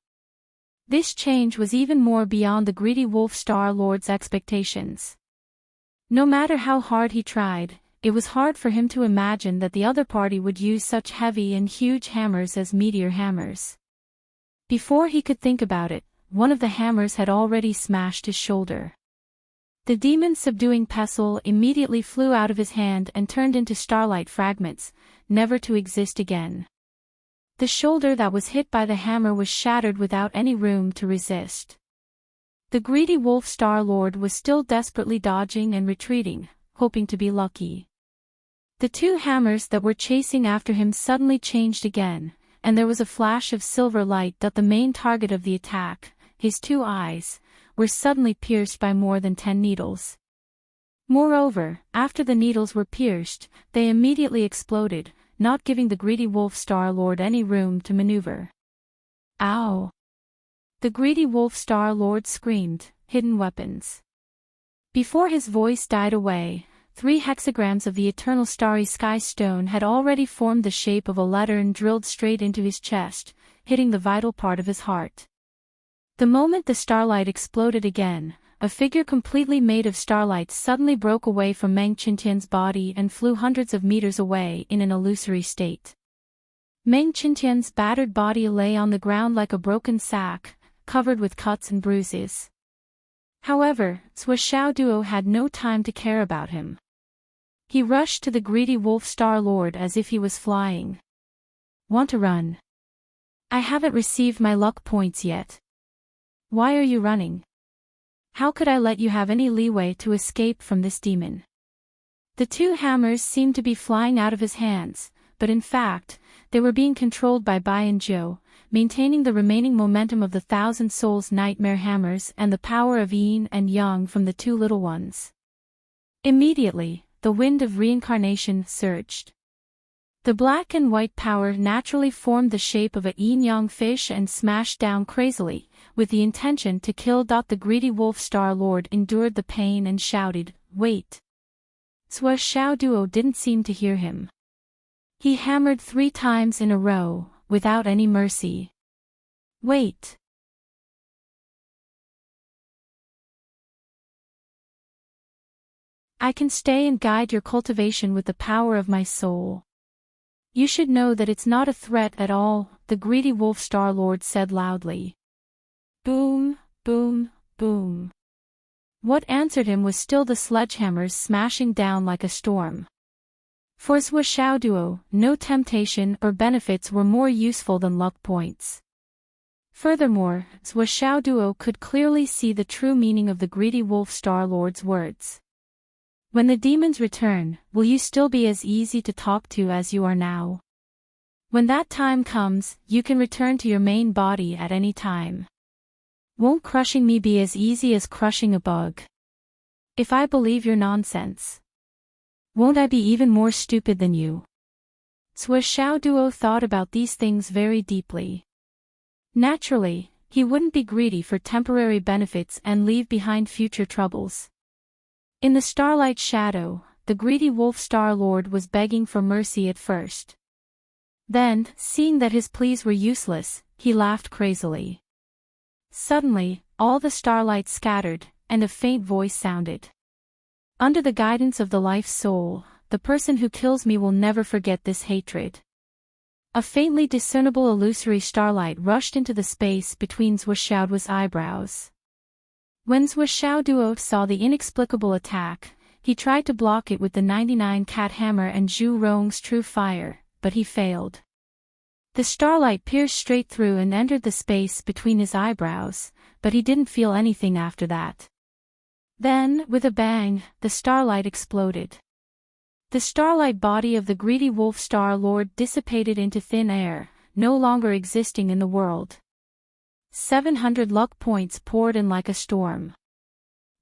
[SPEAKER 1] This change was even more beyond the greedy wolf Star Lord's expectations. No matter how hard he tried, it was hard for him to imagine that the other party would use such heavy and huge hammers as meteor hammers. Before he could think about it, one of the hammers had already smashed his shoulder. The demon's subduing pestle immediately flew out of his hand and turned into starlight fragments, never to exist again. The shoulder that was hit by the hammer was shattered without any room to resist. The greedy wolf Star Lord was still desperately dodging and retreating, hoping to be lucky. The two hammers that were chasing after him suddenly changed again, and there was a flash of silver light that the main target of the attack, his two eyes, were suddenly pierced by more than 10 needles. Moreover, after the needles were pierced, they immediately exploded, not giving the greedy wolf Star Lord any room to maneuver. Ow! The greedy wolf Star Lord screamed, hidden weapons. Before his voice died away, 3 hexagrams of the eternal starry sky stone had already formed the shape of a letter and drilled straight into his chest, hitting the vital part of his heart. The moment the starlight exploded again, a figure completely made of starlight suddenly broke away from Meng Qintian's body and flew hundreds of meters away in an illusory state. Meng Qintian's battered body lay on the ground like a broken sack, covered with cuts and bruises. However, Zhou Xiaoduo had no time to care about him. He rushed to the greedy wolf Star Lord as if he was flying. Want to run? I haven't received my luck points yet. Why are you running? How could I let you have any leeway to escape from this demon? The 2 hammers seemed to be flying out of his hands, but in fact, they were being controlled by Bai and Zhou, maintaining the remaining momentum of the 1,000 Souls nightmare hammers and the power of yin and yang from the 2 little ones. Immediately, the wind of reincarnation surged. The black and white power naturally formed the shape of a yin-yang fish and smashed down crazily, with the intention to kill. The greedy wolf Star Lord endured the pain and shouted, "Wait!" Zhou Xiaoduo didn't seem to hear him. He hammered 3 times in a row, without any mercy. "Wait!" I can stay and guide your cultivation with the power of my soul. You should know that it's not a threat at all, the greedy wolf Star Lord said loudly. Boom, boom, boom. What answered him was still the sledgehammers smashing down like a storm. For Zhou Xiaoduo, no temptation or benefits were more useful than luck points. Furthermore, Zhou Xiaoduo could clearly see the true meaning of the greedy wolf Star Lord's words. When the demons return, will you still be as easy to talk to as you are now? When that time comes, you can return to your main body at any time. Won't crushing me be as easy as crushing a bug? If I believe your nonsense, won't I be even more stupid than you? Zhou Xiaoduo thought about these things very deeply. Naturally, he wouldn't be greedy for temporary benefits and leave behind future troubles. In the starlight shadow, the greedy wolf Star Lord was begging for mercy at first. Then, seeing that his pleas were useless, he laughed crazily. Suddenly, all the starlight scattered, and a faint voice sounded. Under the guidance of the life soul, the person who kills me will never forget this hatred. A faintly discernible illusory starlight rushed into the space between Zhou Xiaoduo's eyebrows. When Zhou Xiaoduo saw the inexplicable attack, he tried to block it with the 99 cat hammer and Zhu Rong's true fire, but he failed. The starlight pierced straight through and entered the space between his eyebrows, but he didn't feel anything after that. Then, with a bang, the starlight exploded. The starlight body of the greedy wolf Star Lord dissipated into thin air, no longer existing in the world. 700 luck points poured in like a storm.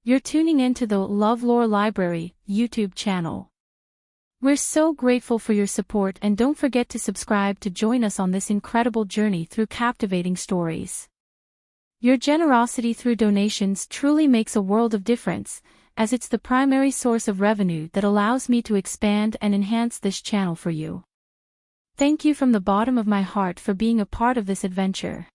[SPEAKER 1] You're tuning into the LoveLore Library YouTube channel. We're so grateful for your support, and don't forget to subscribe to join us on this incredible journey through captivating stories. Your generosity through donations truly makes a world of difference, as it's the primary source of revenue that allows me to expand and enhance this channel for you. Thank you from the bottom of my heart for being a part of this adventure.